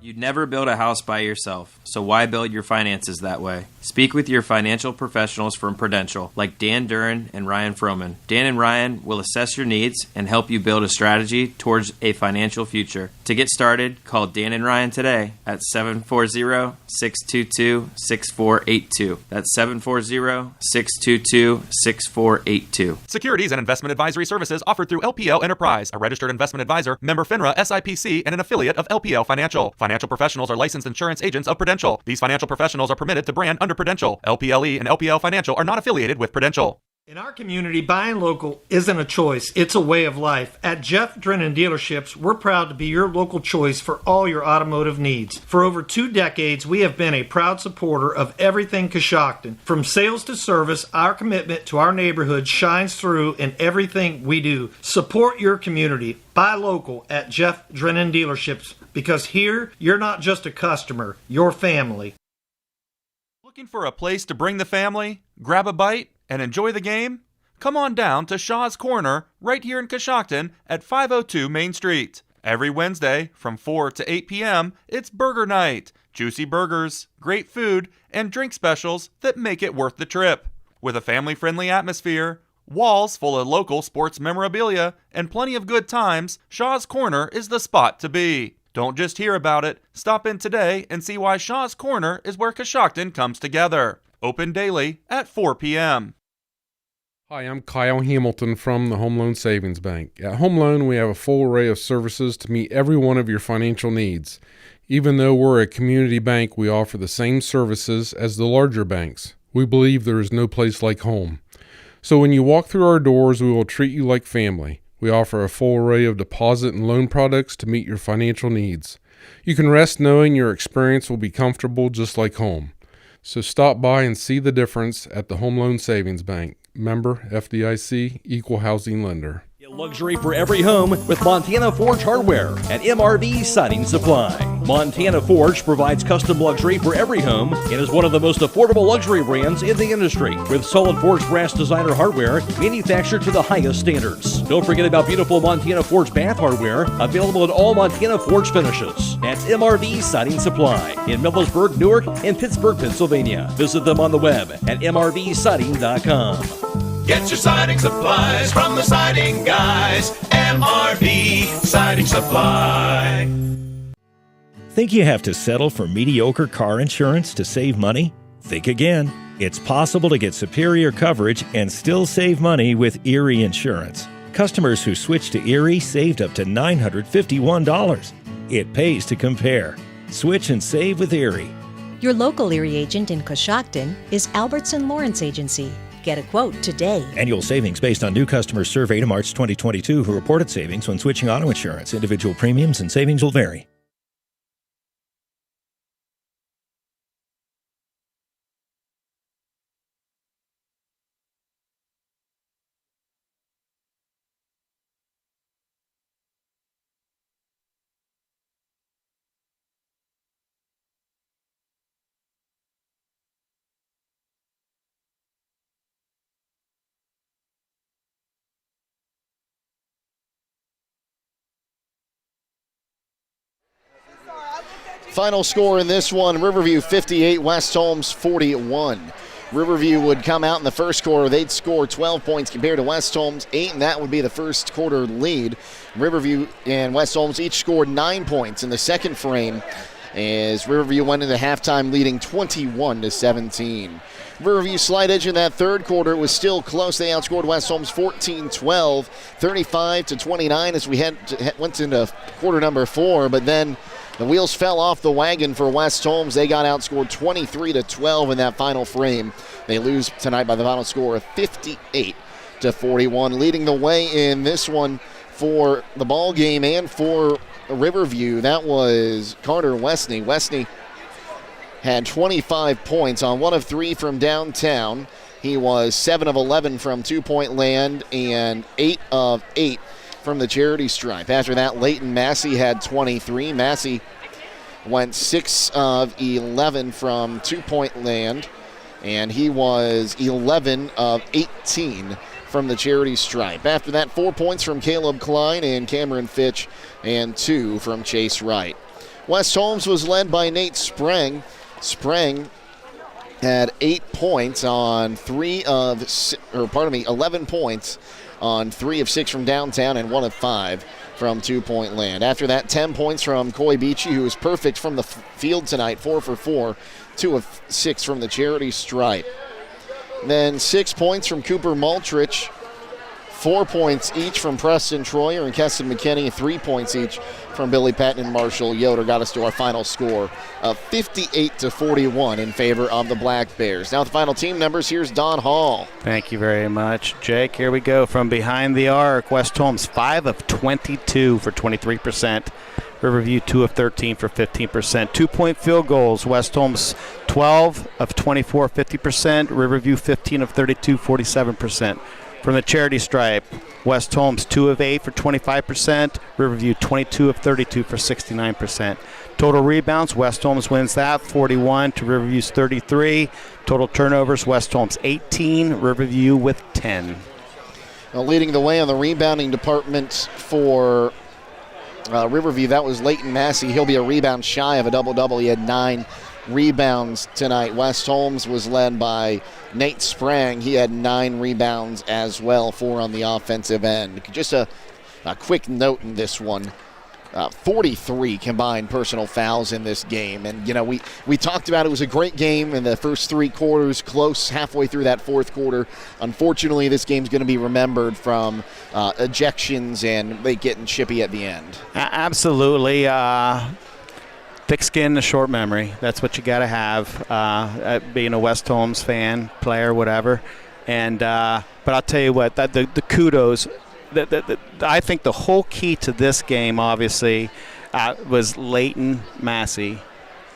You'd never build a house by yourself, so why build your finances that way? Speak with your financial professionals from Prudential, like Dan Duran and Ryan Froman. Dan and Ryan will assess your needs and help you build a strategy towards a financial future. To get started, call Dan and Ryan today at 740-622-6482. That's 740-622-6482. Securities and investment advisory services offered through LPL Enterprise, a registered investment advisor, member FINRA SIPC, and an affiliate of LPL Financial. Financial professionals are licensed insurance agents of Prudential. These financial professionals are permitted to brand under Prudential. LPLE and LPL Financial are not affiliated with Prudential. In our community, buying local isn't a choice, it's a way of life. At Jeff Drennan Dealerships, we're proud to be your local choice for all your automotive needs. For over 2 decades, we have been a proud supporter of everything Coshocton. From sales to service, our commitment to our neighborhood shines through in everything we do. Support your community. Buy local at Jeff Drennan Dealerships, because here, you're not just a customer, you're family. Looking for a place to bring the family, grab a bite, and enjoy the game? Come on down to Shaw's Corner right here in Coshocton at 502 Main Street. Every Wednesday from 4 to 8 p.m., it's burger night. Juicy burgers, great food, and drink specials that make it worth the trip. With a family-friendly atmosphere, walls full of local sports memorabilia, and plenty of good times, Shaw's Corner is the spot to be. Don't just hear about it. Stop in today and see why Shaw's Corner is where Coshocton comes together. Open daily at 4 p.m. Hi, I'm Kyle Hamilton from the Home Loan Savings Bank. At Home Loan, we have a full array of services to meet every one of your financial needs. Even though we're a community bank, we offer the same services as the larger banks. We believe there is no place like home. So when you walk through our doors, we will treat you like family. We offer a full array of deposit and loan products to meet your financial needs. You can rest knowing your experience will be comfortable just like home. So stop by and see the difference at the Home Loan Savings Bank. Member FDIC, Equal Housing Lender. Luxury for every home with Montana Forge Hardware at MRV Siding Supply. Montana Forge provides custom luxury for every home and is one of the most affordable luxury brands in the industry, with solid forged brass designer hardware manufactured to the highest standards. Don't forget about beautiful Montana Forge bath hardware available in all Montana Forge finishes. That's MRV Siding Supply in Millersburg, Newark, and Pittsburgh, Pennsylvania. Visit them on the web at mrvsiding.com. Get your siding supplies from the siding guys. MRV Siding Supply. Think you have to settle for mediocre car insurance to save money? Think again. It's possible to get superior coverage and still save money with Erie Insurance. Customers who switched to Erie saved up to $951. It pays to compare. Switch and save with Erie. Your local Erie agent in Coshocton is Albertson Lawrence Agency. Get a quote today. Annual savings based on new customers surveyed in March 2022 who reported savings when switching auto insurance. Individual premiums and savings will vary. Final score in this one, Riverview 58, West Holmes 41. Riverview would come out in the first quarter. They'd score 12 points compared to West Holmes 8, and that would be the first quarter lead. Riverview and West Holmes each scored 9 points in the second frame as Riverview went into halftime leading 21-17. Riverview slight edge in that third quarter. It was still close. They outscored West Holmes 14-12, 35-29 as we went into quarter number 4, but then the wheels fell off the wagon for West Holmes. They got outscored 23-12 in that final frame. They lose tonight by the final score of 58-41. Leading the way in this one for the ball game and for Riverview, that was Carter Westney. Westney had 25 points on 1 of 3 from downtown. He was 7 of 11 from two-point land and 8 of 8 from the charity stripe. After that, Leighton Massey had 23. Massey went 6 of 11 from two-point land, and he was 11 of 18 from the charity stripe. After that, 4 points from Caleb Klein and Cameron Fitch, and 2 from Chase Wright. West Holmes was led by Nate Sprang. Sprang had 8 points on 11 points on 3 of 6 from downtown and 1 of 5 from two-point land. After that, 10 points from Coy Beachy, who was perfect from the field tonight, 4 for 4, 2 of 6 from the charity stripe. Then 6 points from Cooper Maltrich, 4 points each from Preston Troyer and Keston McKinney, 3 points each from Billy Patton and Marshall Yoder. Got us to our final score of 58-41 in favor of the Black Bears. Now the final team numbers, here's Don Hall. Thank you very much, Jake. Here we go from behind the arc. West Holmes 5 of 22 for 23%. Riverview 2 of 13 for 15%. 2-point field goals. West Holmes 12 of 24, 50%. Riverview 15 of 32, 47%. From the charity stripe, West Holmes 2 of 8 for 25%. Riverview 22 of 32 for 69%. Total rebounds, West Holmes wins that, 41 to Riverview's 33. Total turnovers, West Holmes 18, Riverview with 10. Now leading the way on the rebounding department for Riverview, that was Leighton Massey. He'll be a rebound shy of a double-double. He had 9 rebounds tonight. West Holmes was led by Nate Sprang. He had 9 rebounds as well, 4 on the offensive end. Just a quick note in this one. 43 combined personal fouls in this game. And, you know, we talked about it was a great game in the first 3 quarters, close halfway through that fourth quarter. Unfortunately, this game's going to be remembered from ejections and they getting chippy at the end. Absolutely. Thick skin, a short memory. That's what you got to have. Being a West Holmes fan, player, whatever. And but I'll tell you what, the kudos. I think the whole key to this game, obviously, was Leighton Massey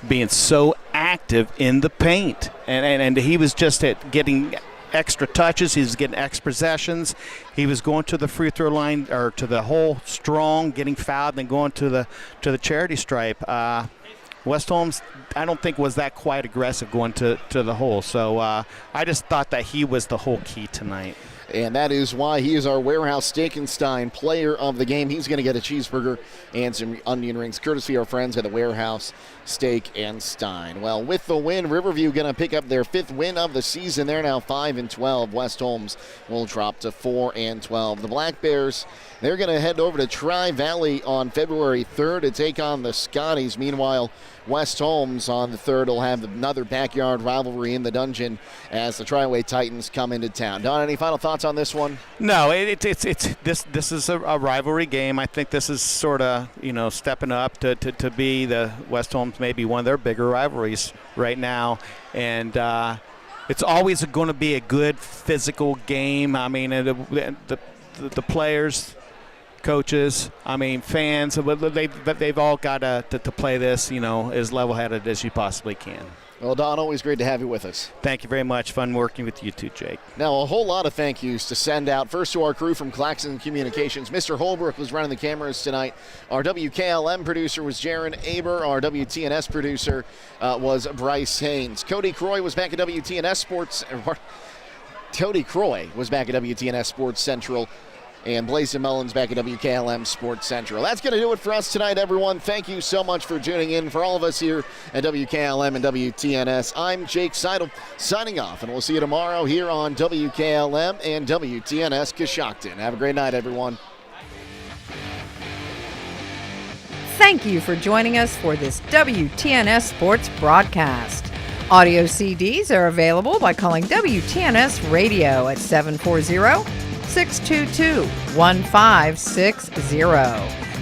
being so active in the paint, and he was just getting extra touches. He was getting extra possessions. He was going to the free throw line or to the hole strong, getting fouled, and then going to the charity stripe. West Holmes, I don't think was that quite aggressive going to the hole. So I just thought that he was the whole key tonight. And that is why he is our Warehouse Steak and Stein player of the game. He's going to get a cheeseburger and some onion rings, courtesy of our friends at the Warehouse Steak and Stein. Well, with the win, Riverview going to pick up their 5th win of the season. They're now 5-12. West Holmes will drop to 4-12. The Black Bears, they're going to head over to Tri-Valley on February 3rd to take on the Scotties. Meanwhile, West Holmes on the 3rd will have another backyard rivalry in the dungeon as the Tri-Way Titans come into town. Don, any final thoughts on this one? No, this is a rivalry game. I think this is sort of stepping up to be the West Holmes maybe one of their bigger rivalries right now, and it's always going to be a good physical game. I mean, the players, coaches, fans, they've all got to play this, as level-headed as you possibly can. Well, Don, always great to have you with us. Thank you very much. Fun working with you too, Jake. Now, a whole lot of thank yous to send out. First to our crew from Claxon Communications. Mr. Holbrook was running the cameras tonight. Our WKLM producer was Jaron. Aber. Our WTNS producer was Bryce Hains. Cody Croy was back at WTNS Sports. Cody Croy was back at WTNS Sports Central. And Blazin' Mullins back at WKLM Sports Central. That's going to do it for us tonight, everyone. Thank you so much for tuning in. For all of us here at WKLM and WTNS, I'm Jake Sidle signing off, and we'll see you tomorrow here on WKLM and WTNS Coshocton. Have a great night, everyone. Thank you for joining us for this WTNS Sports broadcast. Audio CDs are available by calling WTNS Radio at 740-622-1560.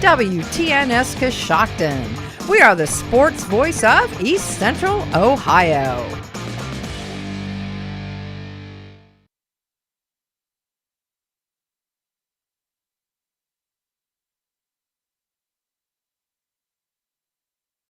WTNS Coshocton. We are the sports voice of East Central Ohio.